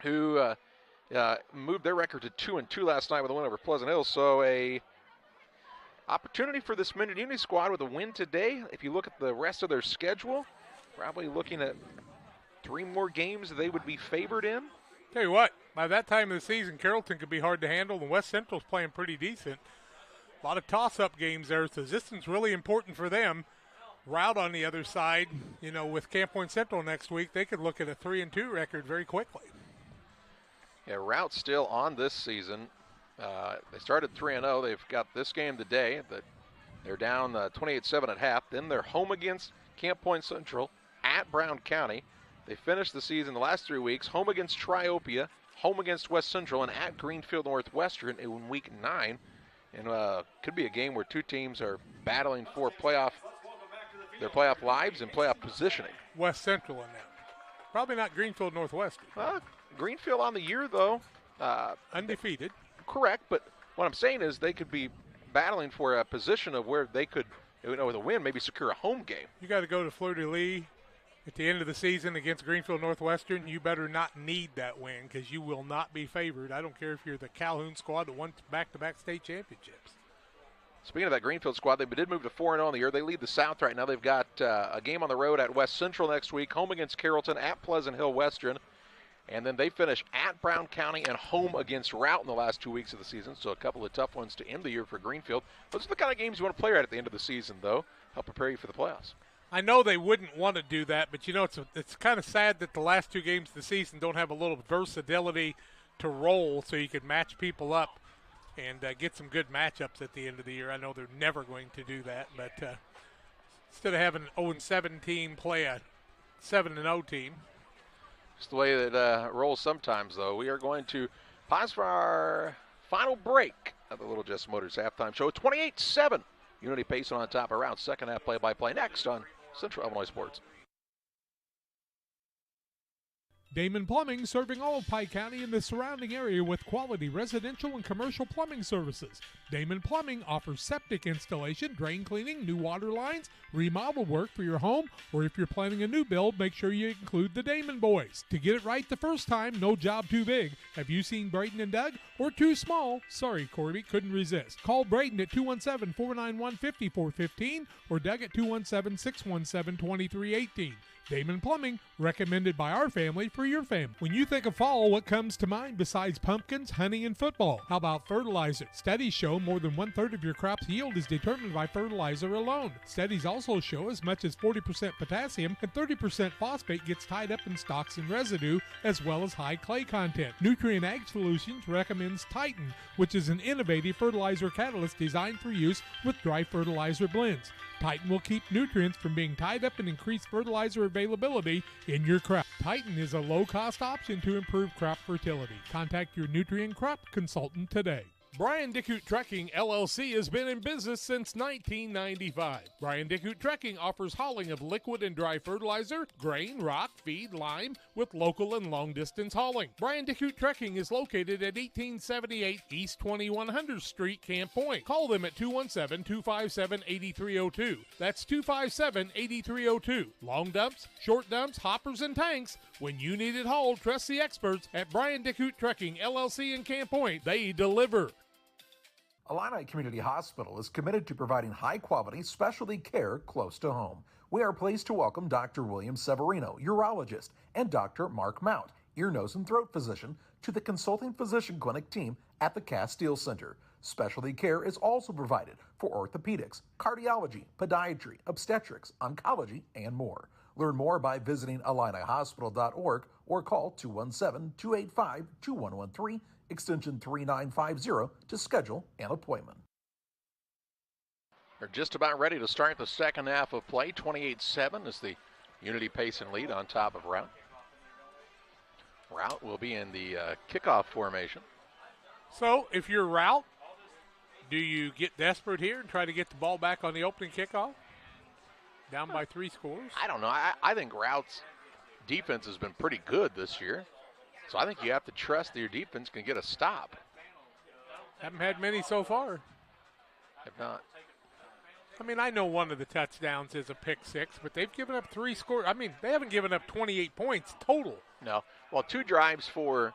who moved their record to 2-2 last night with a win over Pleasant Hill. So a opportunity for this Mendon Unity squad with a win today. If you look at the rest of their schedule, probably looking at 3 more games that they would be favored in. Tell you what, by that time of the season, Carrollton could be hard to handle, and West Central's playing pretty decent. A lot of toss-up games there, so this is really important for them. Routt on the other side, with Camp Point Central next week, they could look at a 3-2 record very quickly. Yeah, Rout's still on this season. They started 3-0. They've got this game today. They're down 28-7 at half. Then they're home against Camp Point Central, at Brown County. They finished the season the last 3 weeks, home against Triopia, home against West Central, and at Greenfield Northwestern in Week 9. And could be a game where two teams are battling for their playoff lives and playoff positioning. West Central in that. Probably not Greenfield Northwestern. Greenfield on the year, though. Undefeated. Correct, but what I'm saying is they could be battling for a position of where they could, with a win, maybe secure a home game. You got to go to Fleur-de-Lis at the end of the season against Greenfield Northwestern. You better not need that win because you will not be favored. I don't care if you're the Calhoun squad that won back-to-back state championships. Speaking of that Greenfield squad, they did move to 4-0 on the year. They lead the South right now. They've got a game on the road at West Central next week, home against Carrollton, at Pleasant Hill Western. And then they finish at Brown County and home against Routt in the last 2 weeks of the season. So a couple of tough ones to end the year for Greenfield. Those are the kind of games you want to play right at the end of the season, though. Help prepare you for the playoffs. I know they wouldn't want to do that, but, it's kind of sad that the last 2 games of the season don't have a little versatility to roll so you can match people up and get some good matchups at the end of the year. I know they're never going to do that, but instead of having an 0-7 team play a 7-0 team. It's the way that it rolls sometimes, though. We are going to pause for our final break of the Little Jess Motors halftime show. 28-7. Unity Payson on top of Routt. Second half play-by-play next on Central Illinois Sports. Damon Plumbing, serving all of Pike County and the surrounding area with quality residential and commercial plumbing services. Damon Plumbing offers septic installation, drain cleaning, new water lines, remodel work for your home, or if you're planning a new build, make sure you include the Damon boys. To get it right the first time, no job too big. Have you seen Braden and Doug? Or too small? Sorry, Corby, couldn't resist. Call Braden at 217-491-5415 or Doug at 217-617-2318. Damon Plumbing, recommended by our family for your family. When you think of fall, what comes to mind besides pumpkins, honey, and football? How about fertilizer? Studies show more than 1/3 of your crop's yield is determined by fertilizer alone. Studies also show as much as 40% potassium and 30% phosphate gets tied up in stalks and residue, as well as high clay content. Nutrient Ag Solutions recommends Titan, which is an innovative fertilizer catalyst designed for use with dry fertilizer blends. Titan will keep nutrients from being tied up and increase fertilizer availability in your crop. Titan is a low-cost option to improve crop fertility. Contact your nutrient crop consultant today. Brian Dickut Trucking, LLC has been in business since 1995. Brian Dickut Trucking offers hauling of liquid and dry fertilizer, grain, rock, feed, lime, with local and long-distance hauling. Brian Dickut Trucking is located at 1878 East 2100 Street, Camp Point. Call them at 217-257-8302. That's 257-8302. Long dumps, short dumps, hoppers, and tanks. When you need it hauled, trust the experts at Brian Dickut Trucking, LLC in Camp Point. They deliver. Illini Community Hospital is committed to providing high-quality specialty care close to home. We are pleased to welcome Dr. William Severino, urologist, and Dr. Mark Mount, ear, nose, and throat physician, to the consulting physician clinic team at the Castile Center. Specialty care is also provided for orthopedics, cardiology, podiatry, obstetrics, oncology, and more. Learn more by visiting IlliniHospital.org or call 217-285-2113, extension 3950 to schedule an appointment. They're just about ready to start the second half of play. 28-7 is the Unity Payson lead on top of Routt. Routt will be in the kickoff formation. So if you're Routt, do you get desperate here and try to get the ball back on the opening kickoff? Down by 3 scores? I don't know. I think Rout's defense has been pretty good this year. So I think you have to trust that your defense can get a stop. Haven't had many so far. Have not. I mean, I know one of the touchdowns is a pick 6, but they've given up 3 scores. I mean, they haven't given up 28 points total. No. Well, 2 drives for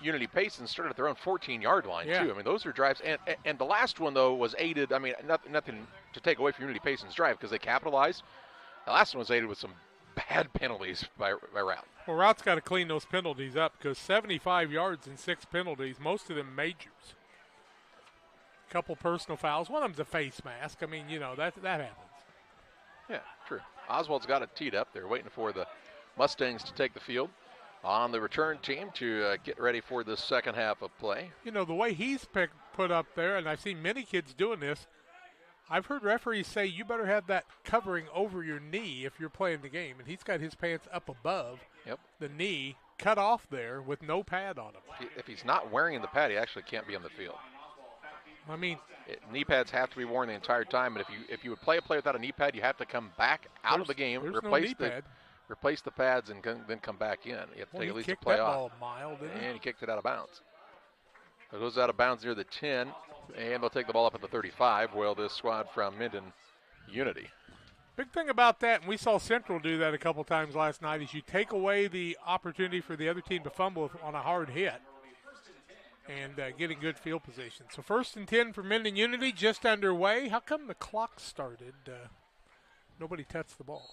Unity Payson started at their own 14-yard line, too. I mean, those are drives. And the last one, though, was aided. I mean, nothing to take away from Unity Payson's drive because they capitalized. The last one was aided with some bad penalties by Routt. Well, Rout's got to clean those penalties up because 75 yards and 6 penalties, most of them majors. A couple personal fouls. One of them's a face mask. I mean, that happens. Yeah, true. Oswald's got it teed up. They're waiting for the Mustangs to take the field on the return team to get ready for the second half of play. You know, the way he's put up there, and I've seen many kids doing this, I've heard referees say you better have that covering over your knee if you're playing the game. And he's got his pants up above the knee, cut off there with no pad on him. If he's not wearing the pad, he actually can't be on the field. I mean, knee pads have to be worn the entire time, and if you would play a play without a knee pad, you have to come back out of the game, replace the pads, and then come back in. You have to take at least a play off. And he kicked it out of bounds. It goes out of bounds near the 10, and they'll take the ball up at the 35. Well, this squad from Mendon Unity. Big thing about that, and we saw Central do that a couple times last night, is you take away the opportunity for the other team to fumble on a hard hit and getting good field position. So 1st and 10 for Mendon Unity, just underway. How come the clock started? Nobody touched the ball.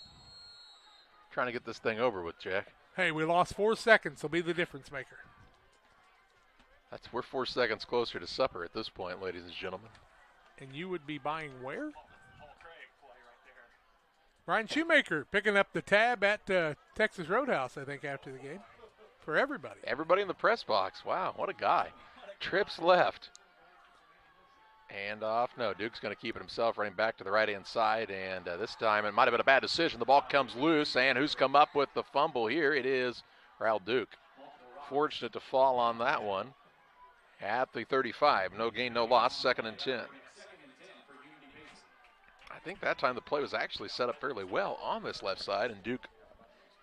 Trying to get this thing over with, Jack. Hey, we lost 4 seconds. They'll be the difference maker. We're 4 seconds closer to supper at this point, ladies and gentlemen. And you would be buying where? Brian Shoemaker picking up the tab at Texas Roadhouse, I think, after the game. For everybody. Everybody in the press box. Wow, what a guy. Trips left. And off. No, Duke's going to keep it himself, running back to the right-hand side. And this time it might have been a bad decision. The ball comes loose. And who's come up with the fumble here? It is Raul Duke. Fortunate to fall on that one at the 35. No gain, no loss. 2nd and 10. I think that time the play was actually set up fairly well on this left side. And Duke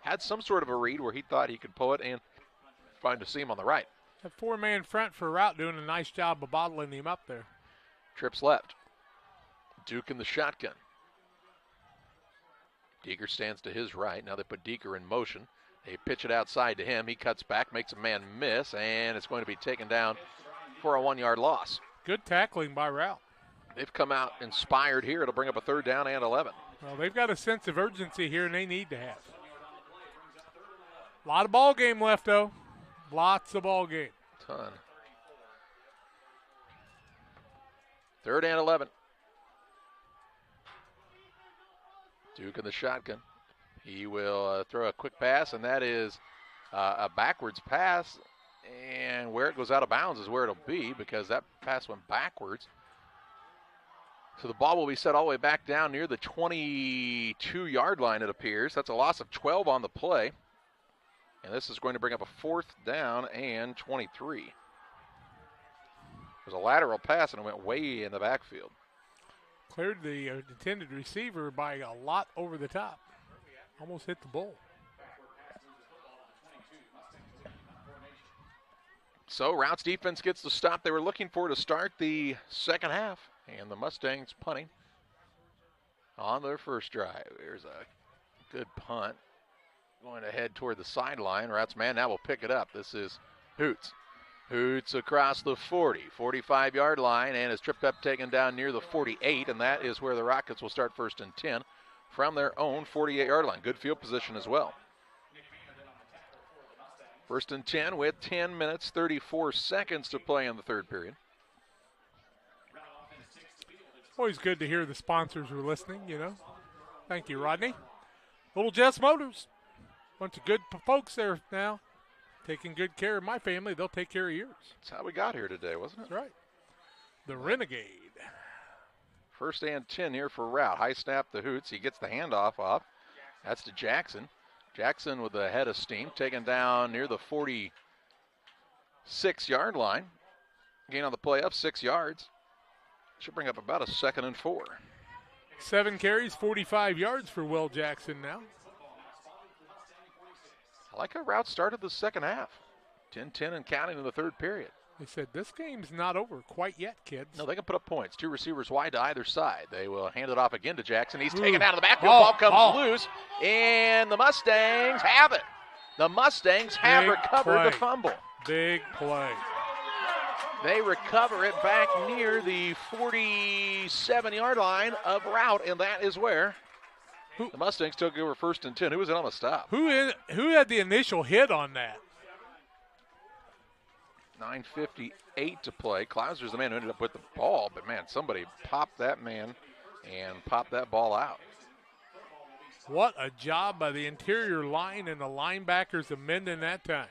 had some sort of a read where he thought he could pull it and find a seam on the right. That 4-man front for Routt doing a nice job of bottling him up there. Trips left. Duke in the shotgun. Deeker stands to his right. Now they put Deeker in motion. They pitch it outside to him. He cuts back, makes a man miss, and it's going to be taken down for a 1-yard loss. Good tackling by Routt. They've come out inspired here. It'll bring up a 3rd down and 11. Well, they've got a sense of urgency here, and they need to have. A lot of ball game left, though. Lots of ball game. Ton. 3rd and 11. Duke in the shotgun. He will throw a quick pass, and that is a backwards pass. And where it goes out of bounds is where it'll be, because that pass went backwards. So the ball will be set all the way back down near the 22-yard line, it appears. That's a loss of 12 on the play. And this is going to bring up a 4th down and 23. It was a lateral pass, and it went way in the backfield. Cleared the intended receiver by a lot over the top. Almost hit the bull. So Routt's defense gets the stop they were looking for to start the second half. And the Mustangs punting on their first drive. There's a good punt. Going to head toward the sideline. Routt's man now will pick it up. This is Hoots. Hoots across the 40, 45-yard line, and is tripped up, taken down near the 48, and that is where the Rockets will start 1st and 10 from their own 48-yard line. Good field position as well. 1st and 10 with 10 minutes, 34 seconds to play in the 3rd period. Always good to hear the sponsors were listening, you know. Thank you, Rodney. Little Jess Motors. Bunch of good folks there now. Taking good care of my family. They'll take care of yours. That's how we got here today, wasn't it? That's right. The Renegade. 1st and 10 here for Routt. High snap to Hoots. He gets the handoff off. That's to Jackson. Jackson with the head of steam. Taken down near the 46-yard line. Gain on the play up 6 yards. Should bring up about a 2nd and 4. 7 carries, 45 yards for Will Jackson now. I like how Routt started the second half. 10-10 and counting in the 3rd period. They said this game's not over quite yet, kids. No, they can put up points. 2 receivers wide to either side. They will hand it off again to Jackson. He's taken out of the backfield. Ball comes loose, and the Mustangs have it. The Mustangs have recovered the fumble. Big play. They recover it back near the 47-yard line of Routt, and that is where the Mustangs took over 1st and 10. Who was in on the stop? Who had the initial hit on that? 9:58 to play. Klauser's the man who ended up with the ball, but man, somebody popped that man and popped that ball out. What a job by the interior line and the linebackers of Mendon that time.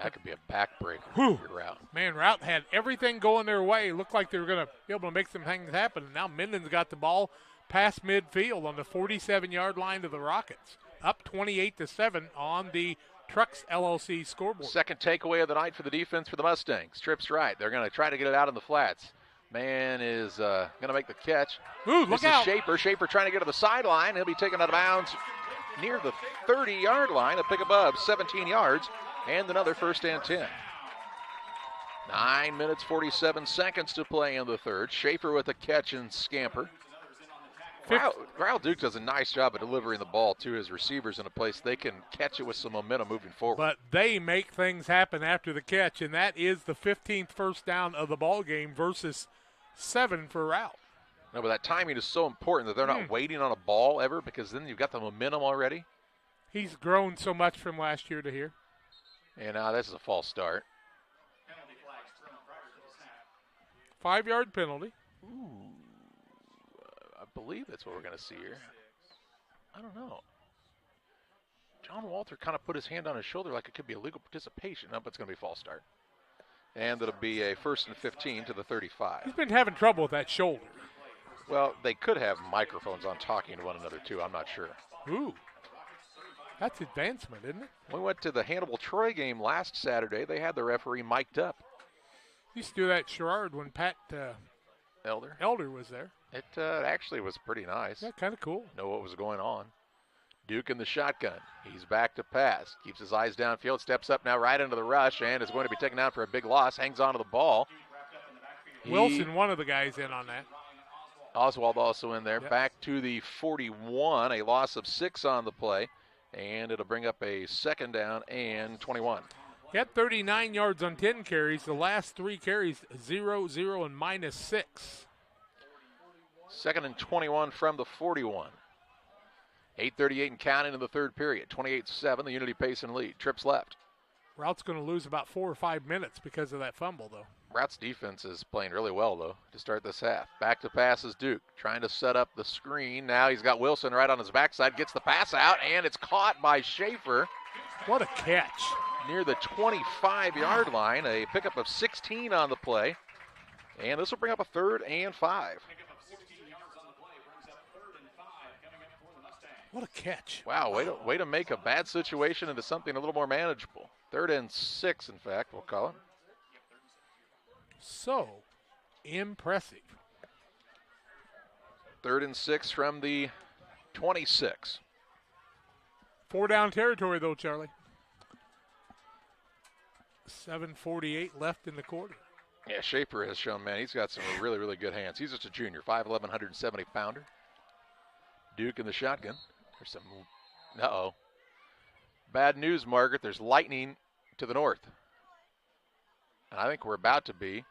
That could be a backbreaker. Routt. Man, Routt had everything going their way. Looked like they were going to be able to make some things happen. And now Mendon's got the ball past midfield on the 47-yard line to the Rockets. Up 28-7 on the Trucks LLC scoreboard. Second takeaway of the night for the defense for the Mustangs. Trips right. They're going to try to get it out in the flats. Man is going to make the catch. Ooh, look out. Shaper. Shaper trying to get to the sideline. He'll be taken out of bounds near the 30-yard line. A pick above 17 yards. And another first and 10. 9 minutes, 47 seconds to play in the third. Schaefer with a catch and scamper. Route Duke does a nice job of delivering the ball to his receivers in a place they can catch it with some momentum moving forward. But they make things happen after the catch, and that is the 15th first down of the ball game versus 7 for Route. No, but that timing is so important that they're not waiting on a ball ever, because then you've got the momentum already. He's grown so much from last year to here. And now this is a false start. 5-yard penalty. Ooh, I believe that's what we're going to see here. I don't know. John Walter kind of put his hand on his shoulder like it could be illegal participation. No, but it's going to be a false start. And it'll be a 1st and 15 to the 35. He's been having trouble with that shoulder. Well, they could have microphones on talking to one another, too. I'm not sure. Ooh. That's advancement, isn't it? We went to the Hannibal-Troy game last Saturday. They had the referee mic'd up. Used to do that at Sherrard when Pat Elder was there. It actually was pretty nice. Yeah, kind of cool. Know what was going on. Duke in the shotgun. He's back to pass. Keeps his eyes downfield. Steps up now right into the rush and is going to be taken down for a big loss. Hangs on to the ball. Wilson, one of the guys in on that. Oswald also in there. Yep. Back to the 41. A loss of 6 on the play. And it'll bring up a 2nd down and 21. He had 39 yards on 10 carries. The last 3 carries, 0, 0, and -6. 2nd and 21 from the 41. 8:38 and counting in the third period. 28-7, the Unity Payson lead. Trips left. Rout's going to lose about 4 or 5 minutes because of that fumble, though. Rout's defense is playing really well, though, to start this half. Back to pass is Duke, trying to set up the screen. Now he's got Wilson right on his backside, gets the pass out, and it's caught by Schaefer. What a catch. Near the 25-yard line, a pickup of 16 on the play. And this will bring up a 3rd and 5. What a catch. Wow, way to make a bad situation into something a little more manageable. 3rd and 6, in fact, we'll call it. So impressive. 3rd and 6 from the 26. 4 down territory, though, Charlie. 7:48 left in the quarter. Yeah, Schaefer has shown, man, he's got some really, really good hands. He's just a junior, 5'11", 170-pounder. Duke in the shotgun. There's some, bad news, Margaret. There's lightning to the north. And I think we're about to be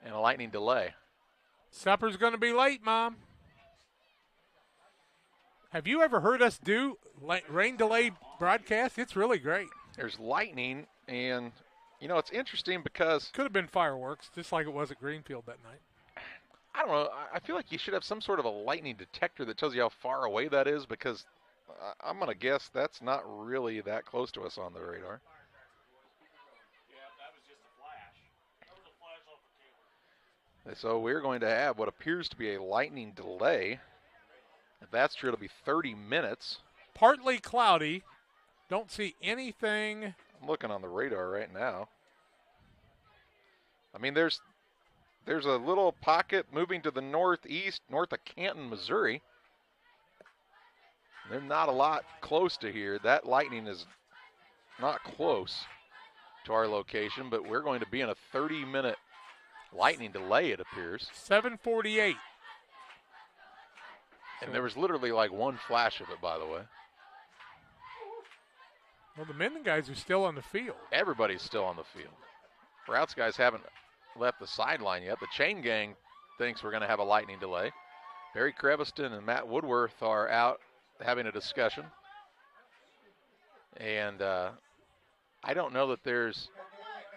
in a lightning delay. Supper's going to be late, Mom. Have you ever heard us do rain delay broadcasts? It's really great. There's lightning, and, it's interesting because... Could have been fireworks, just like it was at Greenfield that night. I don't know. I feel like you should have some sort of a lightning detector that tells you how far away that is, because I'm going to guess that's not really that close to us on the radar. So we're going to have what appears to be a lightning delay. If that's true, it'll be 30 minutes. Partly cloudy. Don't see anything. I'm looking on the radar right now. I mean, there's a little pocket moving to the northeast, north of Canton, Missouri. There's not a lot close to here. That lightning is not close to our location, but we're going to be in a 30-minute lightning delay, it appears. 7:48. And there was literally like one flash of it, by the way. Well, the Mendon guys are still on the field. Everybody's still on the field. Rout's guys haven't left the sideline yet. The chain gang thinks we're going to have a lightning delay. Barry Creviston and Matt Woodworth are out having a discussion. And I don't know that there's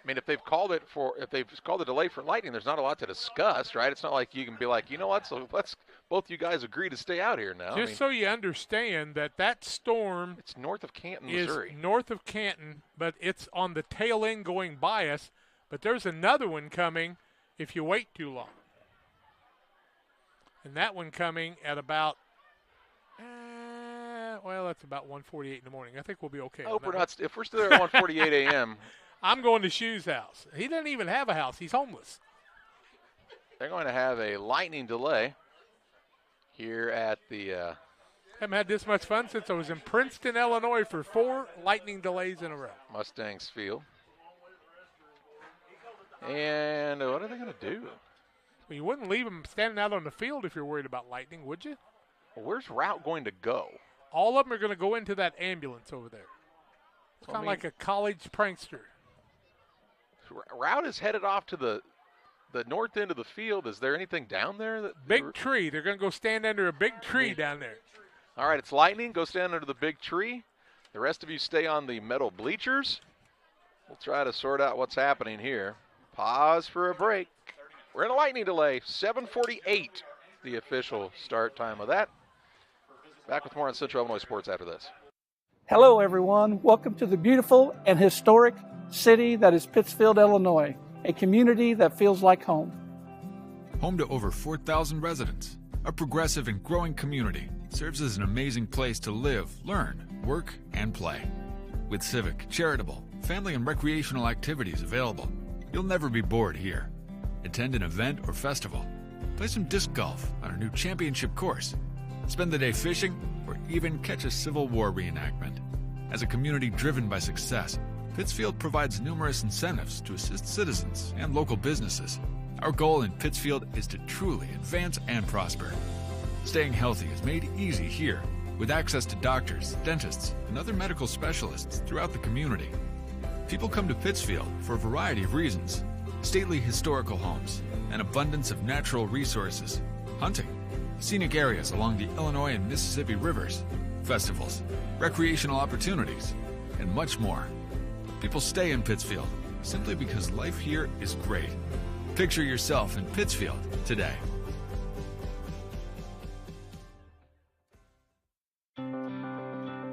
I mean, if they've called the delay for lightning, there's not a lot to discuss, right? It's not like you can be like, you know what, so let's both you guys agree to stay out here now. Just so you understand that storm, it's north of Canton, is Missouri. North of Canton, but it's on the tail end going by us. But there's another one coming if you wait too long. And that one coming at about, that's about 1:48 in the morning. I think we'll be okay. If we're still there at 1:48 a.m. I'm going to Shu's house. He doesn't even have a house. He's homeless. They're going to have a lightning delay here at the haven't had this much fun since I was in Princeton, Illinois for 4 lightning delays in a row. Mustangs field. And what are they going to do? Well, you wouldn't leave them standing out on the field if you're worried about lightning, would you? Well, where's Routt going to go? All of them are going to go into that ambulance over there. It's kind of like a college prankster. Routt is headed off to the north end of the field. Is there anything down there? Big tree. They're going to go stand under a big tree down there. All right, it's lightning. Go stand under the big tree. The rest of you stay on the metal bleachers. We'll try to sort out what's happening here. Pause for a break. We're in a lightning delay. 7:48, the official start time of that. Back with more on Central Illinois Sports after this. Hello, everyone. Welcome to the beautiful and historic city that is Pittsfield, Illinois, a community that feels like home. Home to over 4,000 residents, a progressive and growing community serves as an amazing place to live, learn, work, and play. With civic, charitable, family, and recreational activities available, you'll never be bored here. Attend an event or festival. Play some disc golf on our new championship course. Spend the day fishing, or even catch a Civil War reenactment. As a community driven by success, Pittsfield provides numerous incentives to assist citizens and local businesses. Our goal in Pittsfield is to truly advance and prosper. Staying healthy is made easy here, with access to doctors, dentists, and other medical specialists throughout the community. People come to Pittsfield for a variety of reasons: stately historical homes, an abundance of natural resources, hunting, scenic areas along the Illinois and Mississippi rivers, festivals, recreational opportunities, and much more. People stay in Pittsfield simply because life here is great. Picture yourself in Pittsfield today.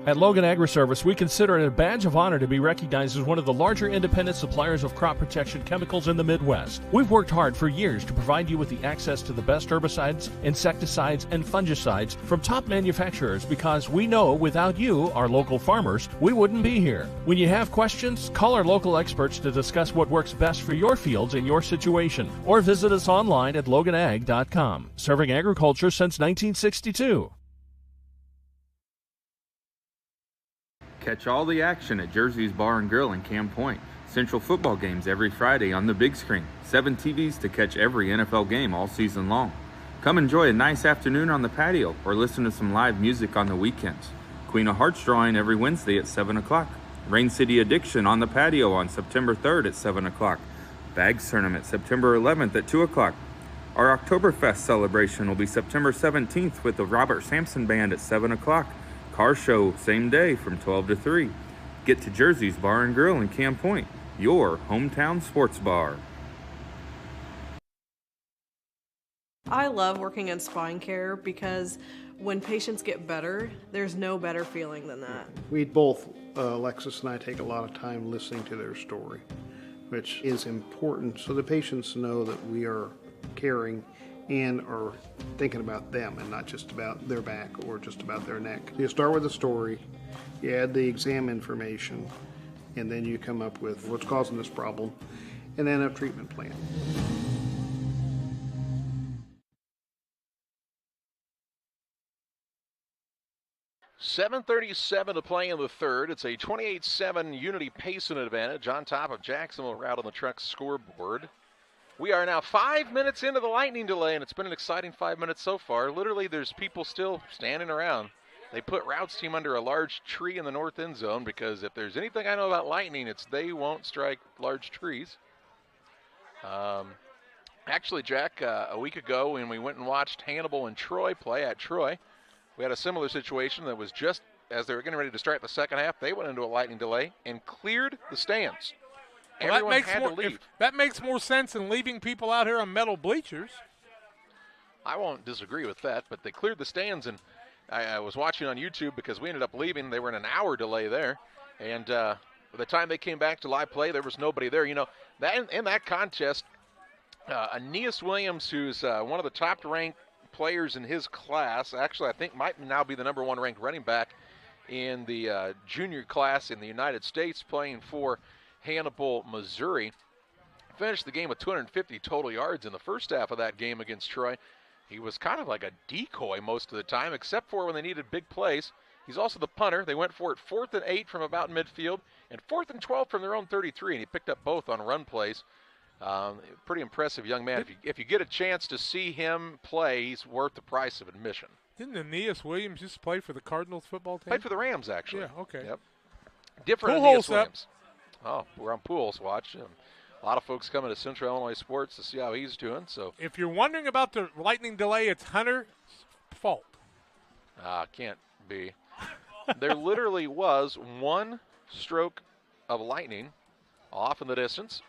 At Logan Agri-Service, we consider it a badge of honor to be recognized as one of the larger independent suppliers of crop protection chemicals in the Midwest. We've worked hard for years to provide you with the access to the best herbicides, insecticides, and fungicides from top manufacturers because we know without you, our local farmers, we wouldn't be here. When you have questions, call our local experts to discuss what works best for your fields and your situation, or visit us online at loganag.com. Serving agriculture since 1962. Catch all the action at Jersey's Bar and Grill in Camp Point. Central football games every Friday on the big screen. 7 TVs to catch every NFL game all season long. Come enjoy a nice afternoon on the patio or listen to some live music on the weekends. Queen of Hearts drawing every Wednesday at 7 o'clock. Rain City Addiction on the patio on September 3rd at 7 o'clock. Bags Tournament September 11th at 2 o'clock. Our Oktoberfest celebration will be September 17th with the Robert Sampson Band at 7 o'clock. Car show same day from 12 to 3. Get to Jersey's Bar and Grill in Camp Point, your hometown sports bar. I love working in spine care because when patients get better, there's no better feeling than that. We both, Alexis and I, take a lot of time listening to their story, which is important so the patients know that we are caring and are thinking about them and not just about their back or just about their neck. You start with the story, you add the exam information, and then you come up with what's causing this problem, and then a treatment plan. .737 to play in the third. It's a 28-7 Unity Payson advantage on top of Jacksonville Routt on the Truck scoreboard. We are now 5 minutes into the lightning delay, and it's been an exciting 5 minutes so far. Literally, there's people still standing around. They put Rout's team under a large tree in the north end zone because if there's anything I know about lightning, it's they won't strike large trees. Actually, Jack, a week ago when we went and watched Hannibal and Troy play at Troy, we had a similar situation that was just as they were getting ready to start the second half. They went into a lightning delay and cleared the stands. Well, everyone had to leave. That makes more sense than leaving people out here on metal bleachers. I won't disagree with that, but they cleared the stands, and I was watching on YouTube because we ended up leaving. They were in an hour delay there, and by the time they came back to live play, there was nobody there. You know, that in that contest, Aeneas Williams, who's one of the top-ranked players in his class, actually I think might now be the number 1 ranked running back in the junior class in the United States, playing for Hannibal, Missouri, finished the game with 250 total yards in the first half of that game against Troy. He was kind of like a decoy most of the time, except for when they needed big plays. He's also the punter. They went for it 4th and 8 from about midfield and 4th and 12 from their own 33, and he picked up both on run plays. Pretty impressive young man. If you get a chance to see him play, he's worth the price of admission. Didn't Aeneas Williams just play for the Cardinals football team? Played for the Rams, actually. Yeah, okay. Yep. Different Pool Aeneas holes Williams. Oh, we're on Pools watch. A lot of folks coming to Central Illinois Sports to see how he's doing. So, if you're wondering about the lightning delay, it's Hunter's fault. Can't be. There literally was 1 stroke of lightning off in the distance.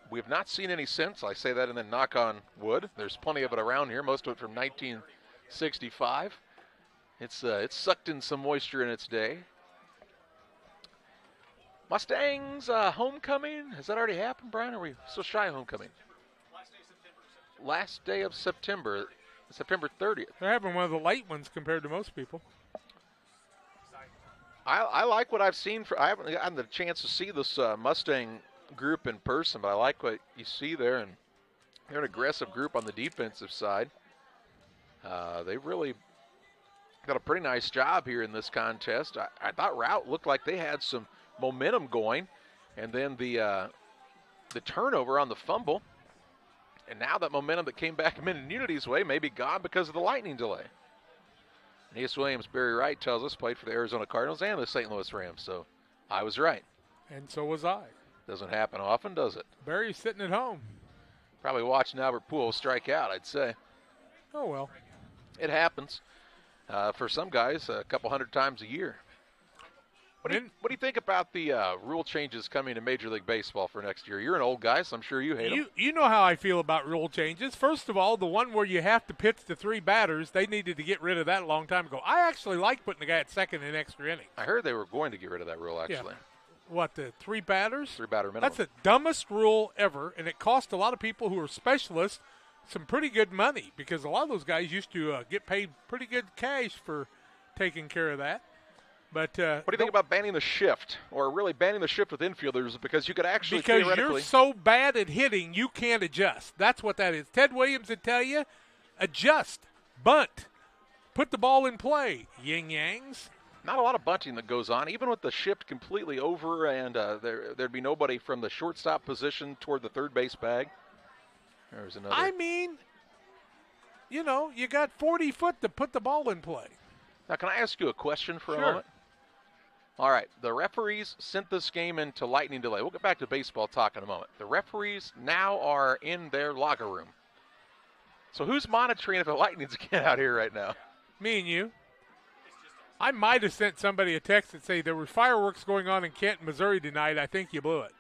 We have not seen any since. I say that and then knock on wood. There's plenty of it around here, most of it from 1965. It's sucked in some moisture in its day. Mustangs homecoming, has that already happened, Brian? Or are we still shy of homecoming? Last day of September, September 30th. They're having one of the late ones compared to most people. I like what I've seen. I haven't gotten the chance to see this Mustang group in person, but I like what you see there, and they're an aggressive group on the defensive side. They've really got a pretty nice job here in this contest. I thought Routt looked like they had some momentum going, and then the turnover on the fumble, and now that momentum that came back in Unity's way may be gone because of the lightning delay. Aeneas Williams, Barry Wright tells us, played for the Arizona Cardinals and the St. Louis Rams, so I was right. And so was I. Doesn't happen often, does it? Barry's sitting at home. Probably watching Albert Pujols strike out, I'd say. Oh, well. It happens for some guys a couple hundred times a year. What do you think about the rule changes coming to Major League Baseball for next year? You're an old guy, so I'm sure you hate them. You know how I feel about rule changes. First of all, the one where you have to pitch to 3 batters, they needed to get rid of that a long time ago. I actually like putting the guy at second in extra innings. I heard they were going to get rid of that rule, actually. Yeah. What, the 3 batters? 3-batter minimum. That's the dumbest rule ever, and it cost a lot of people who are specialists some pretty good money because a lot of those guys used to get paid pretty good cash for taking care of that. But what do you think about banning the shift, or really banning the shift with infielders, because you could actually because you're so bad at hitting, you can't adjust. That's what that is. Ted Williams would tell you, adjust, bunt, put the ball in play. Yin-yangs. Not a lot of bunting that goes on, even with the shift completely over, and there'd be nobody from the shortstop position toward the third base bag. There's another. I mean, you know, you got 40 foot to put the ball in play. Now, can I ask you a question for Sure. a moment? All right, the referees sent this game into lightning delay. We'll get back to baseball talk in a moment. The referees now are in their locker room. So who's monitoring if the lightning's getting out here right now? Me and you. I might have sent somebody a text that say there were fireworks going on in Canton, Missouri tonight. I think you blew it.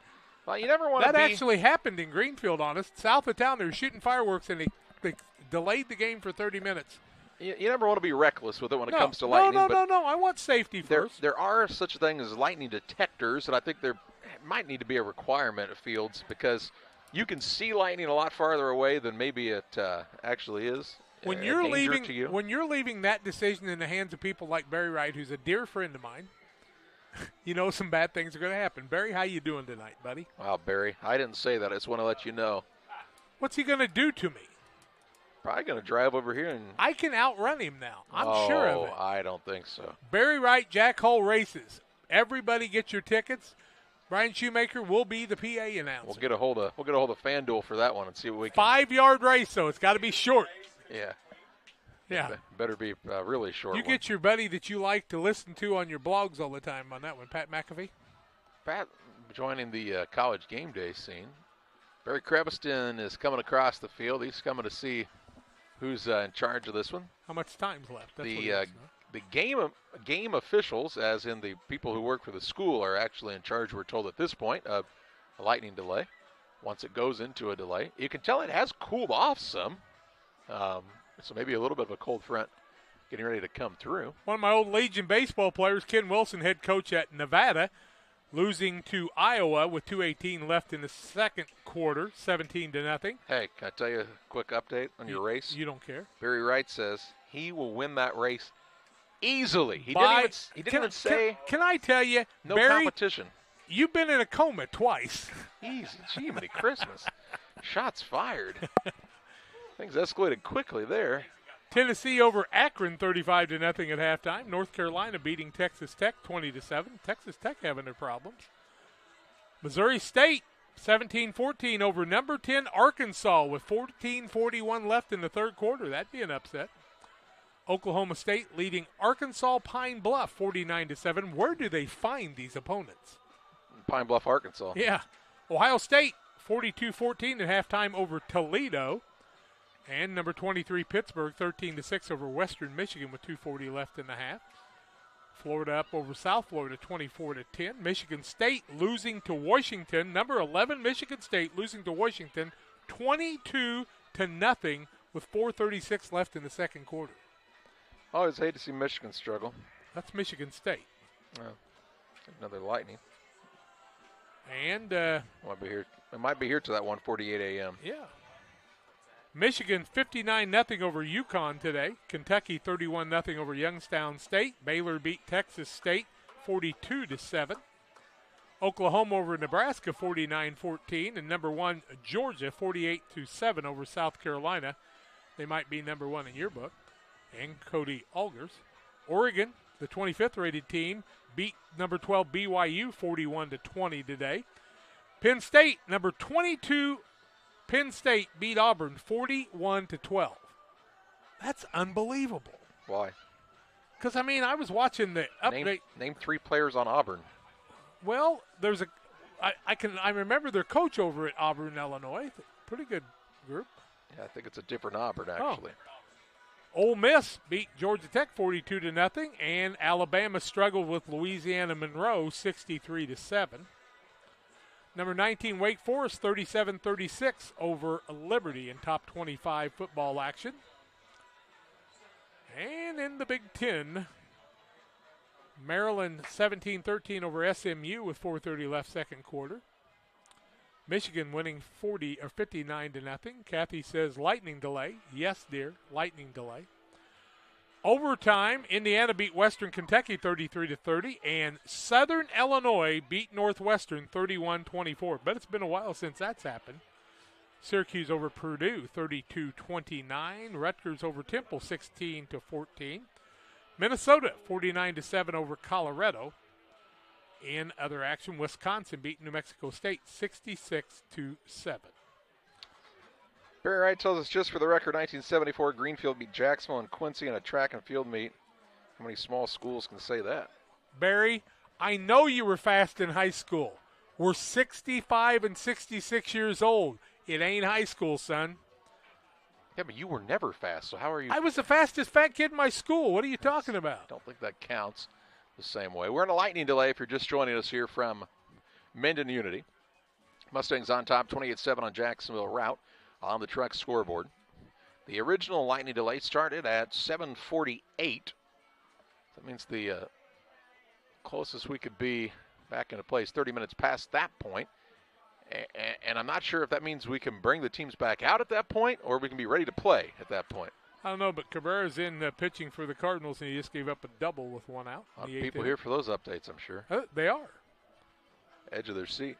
Well, you never want to That actually happened in Greenfield, honest. South of town, they were shooting fireworks, and they delayed the game for 30 minutes. You never want to be reckless with it when it comes to lightning. No. I want safety first. There are such things as lightning detectors, and I think there might need to be a requirement of fields because you can see lightning a lot farther away than maybe it actually is. When you're leaving that decision in the hands of people like Barry Wright, who's a dear friend of mine, you know some bad things are going to happen. Barry, how you doing tonight, buddy? Wow, Barry, I didn't say that. I just want to let you know. What's he going to do to me? Probably going to drive over here and. I can outrun him now. I'm sure of it. I don't think so. Barry Wright, Jack Hole races. Everybody get your tickets. Brian Shoemaker will be the PA announcer. We'll get a hold of FanDuel for that one and see what we can. 5-yard race, so it's got to be short. Yeah. Better be really short. You get your buddy that you like to listen to on your blogs all the time on that one, Pat McAfee. Pat joining the college game day scene. Barry Creviston is coming across the field. He's coming to see who's in charge of this one. How much time's left? That's the game officials, as in the people who work for the school, are actually in charge, we're told at this point, of a lightning delay. Once it goes into a delay, you can tell it has cooled off some. So maybe a little bit of a cold front getting ready to come through. One of my old Legion baseball players, Ken Wilson, head coach at Nevada, losing to Iowa with 2:18 left in the second quarter, 17-0. Hey, can I tell you a quick update on your race? You don't care. Barry Wright says he will win that race easily. He didn't even say Can I tell you, no Barry, competition. You've been in a coma twice. Easy, Jiminy Christmas. Shots fired. Things escalated quickly there. Tennessee over Akron 35-0 at halftime. North Carolina beating Texas Tech 20-7. Texas Tech having their problems. Missouri State 17-14 over number 10 Arkansas with 14:41 left in the third quarter. That'd be an upset. Oklahoma State leading Arkansas Pine Bluff 49-7. Where do they find these opponents? Pine Bluff, Arkansas. Yeah. Ohio State 42-14 at halftime over Toledo. And number 23 Pittsburgh 13-6 over Western Michigan with 2:40 left in the half. Florida up over South Florida 24-10. Michigan State losing to Washington. Number 11 Michigan State losing to Washington 22-0 with 4:36 left in the second quarter. I always hate to see Michigan struggle. That's Michigan State. Another lightning. And it might be here to that 1:48 a.m. Yeah. Michigan 59-0 over UConn today. Kentucky 31-0 over Youngstown State. Baylor beat Texas State 42-7. Oklahoma over Nebraska 49-14. And number 1 Georgia 48-7 over South Carolina. They might be number 1 in your book. And Cody Algers. Oregon, the 25th rated team, beat number 12 BYU 41-20 today. Penn State, number 22 Penn State beat Auburn 41-12. That's unbelievable. Why? Because, I was watching the update. Name 3 players on Auburn. Well, there's I remember their coach over at Auburn, Illinois. Pretty good group. Yeah, I think it's a different Auburn, actually. Ole Miss beat Georgia Tech 42-0, and Alabama struggled with Louisiana Monroe 63-7. Number 19, Wake Forest, 37-36 over Liberty in top 25 football action. And in the Big Ten, Maryland 17-13 over SMU with 4:30 left second quarter. Michigan winning 59-0. Kathy says lightning delay. Yes, dear, lightning delay. Overtime, Indiana beat Western Kentucky 33-30, and Southern Illinois beat Northwestern 31-24. But it's been a while since that's happened. Syracuse over Purdue 32-29. Rutgers over Temple 16-14. Minnesota 49-7 over Colorado. In other action, Wisconsin beat New Mexico State 66-7. Barry Wright tells us, just for the record, 1974 Greenfield beat Jacksonville and Quincy in a track and field meet. How many small schools can say that? Barry, I know you were fast in high school. We're 65 and 66 years old. It ain't high school, son. Yeah, but you were never fast, so how are you? I was the fastest fat kid in my school. What are you talking about? I don't think that counts the same way. We're in a lightning delay if you're just joining us here from Mendon Unity. Mustangs on top, 28-7 on Jacksonville Routt on the truck scoreboard. The original lightning delay started at 7:48. That means the closest we could be back into place 30 minutes past that point. And I'm not sure if that means we can bring the teams back out at that point or we can be ready to play at that point. I don't know, but Cabrera's in pitching for the Cardinals, and he just gave up a double with one out. People here for those updates, I'm sure. They are. Edge of their seat.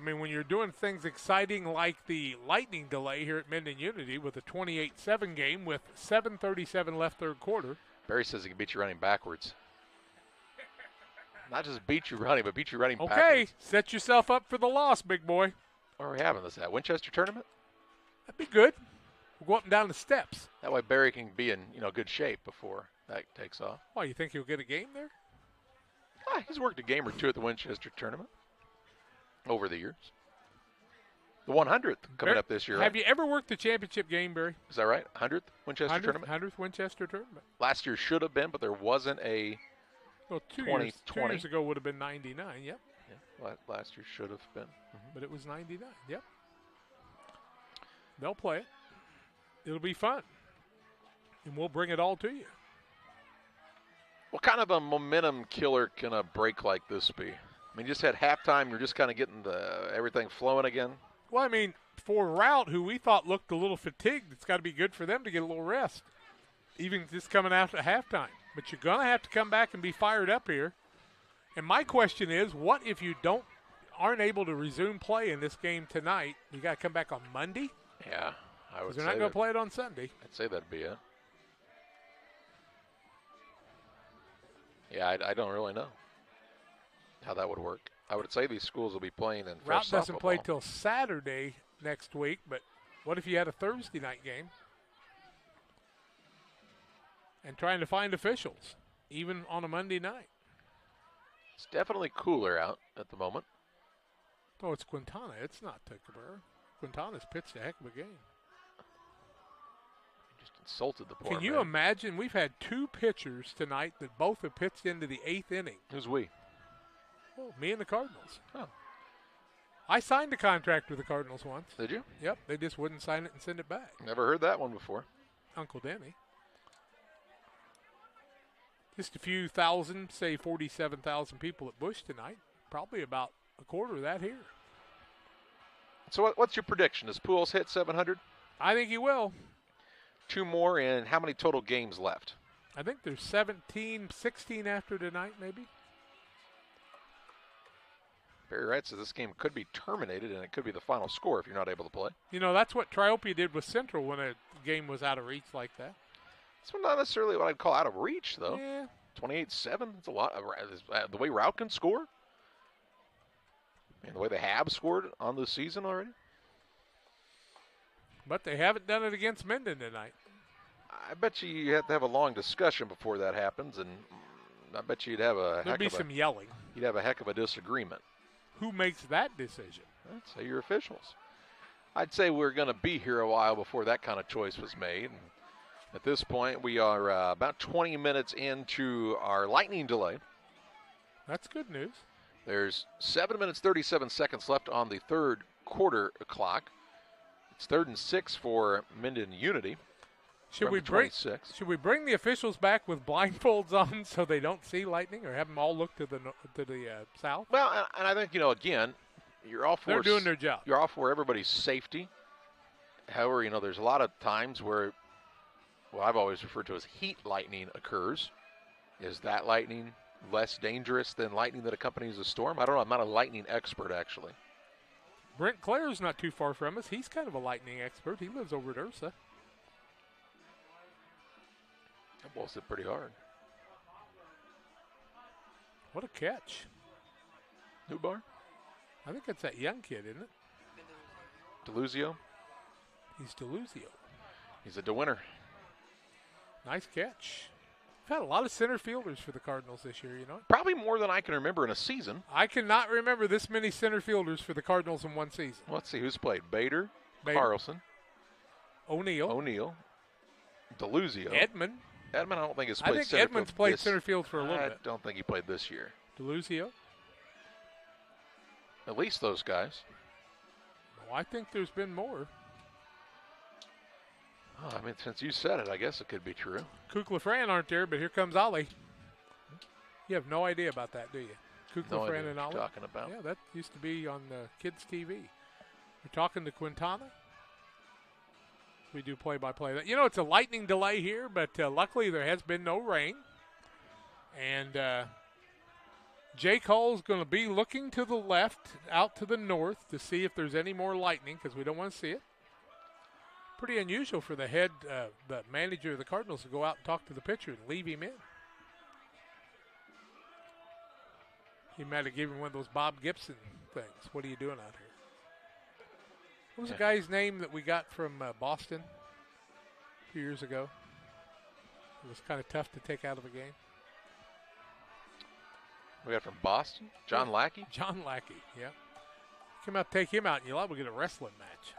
When you're doing things exciting like the lightning delay here at Mendon Unity with a 28-7 game with 7:37 left third quarter. Barry says he can beat you running backwards. Not just beat you running, but beat you running backwards. Okay, set yourself up for the loss, big boy. Where are we having this at? Winchester tournament? That'd be good. We'll go up and down the steps. That way Barry can be in good shape before that takes off. Why, you think he'll get a game there? He's worked a game or two at the Winchester tournament over the years. The 100th coming up this year. Have you ever worked the championship game, Barry? Is that right? 100th Winchester tournament? 100th Winchester tournament. Last year should have been, but there wasn't a 2020. 2020. 2 years ago would have been 99, yep. Yeah, last year should have been. But it was 99. Yep. They'll play it. It'll be fun. And we'll bring it all to you. What kind of a momentum killer can a break like this be? I mean, you just had halftime. You're just kind of getting everything flowing again. Well, I mean, for Routt, who we thought looked a little fatigued, it's got to be good for them to get a little rest, even just coming out at halftime. But you're going to have to come back and be fired up here. And my question is, what if you aren't able to resume play in this game tonight? You got to come back on Monday? Yeah, I would say they're not going to play it on Sunday. I'd say that'd be it. Yeah, I don't really know how that would work. I would say these schools will be playing in fresh Routt doesn't play ball. till Saturday next week, but what if you had a Thursday night game? And trying to find officials, even on a Monday night. It's definitely cooler out at the moment. Oh, it's Quintana. It's not Tuckaburra. Quintana's pitched a heck of a game. Just insulted the poor Can you man. imagine? We've had two pitchers tonight that both have pitched into the 8th inning. Who's we? Oh, me and the Cardinals. Oh. I signed a contract with the Cardinals once. Did you? Yep. They just wouldn't sign it and send it back. Never heard that one before. Uncle Denny. Just a few thousand, say 47,000 people at Busch tonight. Probably about a quarter of that here. So what's your prediction? Does Pujols hit 700? I think he will. 2 more, and how many total games left? I think there's 16 after tonight, maybe. Barry Wright says this game could be terminated, and it could be the final score if you're not able to play. You know, that's what Triopia did with Central when a game was out of reach like that. It's not necessarily what I'd call out of reach, though. Yeah. 28-7, it's a lot. The way Routt can score, and the way they have scored on the season already. But they haven't done it against Mendon tonight. I bet you have to have a long discussion before that happens, and I bet you'd have some yelling. You'd have a heck of a disagreement. Who makes that decision? I'd say your officials. I'd say we're going to be here a while before that kind of choice was made. And at this point, we are about 20 minutes into our lightning delay. That's good news. There's 7 minutes, 37 seconds left on the third quarter clock. It's 3rd and 6 for Mendon Unity. Should we bring the officials back with blindfolds on so they don't see lightning, or have them all look to the south? Well, and I think, again, you're all for they're doing their job. You're all for everybody's safety. However, there's a lot of times where, I've always referred to as heat lightning occurs. Is that lightning less dangerous than lightning that accompanies a storm? I don't know. I'm not a lightning expert, actually. Brent Clare's not too far from us. He's kind of a lightning expert. He lives over at Ursa. That ball's hit pretty hard. What a catch. Newbar? I think that's that young kid, isn't it? DeLuzio? He's DeLuzio. He's a DeWinner. Nice catch. We've had a lot of center fielders for the Cardinals this year, Probably more than I can remember in a season. I cannot remember this many center fielders for the Cardinals in one season. Let's see who's played. Bader. Carlson. O'Neill. DeLuzio. Edmund, I don't think he's played I think center Edmund's field played center field for a little bit. I don't think he played this year. DeLuzio. At least those guys. Oh, I think there's been more. Oh, since you said it, I guess it could be true. Kukla Fran aren't there, but here comes Ollie. You have no idea about that, do you? Kukla Fran and Ollie. Talking about. Yeah, that used to be on kids' TV. We're talking to Quintana. We do play-by-play. It's a lightning delay here, but luckily there has been no rain. And Jake Hall's going to be looking to the left, out to the north, to see if there's any more lightning, because we don't want to see it. Pretty unusual for the manager of the Cardinals to go out and talk to the pitcher and leave him in. He might have given him one of those Bob Gibson things. What are you doing out here? What was the guy's name that we got from Boston a few years ago? It was kind of tough to take out of a game. We got from Boston? John Lackey? John Lackey, yeah. Come out, take him out, and you'll have to get a wrestling match.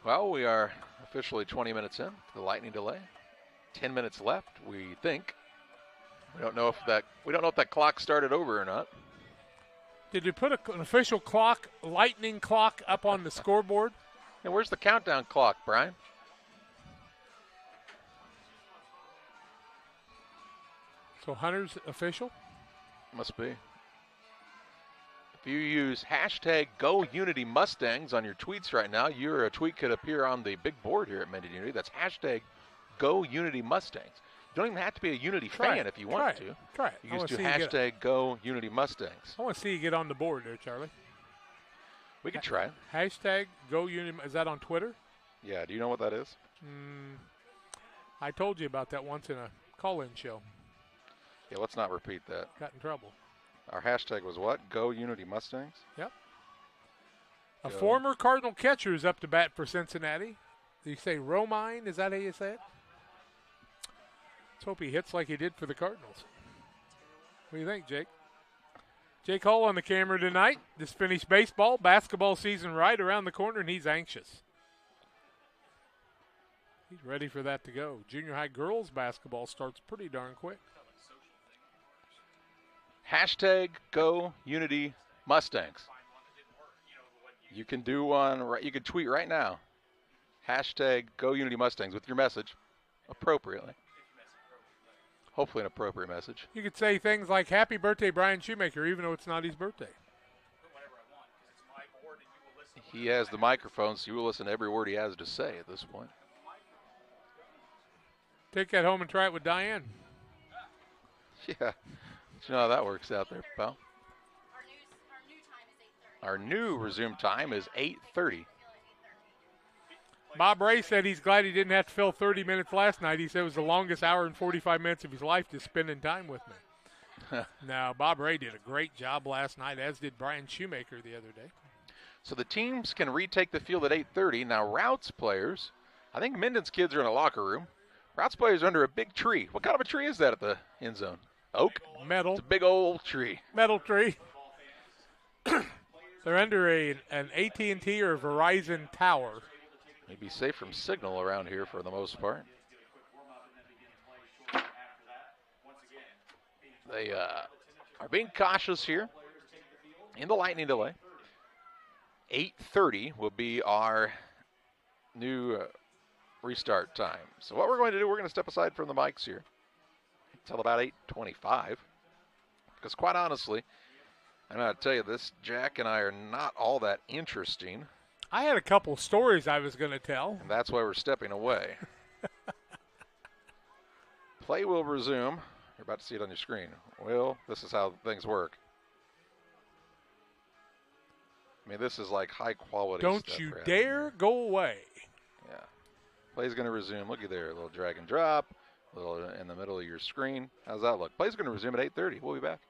Well, we are officially 20 minutes in to the lightning delay. 10 minutes left, we think. We don't know if that clock started over or not. Did you put an official clock, lightning clock, up on the scoreboard? And where's the countdown clock, Brian? So Hunter's official? Must be. If you use hashtag #GoUnityMustangs on your tweets right now, your tweet could appear on the big board here at Mendon Unity. That's hashtag #GoUnityMustangs. You don't even have to be a Unity fan if you want to. Try it. You just do hashtag #GoUnityMustangs. I want to see you get on the board there, Charlie. We could try it. Hashtag #GoUnity. Is that on Twitter? Yeah. Do you know what that is? I told you about that once in a call-in show. Yeah, let's not repeat that. Got in trouble. Our hashtag was what? #GoUnityMustangs? Yep. A former Cardinal catcher is up to bat for Cincinnati. Do you say Romine? Is that how you say it? Let's hope he hits like he did for the Cardinals. What do you think, Jake? Jake Hull on the camera tonight. Just finished baseball, basketball season right around the corner, and he's anxious. He's ready for that to go. Junior high girls basketball starts pretty darn quick. Hashtag #GoUnityMustangs. You can do one. You can tweet right now. Hashtag #GoUnityMustangs with your message appropriately. Hopefully an appropriate message. You could say things like, "Happy birthday, Brian Shoemaker," even though it's not his birthday. He has the microphone, so you will listen to every word he has to say at this point. Take that home and try it with Diane. Yeah. You know how that works out there, pal. Our new resume time is 8:30. Bob Ray said he's glad he didn't have to fill 30 minutes last night. He said it was the longest hour and 45 minutes of his life just spending time with me. Now, Bob Ray did a great job last night, as did Brian Shoemaker the other day. So the teams can retake the field at 8:30. Now, Routt's players, I think Mendon's kids are in a locker room. Routt's players are under a big tree. What kind of a tree is that at the end zone? Oak? Metal. It's a big old tree. Metal tree. They're under an AT&T or Verizon tower. Maybe safe from signal around here for the most part. They are being cautious here in the lightning delay. 8:30 will be our new restart time. So what we're going to do, we're going to step aside from the mics here until about 8:25. Because quite honestly, I'm going to tell you this, Jack and I are not all that interesting. I had a couple stories I was going to tell. And that's why we're stepping away. Play will resume. You're about to see it on your screen. Well, this is how things work. I mean, this is like high quality Don't stuff. You dare go away. Yeah. Play's going to resume. Looky there, a little drag and drop, a little in the middle of your screen. How's that look? Play's going to resume at 8:30. We'll be back.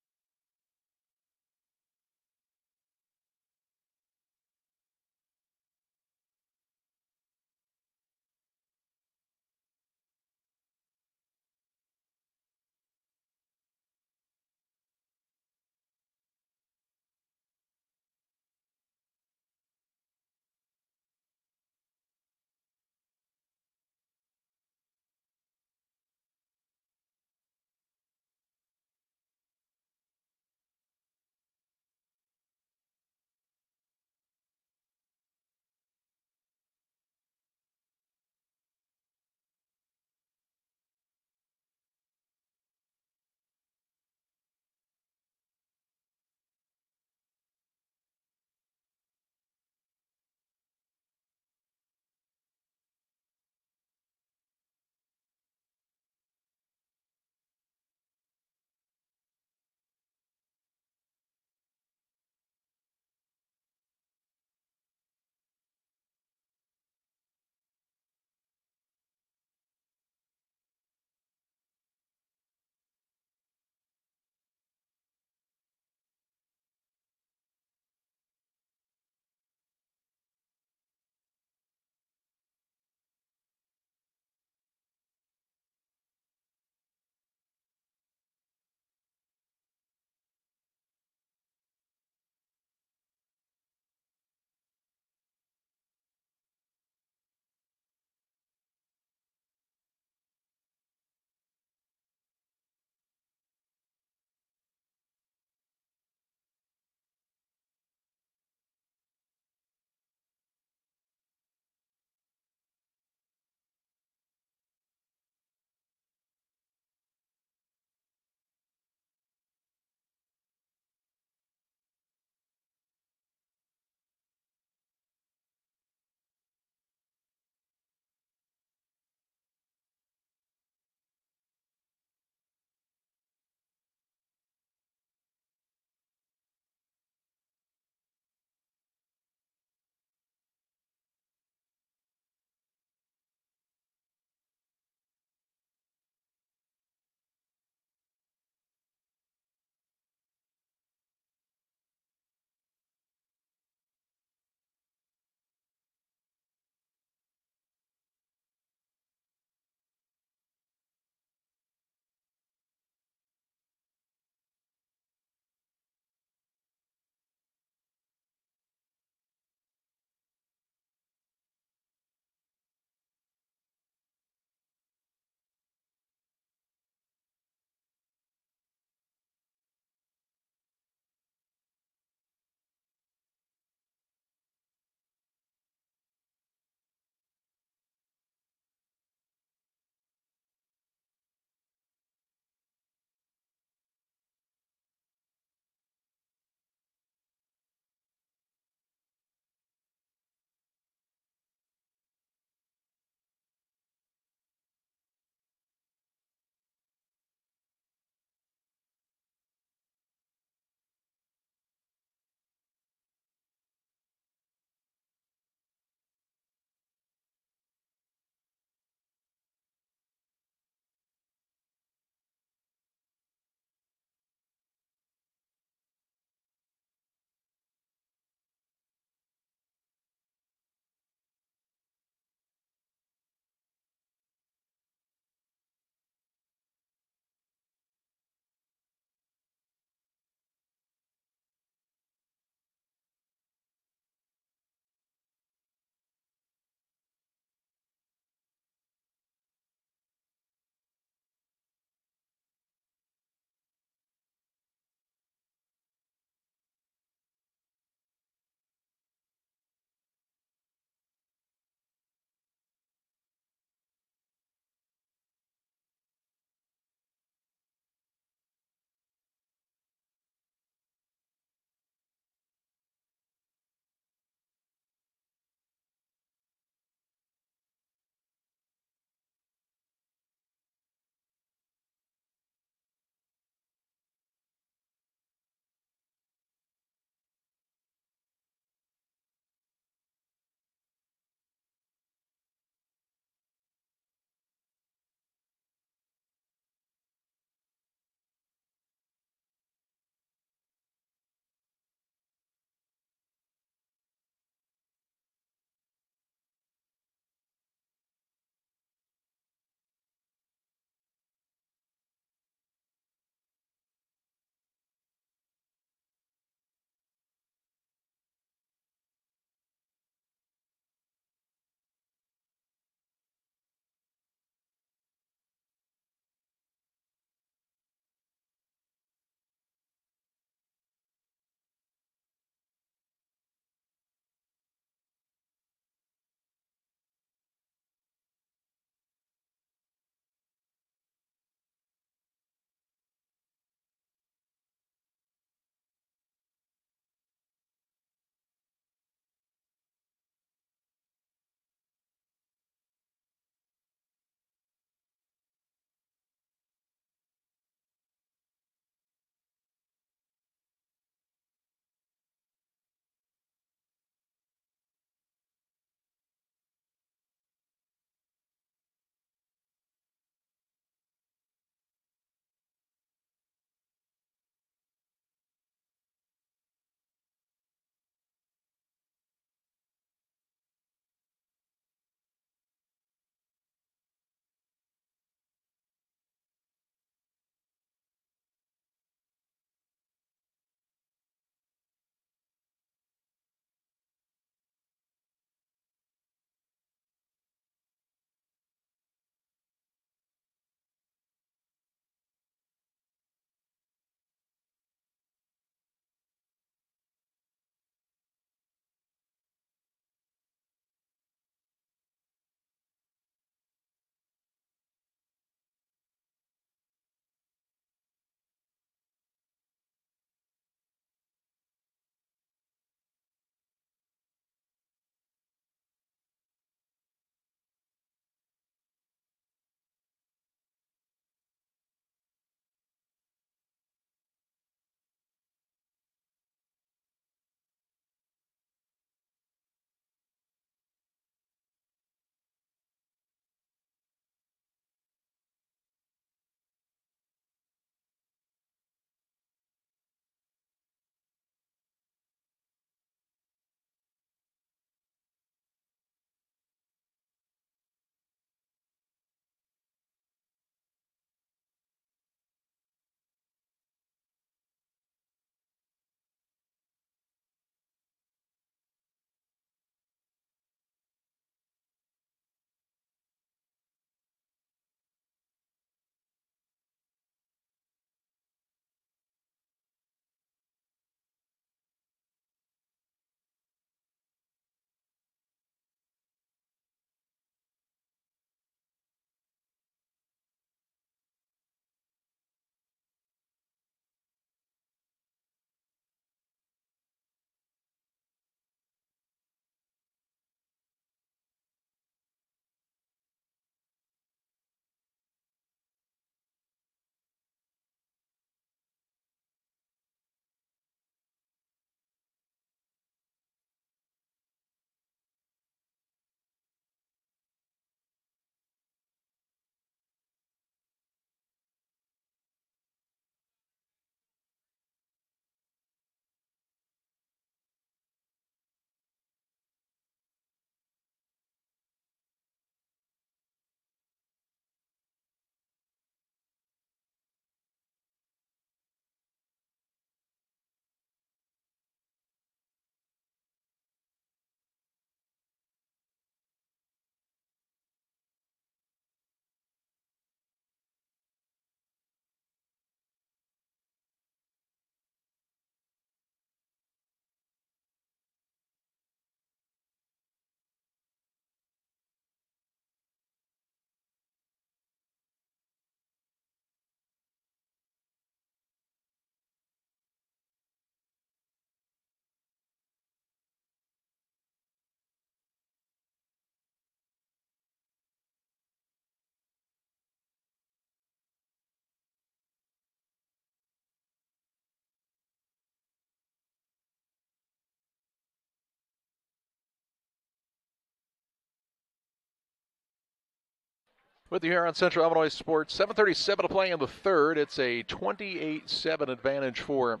With you here on Central Illinois Sports, 7:37 to play in the third. It's a 28-7 advantage for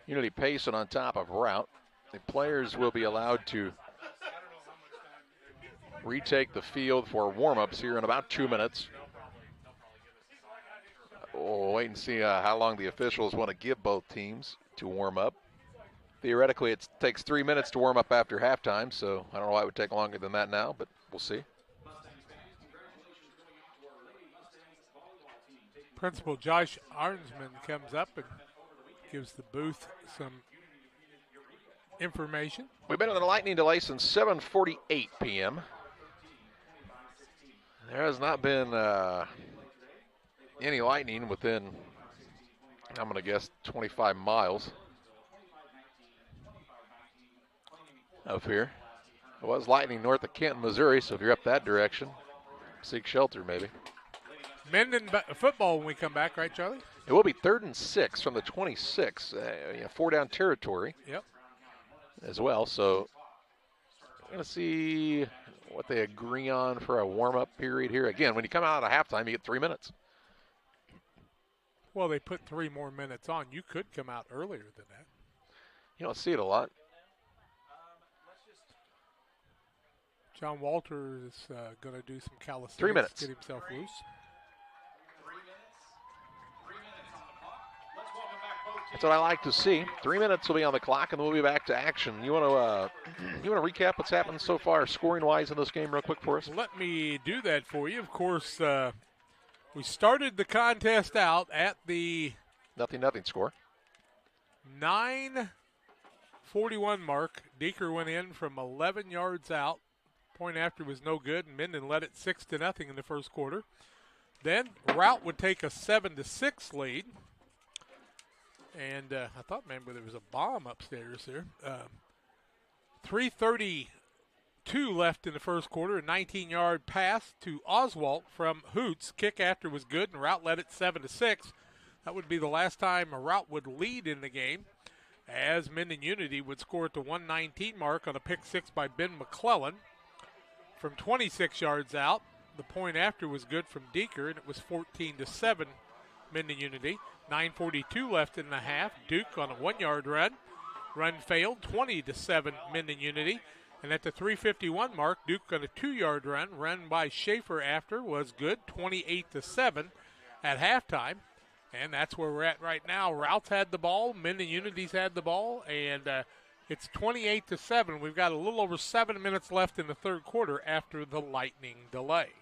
Unity Payson on top of Routt. The players will be allowed to retake the field for warm-ups here in about 2 minutes. We'll wait and see how long the officials want to give both teams to warm up. Theoretically, it takes 3 minutes to warm up after halftime, so I don't know why it would take longer than that now, but we'll see. Principal Josh Arnsman comes up and gives the booth some information. We've been in the lightning delay since 7:48 p.m. There has not been any lightning within, I'm going to guess, 25 miles of here. It was lightning north of Canton, Missouri, so if you're up that direction, seek shelter maybe. Mendon football when we come back, right, Charlie? It will be 3rd and 6 from the 26, 4-down territory. Yep. As well, so we're going to see what they agree on for a warm-up period here. Again, when you come out at halftime, you get 3 minutes. Well, they put 3 more minutes on. You could come out earlier than that. You don't see it a lot. John Walter is going to do some calisthenics. 3 minutes. Get himself loose. That's what I like to see. 3 minutes will be on the clock, and we'll be back to action. You want to recap what's happened so far, scoring-wise, in this game, real quick for us? Let me do that for you. Of course, we started the contest out at the 0-0 score. 9:41 mark. Deeker went in from 11 yards out. Point after was no good, and Mendon led it 6-0 in the first quarter. Then Routt would take a 7-6 lead. And I thought, man, there was a bomb upstairs there. 3:32 left in the first quarter. A 19-yard pass to Oswalt from Hoots. Kick after was good, and Routt led it 7-6. That would be the last time Routt would lead in the game, as Mendon Unity would score at the 1:19 mark on a pick six by Ben McClellan. From 26 yards out, the point after was good from Deeker, and it was 14-7 Mendon Unity. 9:42 left in the half. Duke on a 1-yard run. Run failed, 20-7 Mendon Unity. And at the 3:51 mark, Duke on a 2-yard run. Run by Schaefer after was good, 28-7 at halftime. And that's where we're at right now. Rout's had the ball. Mendon Unity's had the ball. And it's 28-7. We've got a little over 7 minutes left in the third quarter after the lightning delay.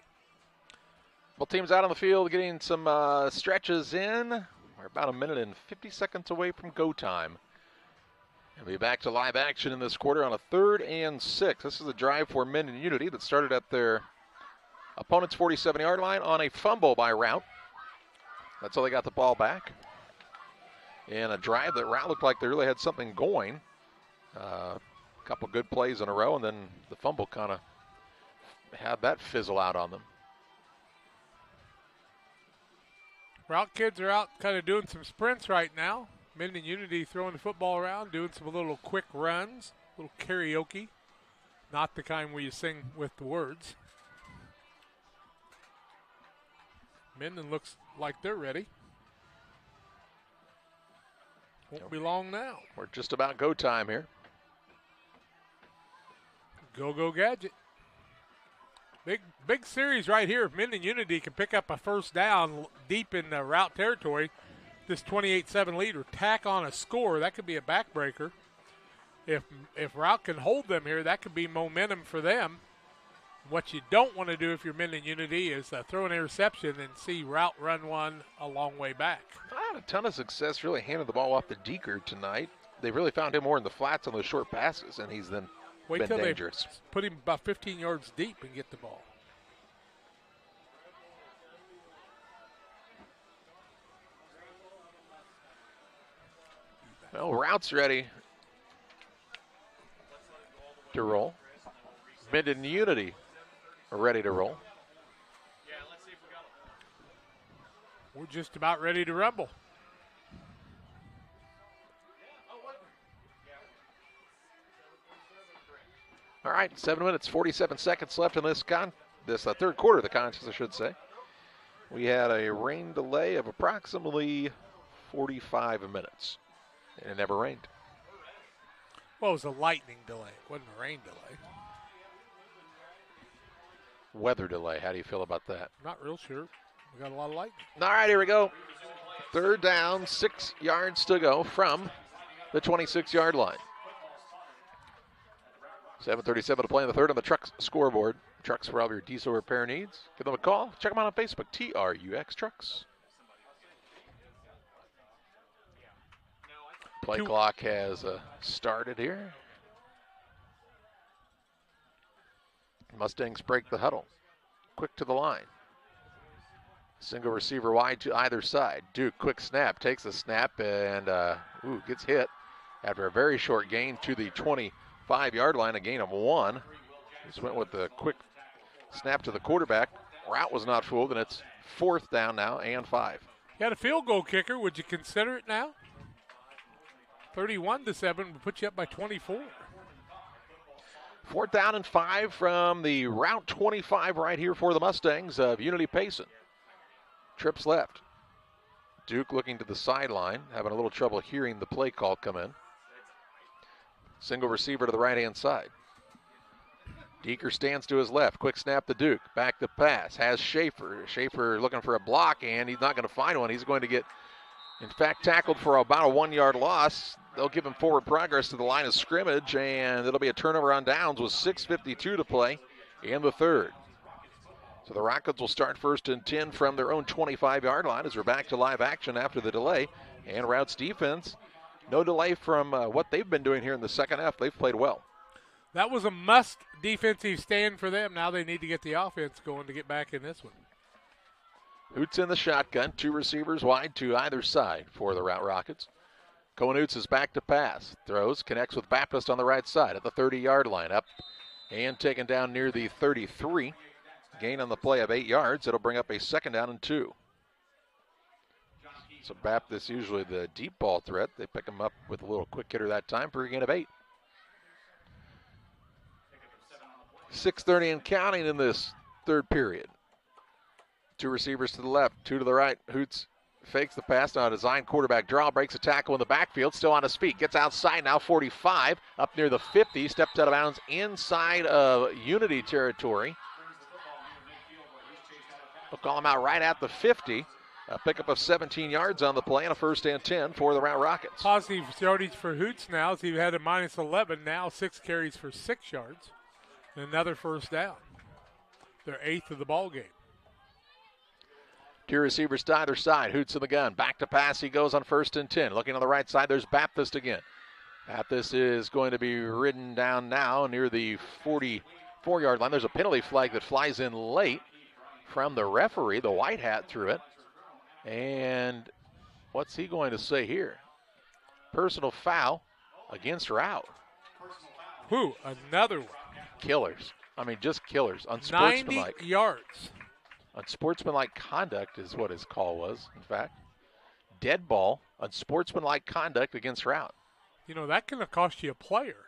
Both teams out on the field getting some stretches in. We're about 1 minute and 50 seconds away from go time. And we'll be back to live action in this quarter on a 3rd and 6. This is a drive for Mendon Unity that started at their opponent's 47-yard line on a fumble by Routt. That's how they got the ball back. And a drive that Routt looked like they really had something going. A couple good plays in a row, and then the fumble kind of had that fizzle out on them. Routt kids are out kind of doing some sprints right now. Mendon Unity throwing the football around, doing some little quick runs, little karaoke. Not the kind where you sing with the words. Mendon looks like they're ready. Won't be long now. We're just about go time here. Go Gadget. Big series right here. If Mendon Unity can pick up a first down deep in the Routt territory, this 28-7 lead, or tack on a score, that could be a backbreaker. If Routt can hold them here, that could be momentum for them. What you don't want to do if you're Mendon Unity is throw an interception and see Routt run one a long way back. I had a ton of success really handing the ball off to Deeker tonight. They really found him more in the flats on those short passes, and he's then Wait been till dangerous. They put him about 15 yards deep and get the ball. Well, Rout's ready to roll. Mendon Unity are ready to roll. We're just about ready to rumble. All right, 7 minutes, 47 seconds left in this third quarter of the contest, I should say. We had a rain delay of approximately 45 minutes, and it never rained. Well, it was a lightning delay. It wasn't a rain delay. Weather delay. How do you feel about that? Not real sure. We got a lot of lightning. All right, here we go. Third down, 6 yards to go from the 26-yard line. 7:37 to play in the third on the Trucks scoreboard. Trucks for all your diesel repair needs. Give them a call. Check them out on Facebook, TRUX Trucks. Play clock has started here. Mustangs break the huddle. Quick to the line. Single receiver wide to either side. Duke, quick snap, takes a snap and gets hit after a very short gain to the 25-yard line, a gain of 1. Just went with the quick snap to the quarterback. Routt was not fooled, and it's 4th down now and 5. You had a field goal kicker. Would you consider it now? 31-7 would put you up by 24. 4th down and 5 from the Route 25 right here for the Mustangs of Unity Payson. Trips left. Duke looking to the sideline, having a little trouble hearing the play call come in. Single receiver to the right-hand side. Deeker stands to his left. Quick snap to Duke. Back to pass. Has Schaefer. Schaefer looking for a block, and he's not going to find one. He's going to get, in fact, tackled for about a 1-yard loss. They'll give him forward progress to the line of scrimmage, and it'll be a turnover on downs with 6:52 to play in the third. So the Rockets will start 1st and 10 from their own 25-yard line as we're back to live action after the delay. And Rout's defense, no delay from what they've been doing here in the second half. They've played well. That was a must defensive stand for them. Now they need to get the offense going to get back in this one. Hoots in the shotgun. 2 receivers wide to either side for the Routt Rockets. Cohen Hoots is back to pass. Throws, connects with Baptist on the right side at the 30-yard line. Up and taken down near the 33. Gain on the play of 8 yards. It'll bring up a 2nd down and 2. So Baptist usually the deep ball threat. They pick him up with a little quick hitter that time for a gain of 8. 6:30 and counting in this third period. 2 receivers to the left, 2 to the right. Hoots fakes the pass on a design quarterback draw, breaks a tackle in the backfield, still on his feet, gets outside now, 45, up near the 50, steps out of bounds inside of Unity territory. We'll call him out right at the 50. A pickup of 17 yards on the play and a 1st and 10 for the Routt Rockets. Positive yardage for Hoots now as he had a -11, now 6 carries for 6 yards. And another 1st down. Their 8th of the ball game. 2 receivers to either side. Hoots in the gun. Back to pass. He goes on 1st and 10. Looking on the right side, there's Baptist again. Baptist is going to be ridden down now near the 44-yard line. There's a penalty flag that flies in late from the referee. The white hat threw it. And what's he going to say here? Personal foul against Routt. Who? Another one. Killers. I mean, just killers. Unsportsmanlike. 90 yards. Unsportsmanlike conduct is what his call was, in fact. Dead ball, unsportsmanlike conduct against Routt. You know, that can have cost you a player.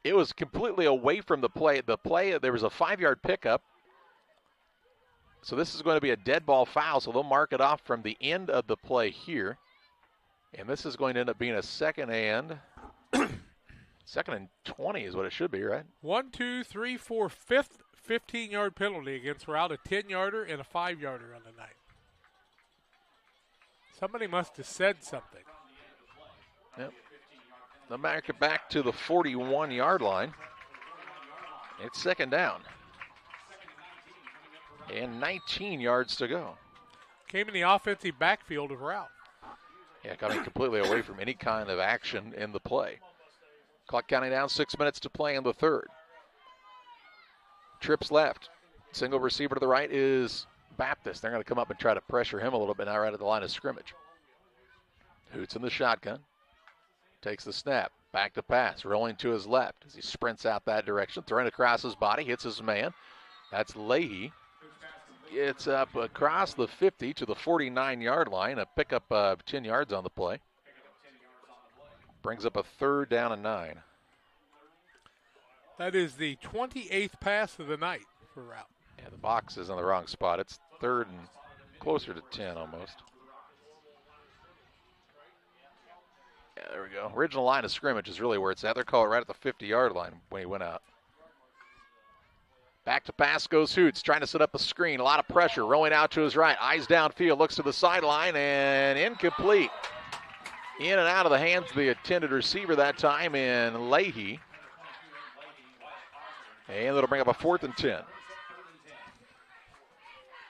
It was completely away from the play. There was a 5-yard pickup. So this is going to be a dead ball foul, so they'll mark it off from the end of the play here. And this is going to end up being a 2nd and 20 is what it should be, right? 1, 2, 3, 4, 5th 15-yard penalty against Routt, a 10-yarder and a 5-yarder on the night. Somebody must have said something. Yep. They'll mark it back to the 41-yard line. It's 2nd down. And 19 yards to go. Came in the offensive backfield of Routt. Yeah, coming completely away from any kind of action in the play. Clock counting down, 6 minutes to play in the third. Trips left. Single receiver to the right is Baptist. They're going to come up and try to pressure him a little bit now right at the line of scrimmage. Hoots in the shotgun. Takes the snap. Back to pass. Rolling to his left as he sprints out that direction. Throwing across his body. Hits his man. That's Leahy. It's up across the 50 to the 49-yard line. A pickup of 10 yards on the play. Brings up a 3rd down and 9. That is the 28th pass of the night for Routt. Yeah, the box is in the wrong spot. It's third and closer to 10 almost. Yeah, there we go. Original line of scrimmage is really where it's at. They're calling it right at the 50-yard line when he went out. Back to pass goes Hoots, trying to set up a screen. A lot of pressure, rolling out to his right. Eyes downfield, looks to the sideline, and incomplete. In and out of the hands of the intended receiver that time in Leahy. And it'll bring up a 4th and 10.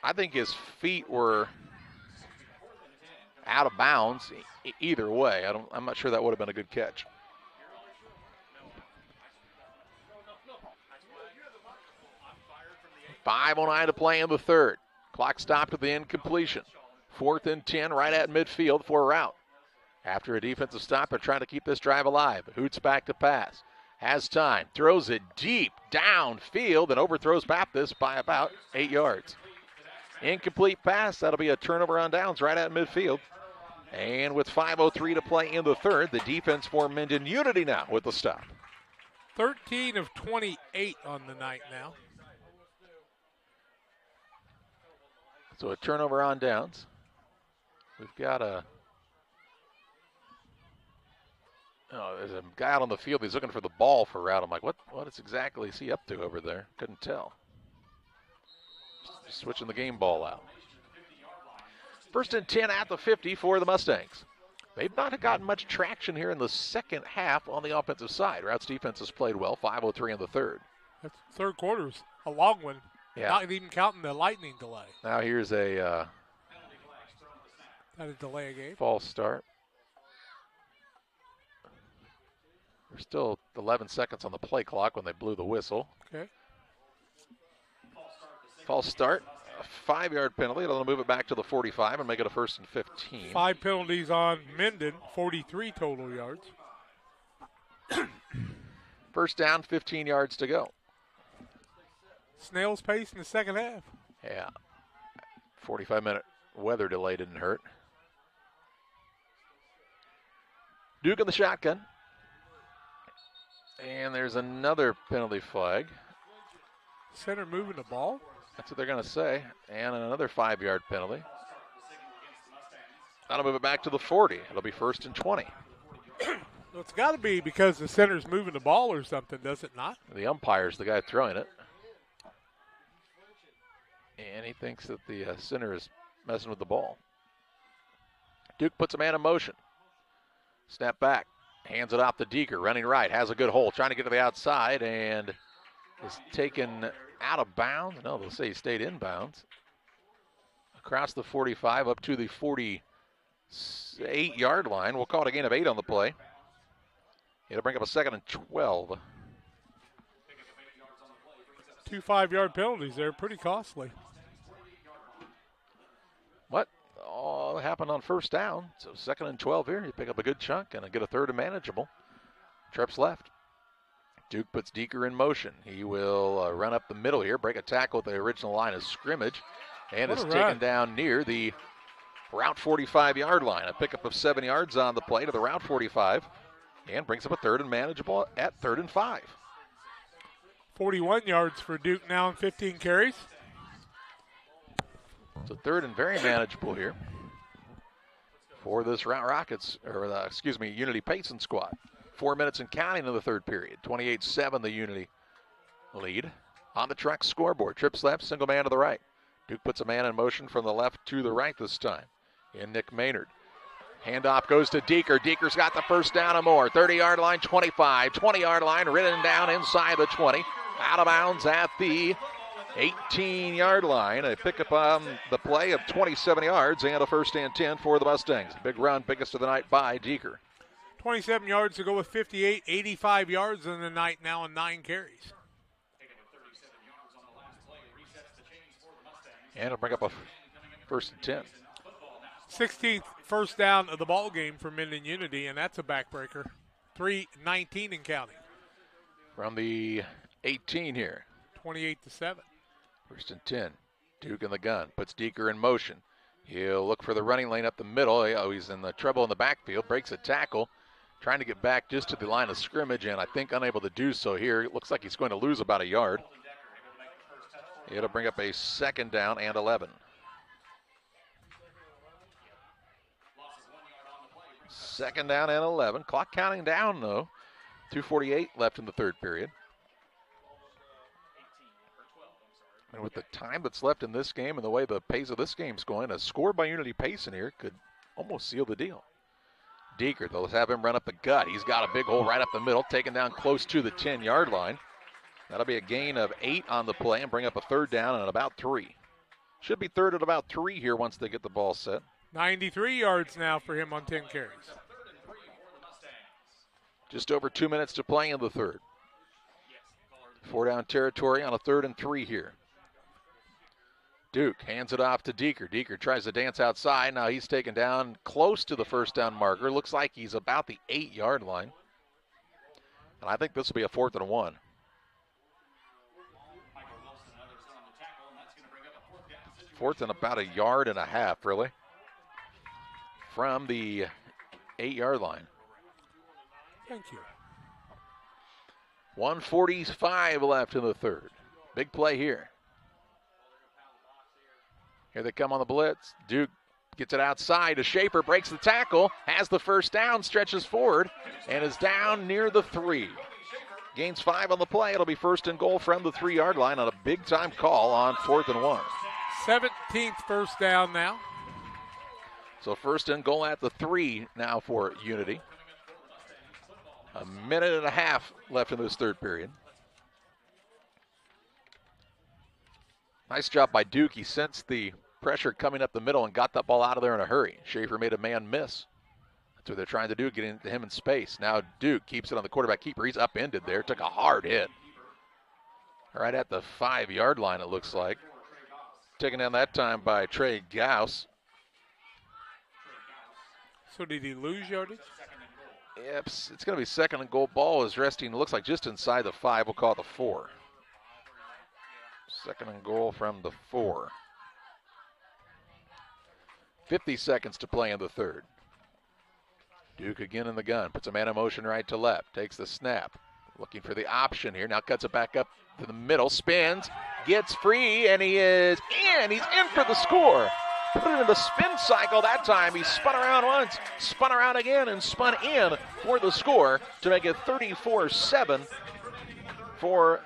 I think his feet were out of bounds either way. I'm not sure that would have been a good catch. .509 to play in the third. Clock stopped at the incompletion. 4th and 10 right at midfield for Routt. After a defensive stop, they're trying to keep this drive alive. Hoots back to pass. Has time. Throws it deep downfield and overthrows Baptist by about 8 yards. Incomplete pass. That'll be a turnover on downs right at midfield. And with 5:03 to play in the third, the defense for Mendon Unity now with the stop. 13 of 28 on the night now. So a turnover on downs. We've got there's a guy out on the field. He's looking for the ball for Routt. I'm like, what exactly is he up to over there? Couldn't tell. Just switching the game ball out. 1st and 10 at the 50 for the Mustangs. They've not gotten much traction here in the second half on the offensive side. Routt's defense has played well. 5:03 in the third. That third quarter's a long one. Yeah. Not even counting the lightning delay. Now here's a delay a game. False start. There's still 11 seconds on the play clock when they blew the whistle. Okay. False start. A 5-yard penalty. It'll move it back to the 45 and make it a 1st and 15. 5 penalties on Mendon, 43 total yards. 1st down, 15 yards to go. Snail's pace in the second half. Yeah. 45-minute weather delay didn't hurt. Duke in the shotgun. And there's another penalty flag. Center moving the ball. That's what they're going to say. And another 5-yard penalty. That'll move it back to the 40. It'll be 1st and 20. Well, it's got to be because the center's moving the ball or something, does it not? The umpire's the guy throwing it. And he thinks that the center is messing with the ball. Duke puts a man in motion. Snap back. Hands it off to Deeker. Running right. Has a good hole. Trying to get to the outside and is taken out of bounds. No, they'll say he stayed in bounds. Across the 45 up to the 48-yard line. We'll call it a gain of 8 on the play. It'll bring up a 2nd and 12. 2 5-yard penalties there. Pretty costly. What? All happened on 1st down. So 2nd and 12 here. You pick up a good chunk and get a 3rd and manageable. Trips left. Duke puts Deeker in motion. He will run up the middle here, break a tackle at the original line of scrimmage, and is taken down near the Routt 45-yard line. A pickup of 7 yards on the play to the Routt 45, and brings up a 3rd and manageable at 3rd and 5. 41 yards for Duke now in 15 carries. It's a 3rd and very manageable here for this Routt Rockets, Unity Payson squad. 4 minutes and counting in the third period. 28-7 the Unity lead. On the track scoreboard. Trips left, single man to the right. Duke puts a man in motion from the left to the right this time. In Nick Maynard. Handoff goes to Deeker. Deeker's got the 1st down and more. 30-yard line, 25. 20-yard line, ridden down inside the 20. Out of bounds at the 18-yard line. A pickup on the play of 27 yards and a 1st and 10 for the Mustangs. Big run, biggest of the night by Deeker. 27 yards to go with 58, 85 yards in the night now in 9 carries. And it'll bring up a 1st and 10. 16th first down of the ball game for Mendon Unity, and that's a backbreaker. 3:19 and counting. From the 18 here. 28-7. 1st and 10. Duke in the gun. Puts Deeker in motion. He'll look for the running lane up the middle. Oh, he's in the trouble in the backfield. Breaks a tackle. Trying to get back just to the line of scrimmage, and I think unable to do so here. It looks like he's going to lose about a yard. It'll bring up a 2nd down and 11. 2nd down and 11. Clock counting down, though. 2:48 left in the 3rd period. And with the time that's left in this game and the way the pace of this game's going, a score by Unity Payson here could almost seal the deal. Deeker, they'll have him run up the gut. He's got a big hole right up the middle, taken down close to the 10-yard line. That'll be a gain of 8 on the play and bring up a 3rd down and about 3. Should be 3rd at about 3 here once they get the ball set. 93 yards now for him on 10 carries. Just over 2 minutes to play in the 3rd. 4-down territory on a 3rd and 3 here. Duke hands it off to Deeker. Deeker tries to dance outside. Now he's taken down close to the 1st down marker. Looks like he's about the 8-yard line. And I think this will be a 4th and 1. Fourth and about 1.5 yards, really, from the 8-yard line. Thank you. 1:45 left in the 3rd. Big play here. Here they come on the blitz. Duke gets it outside to Schaefer, breaks the tackle, has the 1st down, stretches forward, and is down near the 3. Gains 5 on the play. It'll be 1st and goal from the 3-yard line on a big-time call on 4th and 1. 17th 1st down now. So 1st and goal at the 3 now for Unity. 1.5 minutes left in this 3rd period. Nice job by Duke. He sensed the pressure coming up the middle and got that ball out of there in a hurry. Schaefer made a man miss. That's what they're trying to do, get into him in space. Now Duke keeps it on the quarterback keeper. He's upended there, took a hard hit. Right at the 5-yard line, it looks like. Taken down that time by Trey Gauss. So did he lose yardage? Yep, it's going to be 2nd and goal. Ball is resting, it looks like just inside the 5. We'll call it the 4. 2nd and goal from the 4. 50 seconds to play in the 3rd. Duke again in the gun. Puts a man in motion right to left. Takes the snap. Looking for the option here. Now cuts it back up to the middle. Spins. Gets free. And he is in. He's in for the score. Put it in the spin cycle that time. He spun around once. Spun around again. And spun in for the score to make it 34-7 for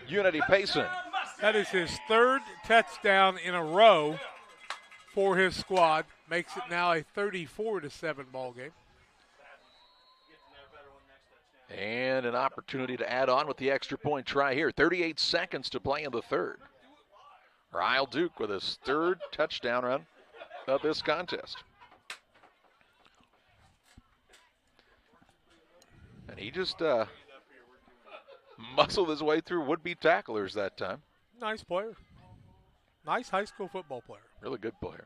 Unity Payson. That is his 3rd touchdown in a row for his squad. Makes it now a 34-7 ball game. And an opportunity to add on with the extra point try here. 38 seconds to play in the 3rd. Ryle Duke with his 3rd touchdown run of this contest. And he just muscled his way through would-be tacklers that time. Nice player. Nice high school football player. Really good player.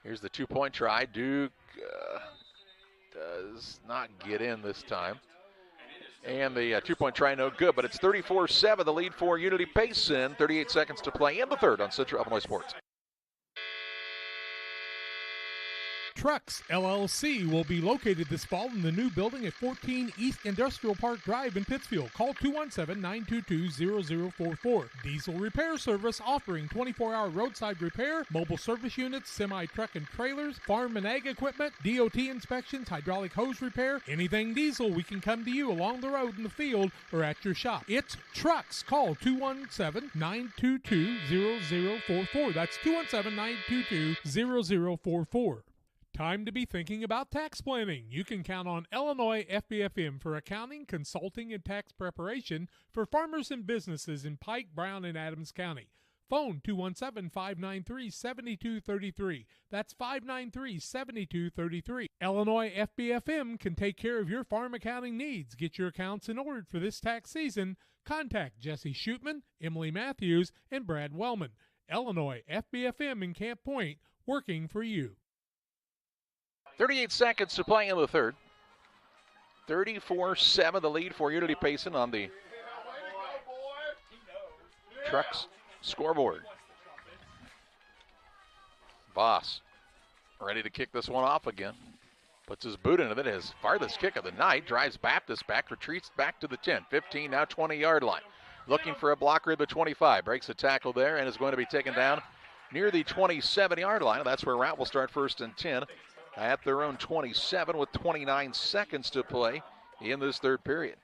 Here's the 2-point try. Duke does not get in this time. And the 2-point try no good, but it's 34-7, the lead for Unity Payson. 38 seconds to play in the 3rd on Central Illinois Sports. Trucks LLC will be located this fall in the new building at 14 East Industrial Park Drive in Pittsfield. Call 217-922-0044. Diesel repair service offering 24-hour roadside repair, mobile service units, semi-truck and trailers, farm and ag equipment, DOT inspections, hydraulic hose repair, anything diesel, we can come to you along the road in the field or at your shop. It's Trucks. Call 217-922-0044. That's 217-922-0044. Time to be thinking about tax planning. You can count on Illinois FBFM for accounting, consulting, and tax preparation for farmers and businesses in Pike, Brown, and Adams County. Phone 217-593-7233. That's 593-7233. Illinois FBFM can take care of your farm accounting needs. Get your accounts in order for this tax season. Contact Jesse Shootman, Emily Matthews, and Brad Wellman. Illinois FBFM in Camp Point, working for you. 38 seconds to play in the 3rd. 34-7, the lead for Unity Payson on the Trucks scoreboard. Voss ready to kick this one off again. Puts his boot into it, his farthest kick of the night. Drives Baptist back, retreats back to the 10, 15, now 20-yard line. looking for a blocker at the 25. Breaks the tackle there and is going to be taken down near the 27-yard line. That's where Routt will start 1st and 10 at their own 27 with 29 seconds to play in this third period.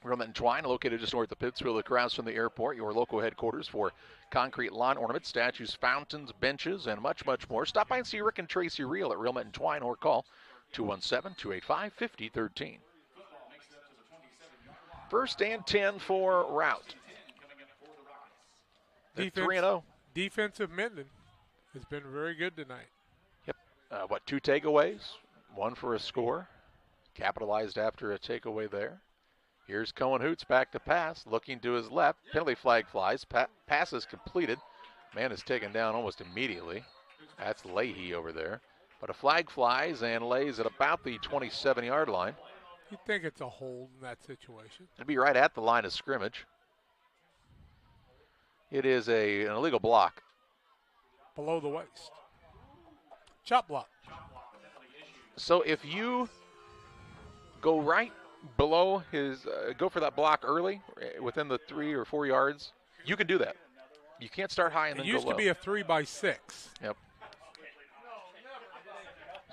Reelman and Twine, located just north of Pittsfield, across from the airport, your local headquarters for concrete lawn ornaments, statues, fountains, benches, and much, much more. Stop by and see Rick and Tracy Reel at Reelman and Twine or call 217-285-5013. 1st and 10 for Routt. They're 3-0. Defensive Mendon has been very good tonight. Yep. 2 takeaways, 1 for a score. Capitalized after a takeaway there. Here's Cohen Hoots back to pass, looking to his left. Penalty flag flies. Pass is completed. Man is taken down almost immediately. That's Leahy over there. But a flag flies and lays at about the 27-yard line. You think it's a hold in that situation? It'd be right at the line of scrimmage. It is an illegal block. Below the waist. Chop block. So if you go right below his, go for that block early, within the 3 or 4 yards, you can do that. You can't start high and then go low. It used to be a 3-by-6. Yep.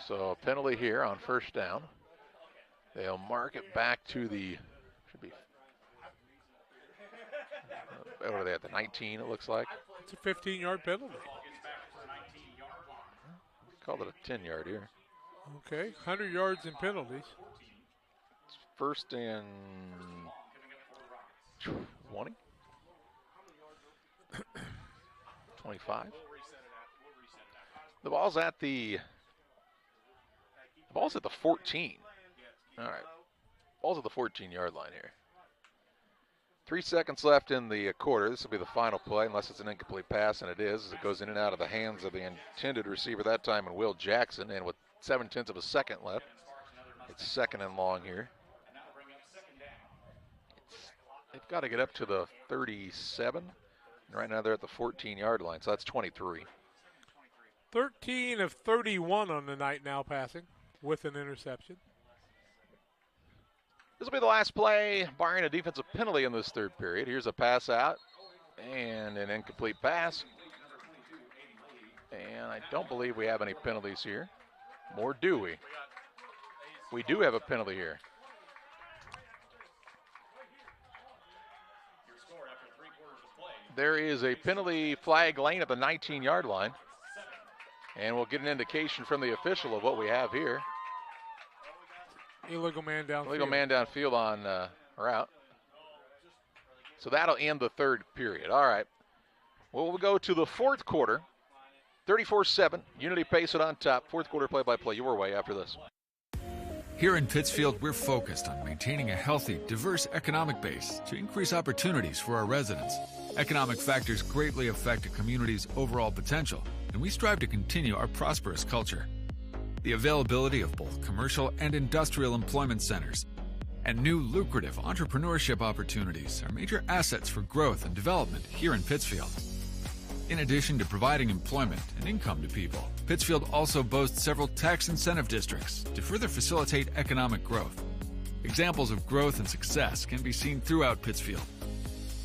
So a penalty here on 1st down. They'll mark it back to the, should be, what are they at, the 19 it looks like? It's a 15-yard penalty. Called it a 10-yard here. Okay, 100 yards in penalties. It's 1st and 20? 25? The ball's at the 14. All right. Ball's at the 14-yard line here. 3 seconds left in the quarter. This will be the final play, unless it's an incomplete pass, and it is, as it goes in and out of the hands of the intended receiver that time, and Will Jackson. And with 0.7 of a second left, it's 2nd and long here. They've got to get up to the 37. And right now they're at the 14-yard line, so that's 23. 13 of 31 on the night now passing with an interception. This will be the last play, barring a defensive penalty in this third period. Here's a pass out and an incomplete pass. And I don't believe we have any penalties here. Or do we? We do have a penalty here. There is a penalty flag laying at the 19-yard line. And we'll get an indication from the official of what we have here. Illegal man downfield. Illegal man downfield on Routt. So that'll end the third period. All right. Well, we'll go to the fourth quarter. 34-7. Unity Payson on top. Fourth quarter play-by-play. Your way after this. Here in Pittsfield, we're focused on maintaining a healthy, diverse economic base to increase opportunities for our residents. Economic factors greatly affect a community's overall potential, and we strive to continue our prosperous culture. The availability of both commercial and industrial employment centers and new lucrative entrepreneurship opportunities are major assets for growth and development here in Pittsfield. In addition to providing employment and income to people, Pittsfield also boasts several tax incentive districts to further facilitate economic growth. Examples of growth and success can be seen throughout Pittsfield.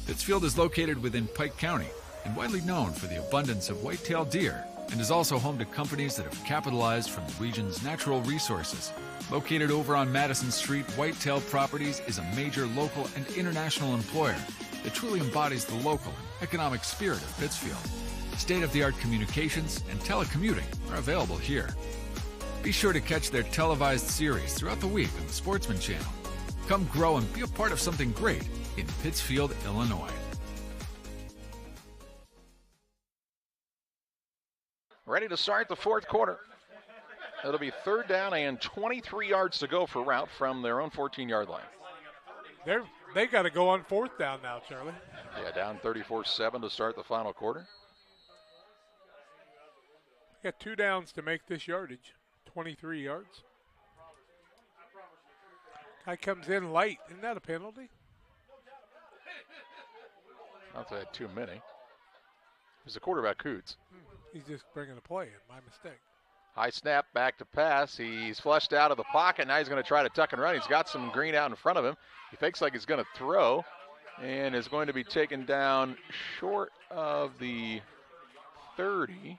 Pittsfield is located within Pike County and widely known for the abundance of white-tailed deer, and is also home to companies that have capitalized from the region's natural resources. Located over on Madison Street, Whitetail Properties is a major local and international employer that truly embodies the local and economic spirit of Pittsfield. State-of-the-art communications and telecommuting are available here. Be sure to catch their televised series throughout the week on the Sportsman Channel. Come grow and be a part of something great in Pittsfield, Illinois. Ready to start the fourth quarter. It'll be 3rd down and 23 yards to go for Routt from their own 14-yard line. They got to go on 4th down now, Charlie. Yeah, down 34-7 to start the final quarter. Got 2 downs to make this yardage, 23 yards. Guy comes in late. Isn't that a penalty? Not that I had too many. It was the quarterback, Coots. He's just bringing a play in. My mistake. High snap, back to pass. He's flushed out of the pocket. Now he's going to try to tuck and run. He's got some green out in front of him. He fakes like he's going to throw. And is going to be taken down short of the 30.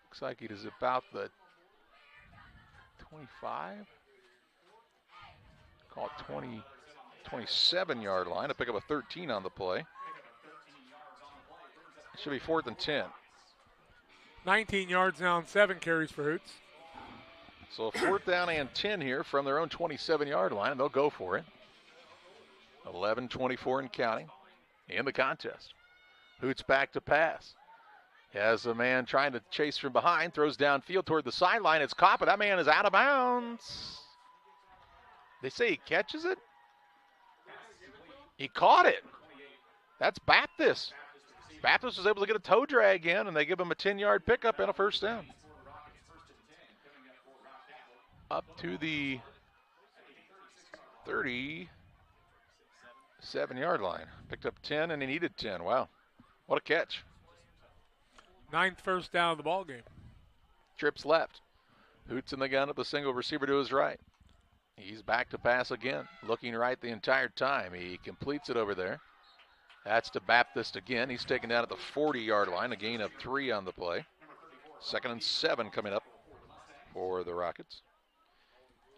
Looks like it is about the 25. Call it 27-yard line to pick up a 13 on the play. It should be 4th and 10. 19 yards now and 7 carries for Hoots. So 4th down and 10 here from their own 27-yard line, and they'll go for it. 11-24 and counting in the contest. Hoots back to pass. Has a man trying to chase from behind, throws downfield toward the sideline. It's caught, but that man is out of bounds. They say he catches it. He caught it. That's Baptist. Baptist was able to get a toe drag in, and they give him a 10-yard pickup and a first down. Up to the 37-yard line. Picked up 10, and he needed 10. Wow. What a catch. 9th first down of the ball game. Trips left. Hoots in the gun with a single receiver to his right. He's back to pass again. Looking right the entire time. He completes it over there. That's to Baptist again. He's taken down at the 40-yard line. A gain of 3 on the play. 2nd and 7 coming up for the Rockets.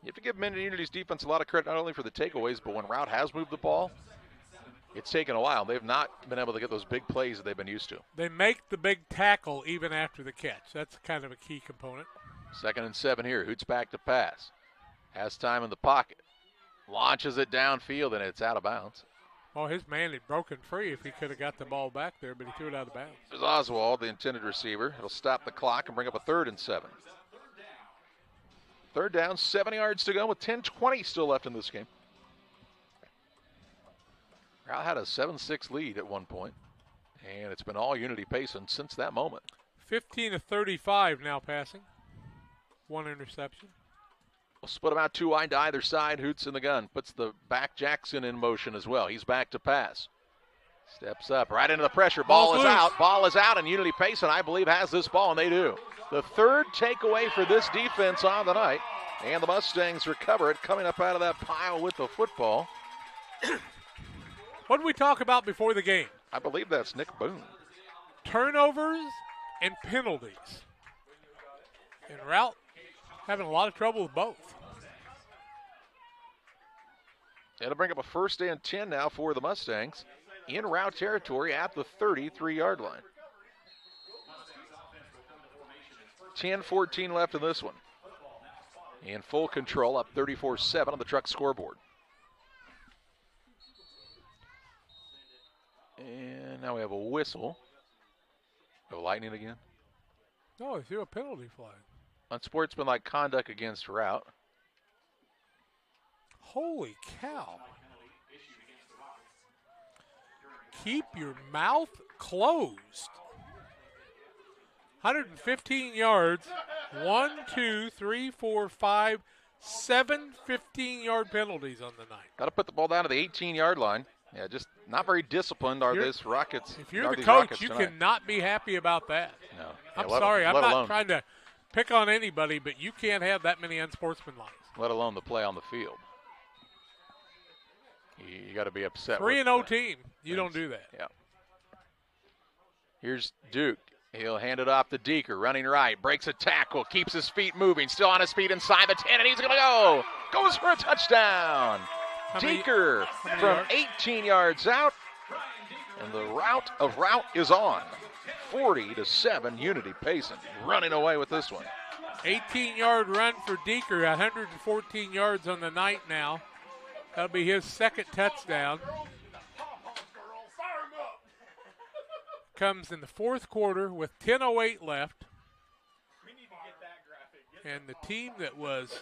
You have to give Mendon Unity's defense a lot of credit, not only for the takeaways, but when Routt has moved the ball, it's taken a while. They've not been able to get those big plays that they've been used to. They make the big tackle even after the catch. That's kind of a key component. 2nd and 7 here. Hoots back to pass. Has time in the pocket. Launches it downfield, and it's out of bounds. Well, his man had broken free if he could have got the ball back there, but he threw it out of bounds. There's Oswald, the intended receiver. It'll stop the clock and bring up a 3rd and 7. 3rd down, 7 yards to go with 10:20 still left in this game. Routt had a 7-6 lead at one point, and it's been all Unity Payson since that moment. 15 of 35 now passing. 1 interception. We'll split them out 2 wide to either side. Hoots in the gun. Puts the back Jackson in motion as well. He's back to pass. Steps up right into the pressure. Ball is out. Ball is out, and Unity Payson, I believe, has this ball, and they do. The 3rd takeaway for this defense on the night, and the Mustangs recover it, coming up out of that pile with the football. What did we talk about before the game? I believe that's Nick Boone. Turnovers and penalties. And Routt having a lot of trouble with both. It'll bring up a 1st and 10 now for the Mustangs in Routt territory at the 33-yard line. 10-14 left in this one. In full control, up 34-7 on the Truck scoreboard. And now we have a whistle. Oh, lightning again? No, they threw a penalty flag. Unsportsmanlike conduct against Routt. Holy cow. Keep your mouth closed. 115 yards. 1, 2, 3, 4, 5, 7 15-yard penalties on the night. Got to put the ball down to the 18-yard line. Yeah, just not very disciplined are this Rockets. If you're the coach, you cannot be happy about that. No. I'm sorry. I'm not trying to pick on anybody, but you can't have that many unsportsmanlike. Let alone the play on the field. You got to be upset. 3-0 team. You don't do that. Yeah. Here's Duke. He'll hand it off to Deeker, running right, breaks a tackle, keeps his feet moving, still on his feet inside the 10, and he's going to go. Goes for a touchdown. Deeker from 18 yards out, and the rout of Routt is on. 40-7, Unity Payson running away with this one. 18-yard run for Deeker, 114 yards on the night now. That'll be his 2nd touchdown. Comes in the 4th quarter with 10:08 left. And the team that was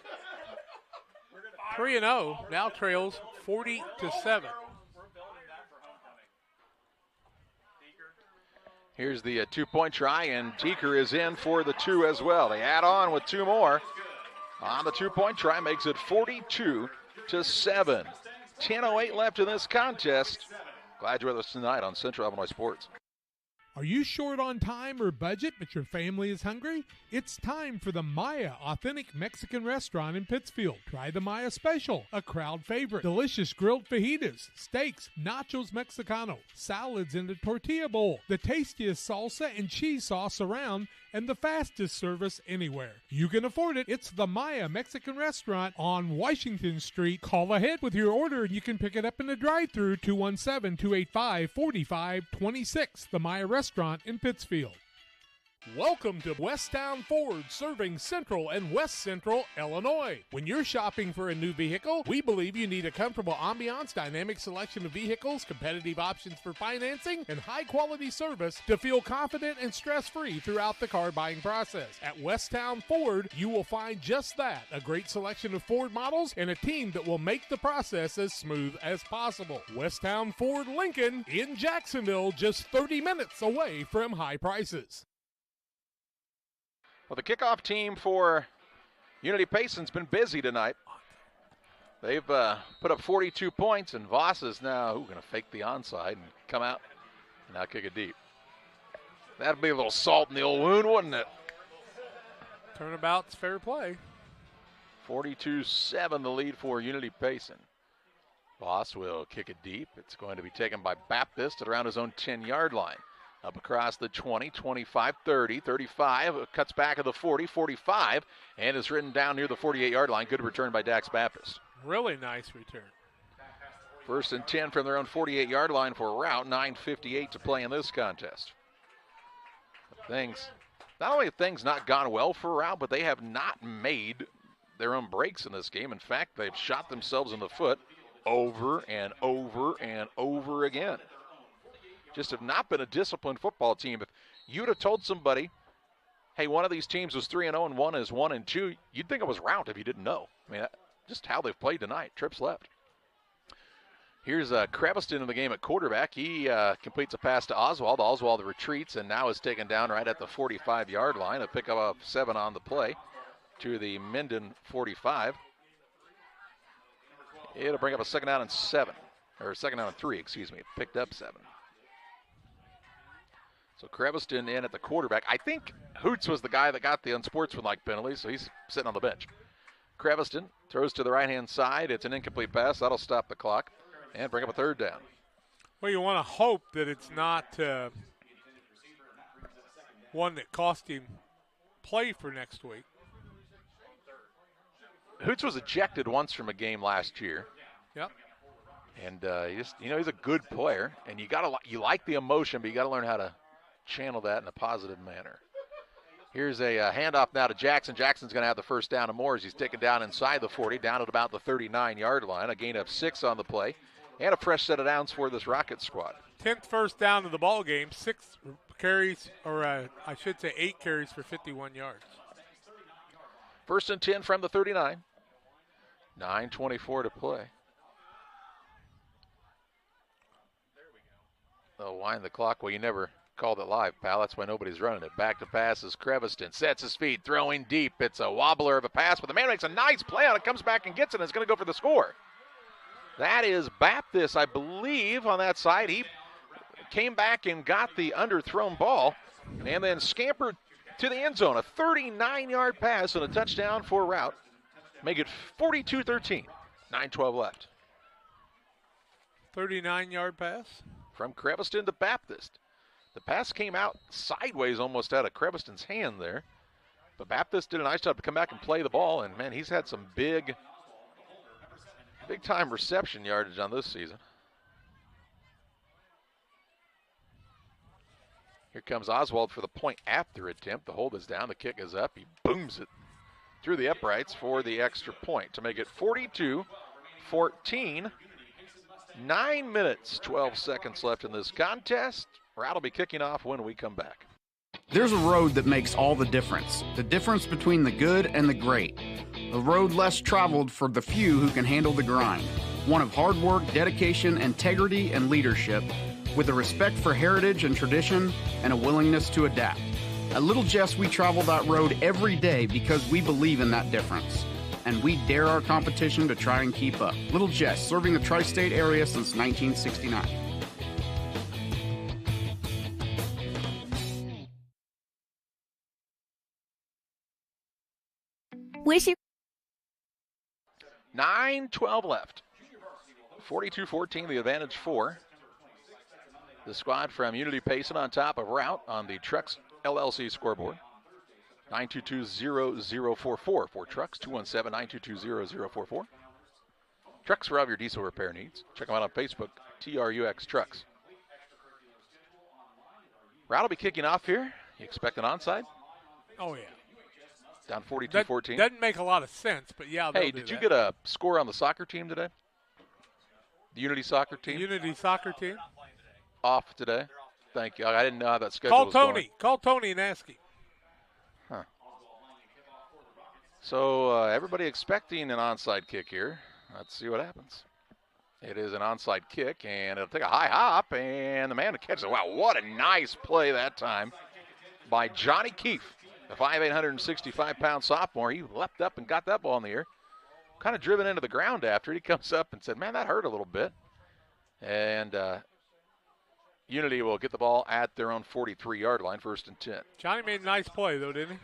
3-0 now trails 40-7. Here's the 2-point try, and Deeker is in for the 2 as well. They add on with 2 more. On the 2-point try, makes it 42-7. 10:08 left in this contest. Glad you're with us tonight on Central Illinois Sports. Are you short on time or budget, but your family is hungry? It's time for the Maya Authentic Mexican Restaurant in Pittsfield. Try the Maya Special, a crowd favorite. Delicious grilled fajitas, steaks, nachos Mexicano, salads in the tortilla bowl, the tastiest salsa and cheese sauce around, and the fastest service anywhere. You can afford it. It's the Maya Mexican Restaurant on Washington Street. Call ahead with your order and you can pick it up in the drive-thru, 217-285-4526. The Maya Restaurant in Pittsfield. Welcome to Westtown Ford, serving Central and West Central Illinois. When you're shopping for a new vehicle, we believe you need a comfortable ambiance, dynamic selection of vehicles, competitive options for financing, and high-quality service to feel confident and stress-free throughout the car buying process. At Westtown Ford, you will find just that, a great selection of Ford models and a team that will make the process as smooth as possible. Westtown Ford Lincoln in Jacksonville, just 30 minutes away from high prices. Well, the kickoff team for Unity Payson's been busy tonight. They've put up 42 points, and Voss is now going to fake the onside and come out and now kick it deep. That'd be a little salt in the old wound, wouldn't it? Turnabout's fair play. 42-7 the lead for Unity Payson. Voss will kick it deep. It's going to be taken by Baptist at around his own 10-yard line. Up across the 20, 25, 30, 35, cuts back of the 40, 45, and is written down near the 48-yard line. Good return by Dax Baptist. Really nice return. First and 10 from their own 48-yard line for Routt. 9:58 to play in this contest. Not only have things not gone well for Routt, but they have not made their own breaks in this game. In fact, they've shot themselves in the foot over and over and over again. Just have not been a disciplined football team. If you'd have told somebody, hey, one of these teams was 3-0 and one is 1-2, you'd think it was Routt if you didn't know. I mean, just how they've played tonight. Trips left. Here's Creviston in the game at quarterback. He completes a pass to Oswald. Oswald retreats and now is taken down right at the 45-yard line. A pickup of 7 on the play to the Mendon 45. It'll bring up a second down and 7. Or second down and 3, excuse me. Picked up 7. So Creviston in at the quarterback. I think Hoots was the guy that got the unsportsmanlike penalty, so he's sitting on the bench. Creviston throws to the right-hand side. It's an incomplete pass. That'll stop the clock and bring up a third down. Well, you want to hope that it's not one that cost him play for next week. Hoots was ejected once from a game last year. Yep. And he's a good player, and you like the emotion, but you got to learn how to channel that in a positive manner. Here's a handoff now to Jackson. Jackson's going to have the first down and more as he's taken down inside the 40, down at about the 39-yard line. A gain of 6 on the play, and a fresh set of downs for this Rocket squad. 10th first down of the ball game, 6 carries, or I should say 8 carries for 51 yards. First and 10 from the 39. 9:24 to play. They'll wind the clock. Well, you never called it live, pal. That's why nobody's running it. Back to pass is Creviston. Sets his feet, throwing deep. It's a wobbler of a pass, but the man makes a nice play on it, comes back and gets it, and is going to go for the score. That is Baptist, I believe, on that side. He came back and got the underthrown ball and then scampered to the end zone. A 39-yard pass and a touchdown for Routt. Make it 42-13. 9:12 left. 39-yard pass? From Creviston to Baptist. The pass came out sideways almost out of Creviston's hand there. But Baptist did a nice job to come back and play the ball. And, man, he's had some big-time reception yardage on this season. Here comes Oswald for the point after attempt. The hold is down. The kick is up. He booms it through the uprights for the extra point to make it 42-14. 9 minutes, 12 seconds left in this contest. Routt will be kicking off when we come back. There's a road that makes all the difference between the good and the great. A road less traveled for the few who can handle the grind. One of hard work, dedication, integrity, and leadership, with a respect for heritage and tradition and a willingness to adapt. At Little Jess, we travel that road every day because we believe in that difference. And we dare our competition to try and keep up. Little Jess, serving the tri-state area since 1969. Wish you 9:12 left. 42-14, the advantage for the squad from Unity Payson on top of Routt on the Trucks LLC scoreboard. 922-0044 for Trucks, 217-922-0044. Trucks for all of your diesel repair needs. Check them out on Facebook, TRUX Trucks. Routt will be kicking off here. You expect an onside? Oh, yeah. Down 42-14. Doesn't make a lot of sense, but yeah, hey, did you get a score on the soccer team today? The Unity soccer team? Unity soccer team? Off today. Thank you. I didn't know how that schedule was going. Call Tony and ask him. Huh. So everybody expecting an onside kick here. Let's see what happens. It is an onside kick, and it'll take a high hop, and the man who catches it. Wow, what a nice play that time by Johnny Keefe, the 5'8", 165-pound sophomore. He leapt up and got that ball in the air. Kind of driven into the ground after it. He comes up and said, man, that hurt a little bit. And Unity will get the ball at their own 43-yard line, 1st and 10. Johnny made a nice play, though, didn't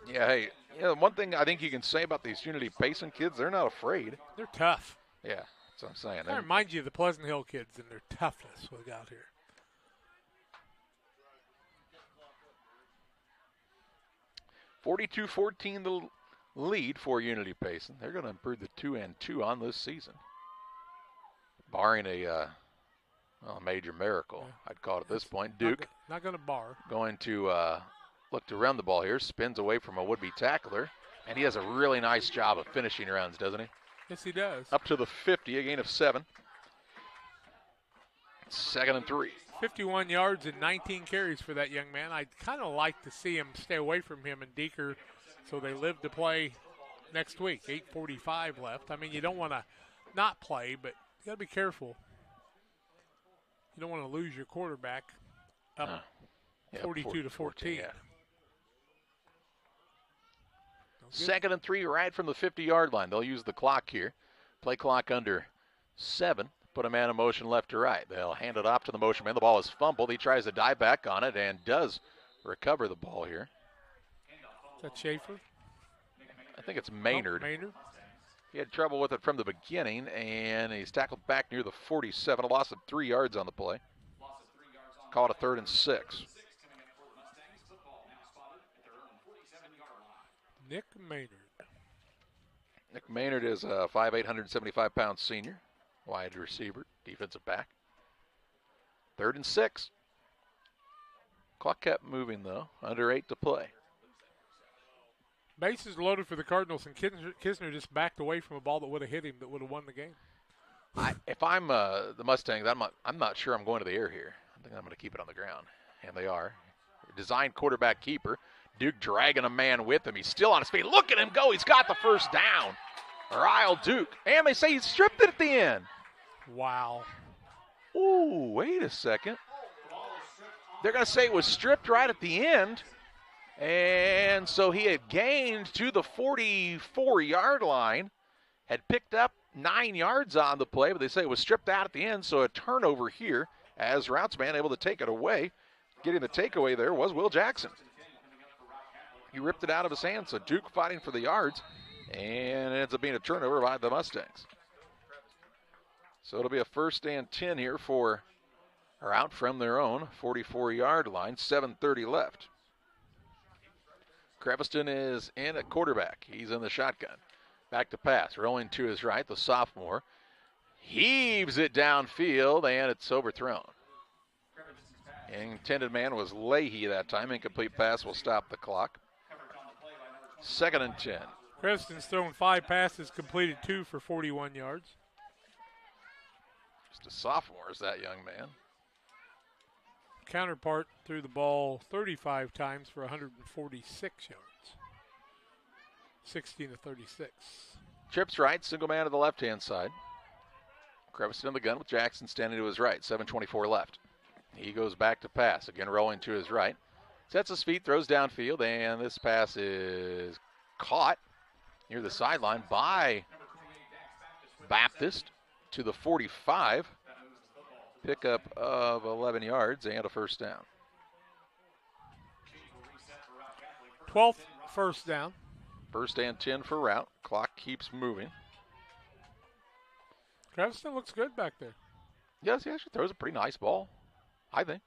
he? Yeah, hey, one thing I think you can say about these Unity Payson kids, they're not afraid. They're tough. Yeah, that's what I'm saying. That reminds you of the Pleasant Hill kids and their toughness we got here. (42-14) the lead for Unity Payson. They're going to improve the 2-2 on this season, barring a major miracle. Yeah. I'd call it at this point. Duke not going to bar. Going to look to run the ball here. Spins away from a would-be tackler, and he does a really nice job of finishing runs, doesn't he? Yes, he does. Up to the 50, a gain of 7. 2nd and 3. 51 yards and 19 carries for that young man. I'd kind of like to see him stay away from him and Deeker so they live to play next week. 8:45 left. I mean, you don't want to not play, but you got to be careful. You don't want to lose your quarterback up 42-14. Yeah. 2nd and 3 right from the 50-yard line. They'll use the clock here. Play clock under 7. Put a man in motion left to right. They'll hand it off to the motion man. The ball is fumbled. He tries to dive back on it and does recover the ball here. Is that Schaefer? I think it's Maynard. Maynard. He had trouble with it from the beginning, and he's tackled back near the 47. A loss of 3 yards on the play. Call it a 3rd and 6. Nick Maynard. Nick Maynard is a 5'8", 175-pound senior. Wide receiver, defensive back. 3rd and 6. Clock kept moving, though. Under 8 to play. Bases loaded for the Cardinals, and Kisner just backed away from a ball that would have hit him that would have won the game. If I'm the Mustangs, I'm not sure I'm going to the air here. I think I'm going to keep it on the ground. And they are. Designed quarterback keeper. Duke dragging a man with him. He's still on his feet. Look at him go. He's got the first down. Ryle Duke. And they say he stripped it at the end. Wow. Ooh, wait a second. They're going to say it was stripped right at the end. And so he had gained to the 44-yard line, had picked up 9 yards on the play, but they say it was stripped out at the end, so a turnover here as Rout's man able to take it away. Getting the takeaway there was Will Jackson. He ripped it out of his hand, so Duke fighting for the yards, and it ends up being a turnover by the Mustangs. So it'll be a 1st and 10 here for Routt from their own 44-yard line, 7:30 left. Creviston is in at quarterback. He's in the shotgun. Back to pass. Rolling to his right, the sophomore. Heaves it downfield, and it's overthrown. Intended man was Leahy that time. Incomplete pass will stop the clock. 2nd and 10. Creviston's thrown 5 passes, completed 2 for 41 yards. Just a sophomore is that young man. Counterpart threw the ball 35 times for 146 yards. 16-36. Trips right, single man to the left-hand side. Creviston in the gun with Jackson standing to his right. 7:24 left. He goes back to pass. Again rolling to his right. Sets his feet, throws downfield, and this pass is caught near the sideline by Baptist to the 45. Pickup of 11 yards and a 1st down. 12th first down. First and 10 for Routt. Clock keeps moving. Creveston looks good back there. Yes, he actually throws a pretty nice ball, I think.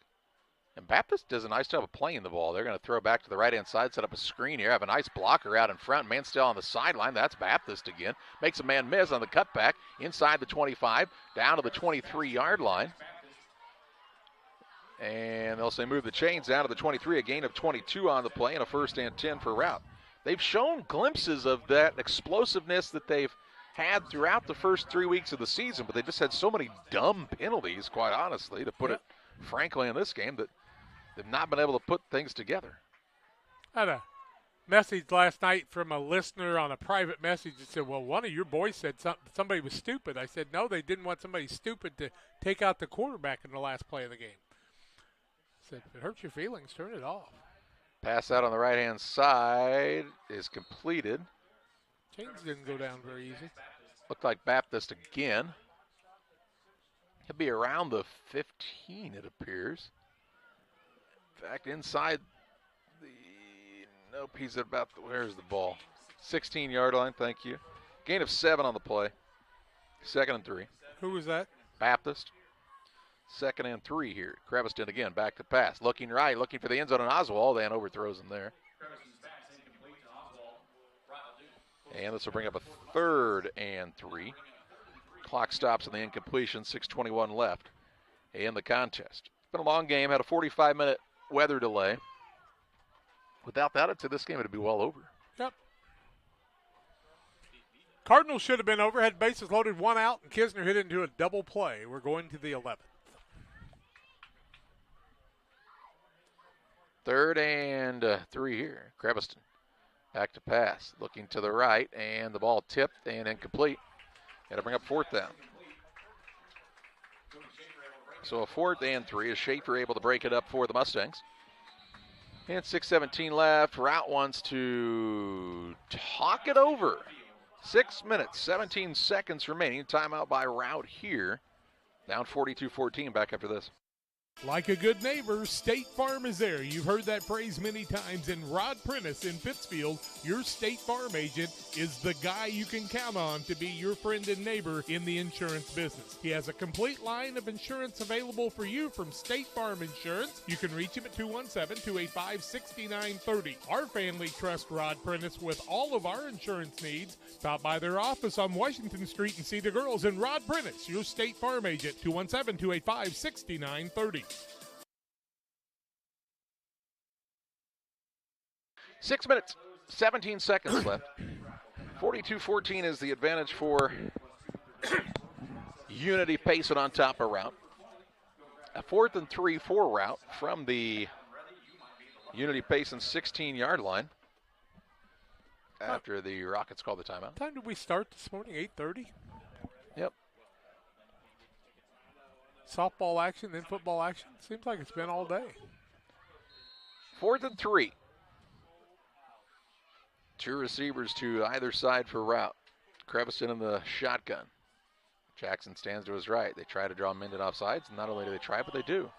And Baptist does a nice job of playing the ball. They're going to throw back to the right-hand side, set up a screen here. Have a nice blocker out in front. Man still on the sideline. That's Baptist again. Makes a man miss on the cutback. Inside the 25, down to the 23-yard line. And they'll say move the chains down to the 23. A gain of 22 on the play and a first and 10 for Routt. They've shown glimpses of that explosiveness that they've had throughout the first 3 weeks of the season, but they just had so many dumb penalties, quite honestly, to put it frankly in this game, that they've not been able to put things together. I had a message last night from a listener on a private message that said, well, one of your boys said somebody was stupid. I said, no, they didn't want somebody stupid to take out the quarterback in the last play of the game. I said, if it hurts your feelings, turn it off. Pass out on the right-hand side is completed. Chains didn't go down very easy. Looked like Baptist again. He'll be around the 15, it appears. In fact, inside the, nope, he's at about, where's the ball? 16-yard line, thank you. Gain of 7 on the play. 2nd and 3. Who was that? Baptist. 2nd and 3 here. Creveston again, back to pass. Looking right, looking for the end zone on Oswald, and overthrows him there. And this will bring up a 3rd and 3. Clock stops on the incompletion, 6:21 left in the contest. It's been a long game, had a 45-minute weather delay. Without that, I'd say this game would be well over. Yep. Cardinals should have been over, had bases loaded, 1 out, and Kisner hit into a double play. We're going to the 11th. 3rd and 3 here. Creveston back to pass, looking to the right, and the ball tipped and incomplete. Got to bring up 4th down. So a 4th and 3 is Schaefer able to break it up for the Mustangs. And 6:17 left. Routt wants to talk it over. 6 minutes, 17 seconds remaining. Timeout by Routt here. Down 42-14 back after this. Like a good neighbor, State Farm is there. You've heard that phrase many times. And Rod Prentice in Pittsfield, your State Farm agent, is the guy you can count on to be your friend and neighbor in the insurance business. He has a complete line of insurance available for you from State Farm Insurance. You can reach him at 217-285-6930. Our family trusts Rod Prentice with all of our insurance needs. Stop by their office on Washington Street and see the girls. And Rod Prentice, your State Farm agent, 217-285-6930. 6 minutes, 17 seconds left. 42-14 is the advantage for Unity. Payson on top of Routt. A 4th and 3 for Routt from the Unity Payson 16-yard line after the Rockets called the timeout. What time did we start this morning? 8:30? Yep. Softball action, then football action. Seems like it's been all day. 4th and 3. 2 receivers to either side for Routt. Creveston in the shotgun. Jackson stands to his right. They try to draw Mendon off sides. And not only do they try, but they do.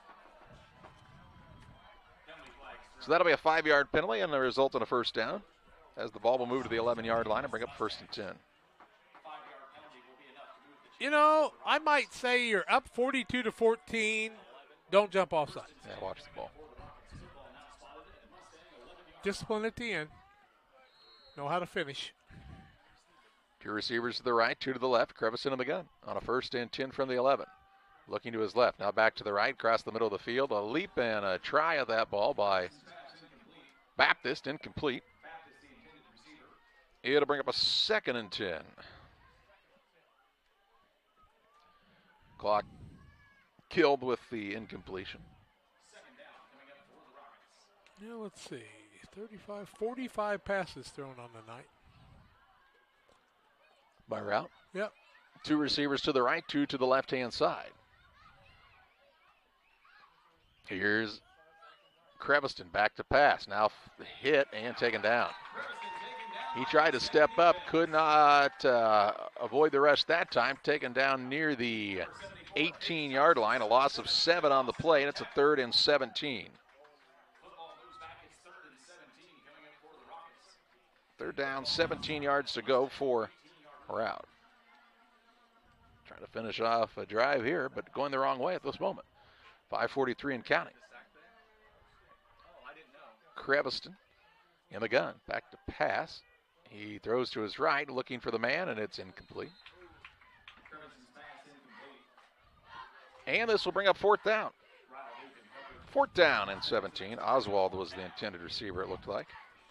So that'll be a 5-yard penalty and the result in a first down, as the ball will move to the 11-yard line and bring up 1st and 10. You know, I might say you're up 42-14. Don't jump off sides. Yeah, watch the ball. Discipline at the end. Know how to finish. 2 receivers to the right, 2 to the left. Creveston in the gun on a 1st and 10 from the 11. Looking to his left. Now back to the right, across the middle of the field. A leap and a try at that ball by Baptist, incomplete. It'll bring up a 2nd and 10. Clock killed with the incompletion. Yeah, let's see. 45 passes thrown on the night. By Routt? Yep. 2 receivers to the right, 2 to the left-hand side. Here's Creveston back to pass. Now hit and taken down. He tried to step up, could not avoid the rush that time. Taken down near the 18-yard line. A loss of 7 on the play, and it's a 3rd and 17. Third down, 17 yards to go for Routt. Trying to finish off a drive here, but going the wrong way at this moment. 5:43 and counting. Creviston in the gun. Back to pass. He throws to his right, looking for the man, and it's incomplete. And this will bring up fourth down. Fourth down and 17. Oswald was the intended receiver, it looked like.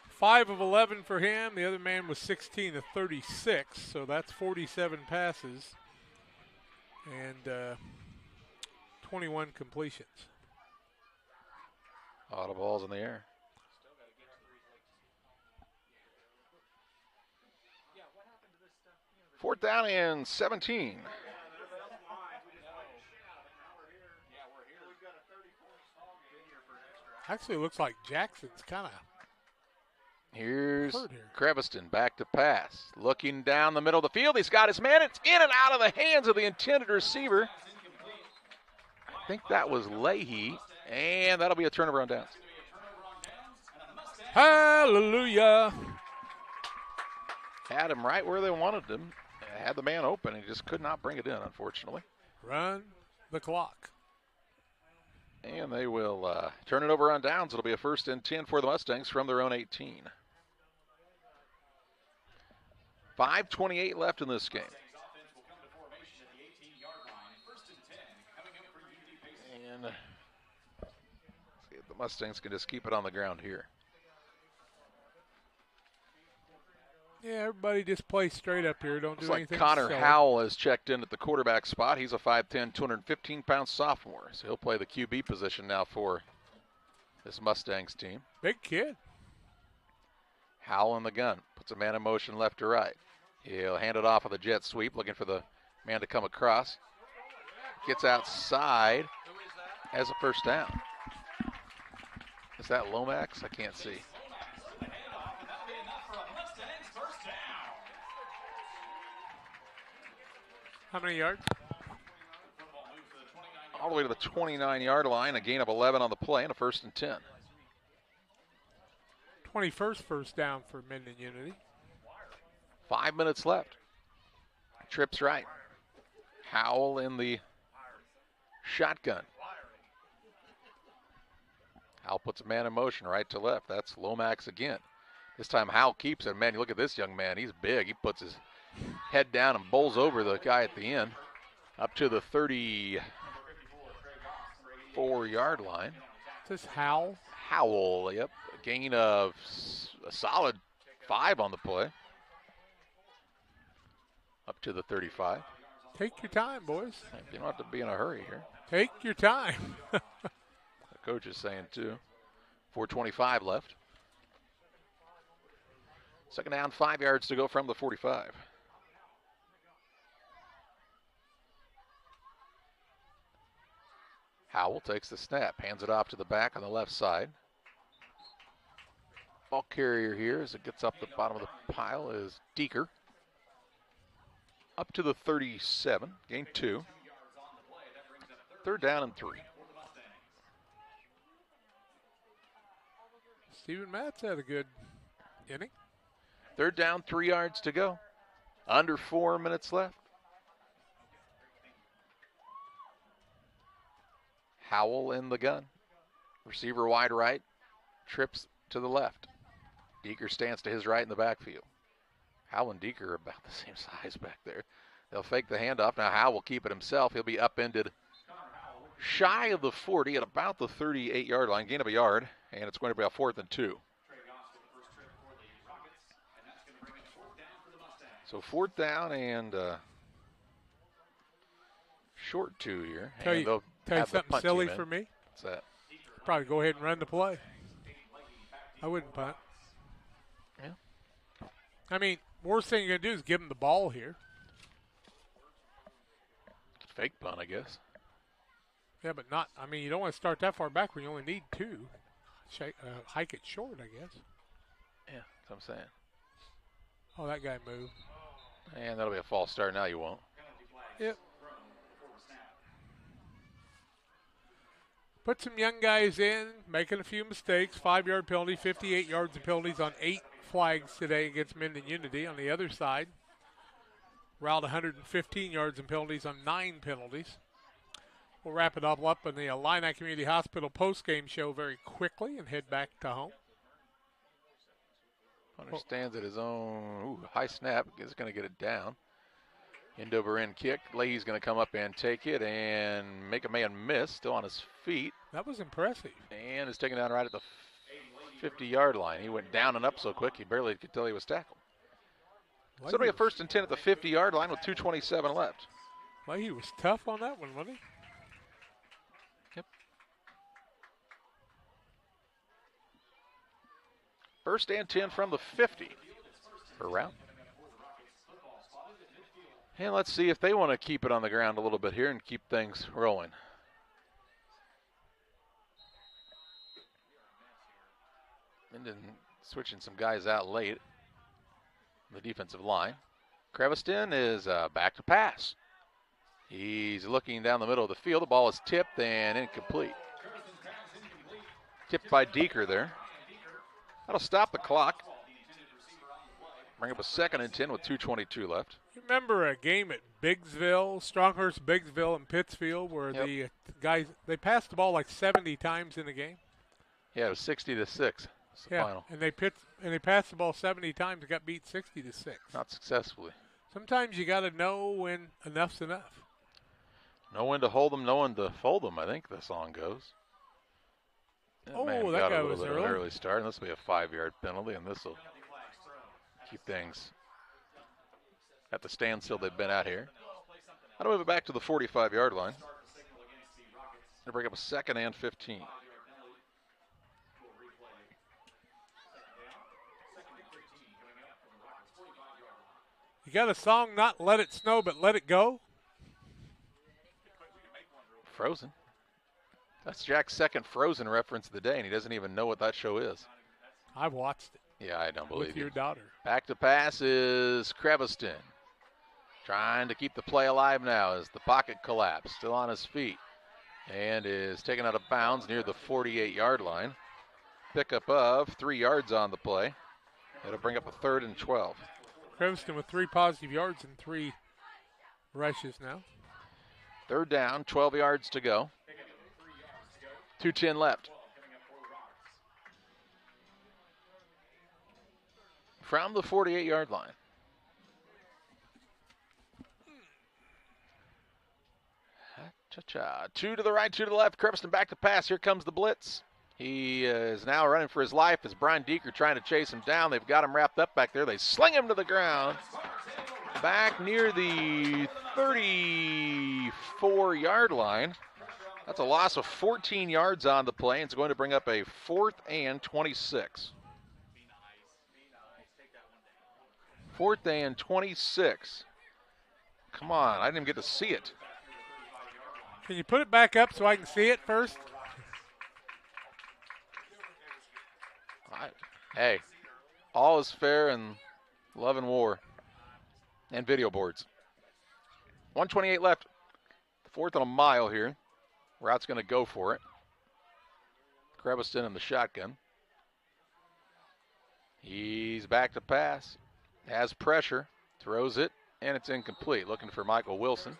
5 of 11 for him. The other man was 16 of 36, so that's 47 passes and 21 completions. A lot of balls in the air. Fourth down and 17. Actually, it looks like Jackson's kind of Here's hurt here. Creviston back to pass. Looking down the middle of the field. He's got his man. It's in and out of the hands of the intended receiver. I think that was Leahy. And that'll be a turnover on downs. Hallelujah. Had him right where they wanted him. Had the man open. He just could not bring it in, unfortunately. Run the clock. And they will turn it over on downs. It'll be a 1st and 10 for the Mustangs from their own 18. 5:28 left in this game. And see if the Mustangs can just keep it on the ground here. Yeah, everybody just play straight up here. Don't Looks do like anything. Connor silly. Howell has checked in at the quarterback spot. He's a 5'10", 215-pound sophomore. So he'll play the QB position now for this Mustangs team. Big kid. Howell in the gun. Puts a man in motion left to right. He'll hand it off with a jet sweep, looking for the man to come across. Gets outside. Has a first down. Is that Lomax? I can't see. How many yards? All the way to the 29-yard line. A gain of 11 on the play and a 1st and 10. 21st first down for Mendon Unity. 5 minutes left. Trips right. Howell in the shotgun. Howell puts a man in motion right to left. That's Lomax again. This time Howell keeps it. Man, you look at this young man. He's big. He puts his head down and bowls over the guy at the end up to the 34-yard line. Is this Howell? Howell, yep. A gain of a solid 5 on the play. Up to the 35. Take your time, boys. You don't have to be in a hurry here. Take your time. The coach is saying too. 4:25 left. Second down, 5 yards to go from the 45. Howell takes the snap, hands it off to the back on the left side. Ball carrier here as it gets up the bottom of the pile is Deeker. Up to the 37, gain 2. Third down and 3. Steven Matz had a good inning. Third down, 3 yards to go. Under 4 minutes left. Howell in the gun. Receiver wide right. Trips to the left. Deeker stands to his right in the backfield. Howell and Deeker are about the same size back there. They'll fake the handoff. Now Howell will keep it himself. He'll be upended shy of the 40 at about the 38-yard line. Gain of a yard, and it's going to be a 4th and 2. So 4th down and short 2 here. Tell you something silly for me? What's that? Probably go ahead and run the play. I wouldn't punt. Yeah. I mean, worst thing you're going to do is give him the ball here. Fake punt, I guess. Yeah, but not, I mean, you don't want to start that far back when you only need 2. Hike it short, I guess. Yeah, that's what I'm saying. Oh, that guy moved. And that'll be a false start. Now you won't. Yep. Put some young guys in, making a few mistakes. 5-yard penalty, 58 yards of penalties on 8 flags today against Mendon Unity. On the other side, Routt 115 yards and penalties on 9 penalties. We'll wrap it all up in the Illini Community Hospital postgame show very quickly and head back to home. Understands at his own high snap. Is going to get it down. End over end kick. Leahy's going to come up and take it and make a man miss. Still on his feet. That was impressive. And is taken down right at the 50-yard line. He went down and up so quick he barely could tell he was tackled. So it'll be a 1st and 10 at the 50-yard line with 2:27 left. Leahy was tough on that one, wasn't he? Yep. 1st and 10 from the 50 for Routt. And let's see if they want to keep it on the ground a little bit here and keep things rolling. Mendon switching some guys out late. The defensive line. Creviston is back to pass. He's looking down the middle of the field. The ball is tipped and incomplete. Tipped by Deeker there. That'll stop the clock. Bring up a 2nd and 10 with 2:22 left. You remember a game at Biggsville, Stronghurst, Biggsville, and Pittsfield where the guys, they passed the ball like 70 times in the game? Yeah, it was 60-6. Final. And they passed the ball 70 times and got beat 60-6. Not successfully. Sometimes you got to know when enough's enough. Know when to hold them, know when to fold them, I think the song goes. That guy was an early start, and this will be a 5-yard penalty, and this will keep things at the standstill they've been at here. I'll move it back to the 45-yard line. They'll bring up a 2nd and 15. You got a song, not Let It Snow, but Let It Go? Frozen. That's Jack's 2nd Frozen reference of the day, and he doesn't even know what that show is. I've watched it. Yeah, I don't believe with your daughter. Back to pass is Creviston. Trying to keep the play alive now as the pocket collapsed. Still on his feet. And is taken out of bounds near the 48-yard line. Pickup of 3 yards on the play. It'll bring up a 3rd and 12. Creviston with 3 positive yards and 3 rushes now. 3rd down, 12 yards to go. 2:10 left. From the 48-yard line. Cha-cha. 2 to the right, 2 to the left. Creviston back to pass. Here comes the blitz. He is now running for his life as Brian Deeker trying to chase him down. They've got him wrapped up back there. They sling him to the ground. Back near the 34-yard line. That's a loss of 14 yards on the play. It's going to bring up a 4th and 26. 4th and 26. Come on, I didn't even get to see it. Can you put it back up so I can see it first? Hey, all is fair in love and war and video boards. 1:28 left. 4th and a mile here. Rout's going to go for it. Creviston in the shotgun. He's back to pass. Has pressure. Throws it, and it's incomplete. Looking for Michael Wilson.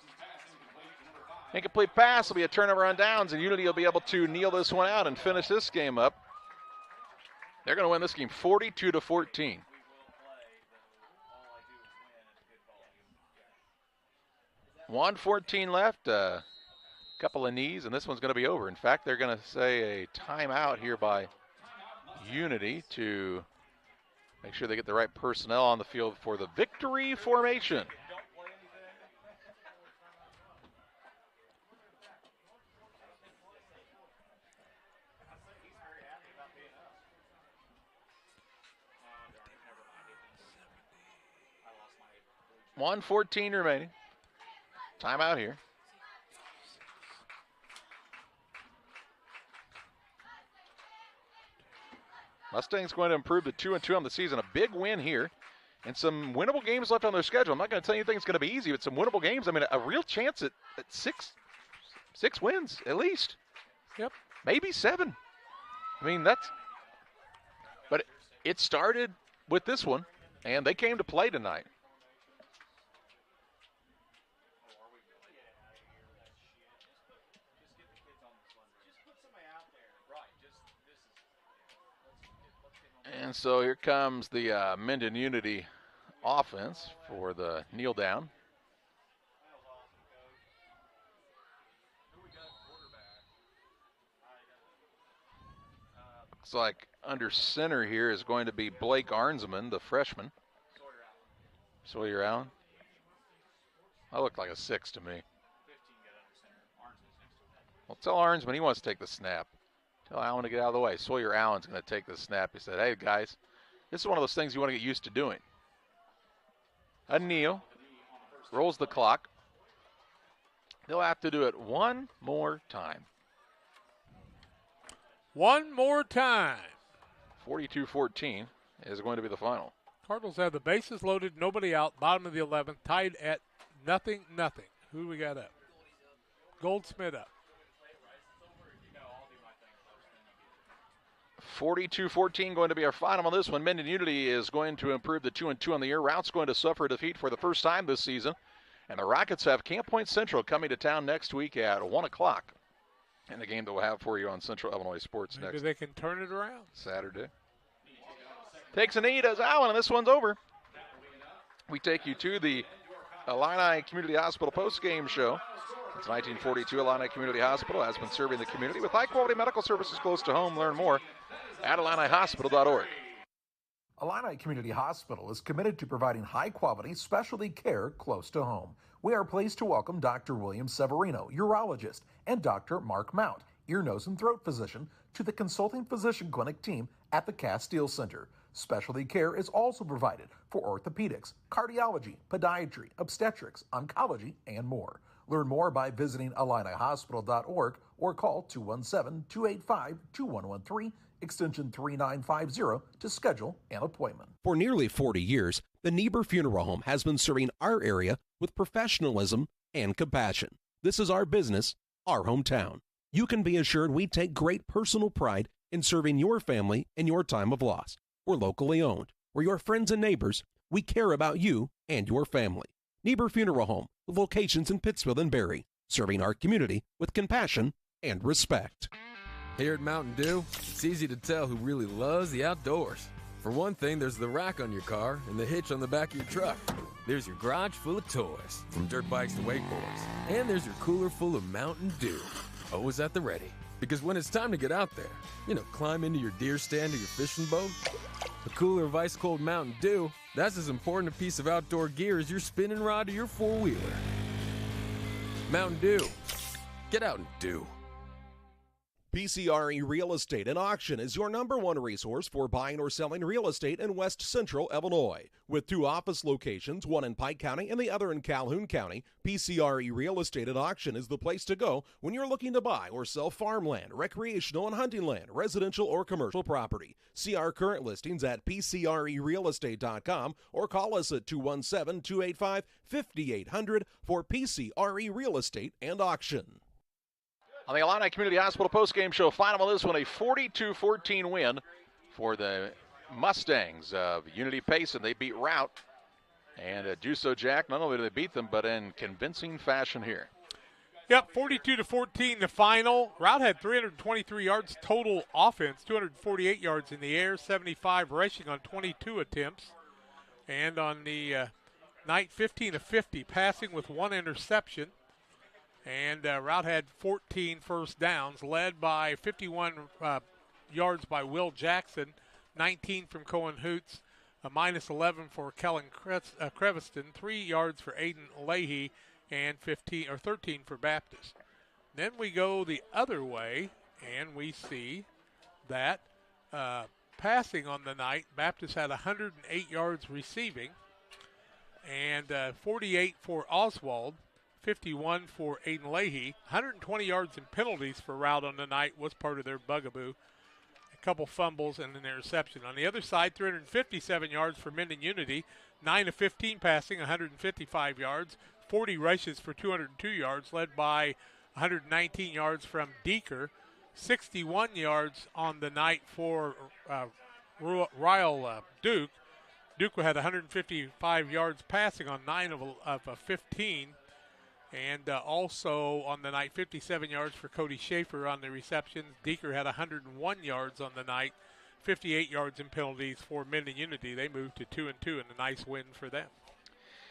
Incomplete pass will be a turnover on downs, and Unity will be able to kneel this one out and finish this game up. They're going to win this game 42-14. $1:14 left. Couple of knees, and this one's going to be over. In fact, they're going to say a timeout here by Unity to make sure they get the right personnel on the field for the victory formation. $1:14 remaining. Timeout here. Mustangs going to improve to 2-2 on the season. A big win here. And some winnable games left on their schedule. I'm not going to tell you anything it's going to be easy, but some winnable games. I mean, a real chance at six wins at least. Yep. Maybe 7. I mean, but it started with this one, and they came to play tonight. And so here comes the Mendon Unity offense for the kneel down. Looks like under center here is going to be Blake Arnsman, the freshman. Sawyer Allen. That looked like a 6 to me. Well, tell Arnsman he wants to take the snap. Tell Allen to get out of the way. Sawyer Allen's going to take the snap. He said, hey, guys, this is one of those things you want to get used to doing. A kneel. Rolls the clock. They'll have to do it one more time. One more time. 42-14 is going to be the final. Cardinals have the bases loaded, nobody out, bottom of the 11th, tied at 0-0. Who do we got up? Goldsmith up. 42-14 going to be our final on this one. Mendon Unity is going to improve the 2-2 on the year. Rout's going to suffer defeat for the first time this season. And the Rockets have Camp Point Central coming to town next week at 1 o'clock. In the game that we'll have for you on Central Illinois Sports Maybe next they can turn it around. Saturday. Takes a knee, does Allen, and this one's over. We take you to the Illini Community Hospital post-game show. It's 1942 Illini Community Hospital has been serving the community with high-quality medical services close to home. Learn more at IlliniHospital.org. Illini Community Hospital is committed to providing high-quality specialty care close to home. We are pleased to welcome Dr. William Severino, urologist, and Dr. Mark Mount, ear, nose, and throat physician, to the consulting physician clinic team at the Castile Center. Specialty care is also provided for orthopedics, cardiology, podiatry, obstetrics, oncology, and more. Learn more by visiting IlliniHospital.org or call 217-285-2113, extension 3950 to schedule an appointment. For nearly 40 years, the Niebuhr Funeral Home has been serving our area with professionalism and compassion. This is our business, our hometown. You can be assured we take great personal pride in serving your family in your time of loss. We're locally owned. We're your friends and neighbors. We care about you and your family. Niebuhr Funeral Home, with locations in Pittsfield and Barry, serving our community with compassion and respect. Here at Mountain Dew, it's easy to tell who really loves the outdoors. For one thing, there's the rack on your car and the hitch on the back of your truck. There's your garage full of toys, from dirt bikes to wakeboards. And there's your cooler full of Mountain Dew, always at the ready. Because when it's time to get out there, climb into your deer stand or your fishing boat, a cooler of ice-cold Mountain Dew, that's as important a piece of outdoor gear as your spinning rod or your four-wheeler. Mountain Dew. Get out and do. PCRE Real Estate and Auction is your #1 resource for buying or selling real estate in West Central Illinois. With 2 office locations, one in Pike County and the other in Calhoun County, PCRE Real Estate and Auction is the place to go when you're looking to buy or sell farmland, recreational and hunting land, residential or commercial property. See our current listings at PCRERealestate.com or call us at 217-285-5800 for PCRE Real Estate and Auction. On the Illini Community Hospital postgame show, final of this one, a 42-14 win for the Mustangs of Unity Payson. They beat Routt. And Juso Jack, not only did they beat them, but in convincing fashion here. Yep, 42-14 the final. Routt had 323 yards total offense, 248 yards in the air, 75 rushing on 22 attempts. And on the night, 15 of 50 passing with 1 interception. And Routt had 14 first downs, led by 51 yards by Will Jackson, 19 from Cohen Hoots, a -11 for Kellen Creviston, 3 yards for Aiden Leahy, and 13 for Baptist. Then we go the other way, and we see that passing on the night, Baptist had 108 yards receiving, and 48 for Oswald, 51 for Aiden Leahy. 120 yards in penalties for Routt on the night was part of their bugaboo. A couple fumbles and an interception. On the other side, 357 yards for Mendon Unity. 9 of 15 passing, 155 yards. 40 rushes for 202 yards, led by 119 yards from Deeker. 61 yards on the night for Ryle Duke. Duke had 155 yards passing on 9 of 15. And also on the night, 57 yards for Cody Schaefer on the receptions. Deeker had 101 yards on the night, 58 yards in penalties for Mendon Unity. They moved to 2-2 and a nice win for them.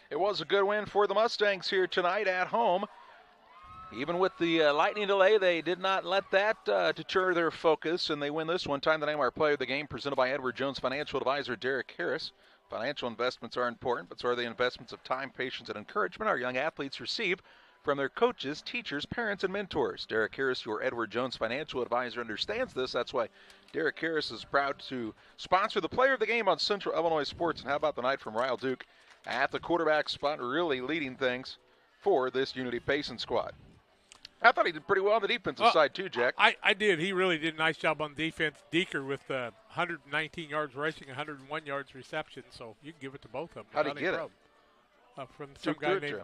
It was a good win for the Mustangs here tonight at home. Even with the lightning delay, they did not let that deter their focus, and they win this one. Time to name our player of the game, presented by Edward Jones Financial Advisor Derek Harris. Financial investments are important, but so are the investments of time, patience, and encouragement our young athletes receive from their coaches, teachers, parents, and mentors. Derek Harris, your Edward Jones Financial Advisor, understands this. That's why Derek Harris is proud to sponsor the player of the game on Central Illinois Sports. And how about the night from Ryle Duke at the quarterback spot, really leading things for this Unity Payson squad. I thought he did pretty well on the defensive side, too, Jack. I did. He really did a nice job on defense. Deeker with 119 yards rushing, 101 yards reception, so you can give it to both of them. How'd he get it? From some guy named,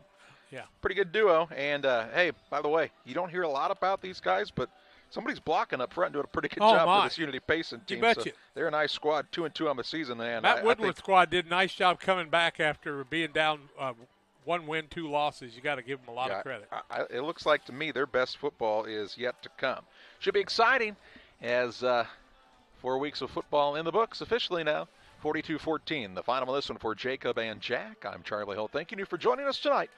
pretty good duo. And, hey, by the way, you don't hear a lot about these guys, but somebody's blocking up front and doing a pretty good job for this Unity Payson team. You betcha. So they're a nice squad, 2-2 on the season. And Matt Woodward's squad did a nice job coming back after being down 1 win, 2 losses. You got to give them a lot of credit. It looks like to me their best football is yet to come. Should be exciting as 4 weeks of football in the books officially now. 42-14, the final of this one for Jacob and Jack. I'm Charlie Holt. Thanking you for joining us tonight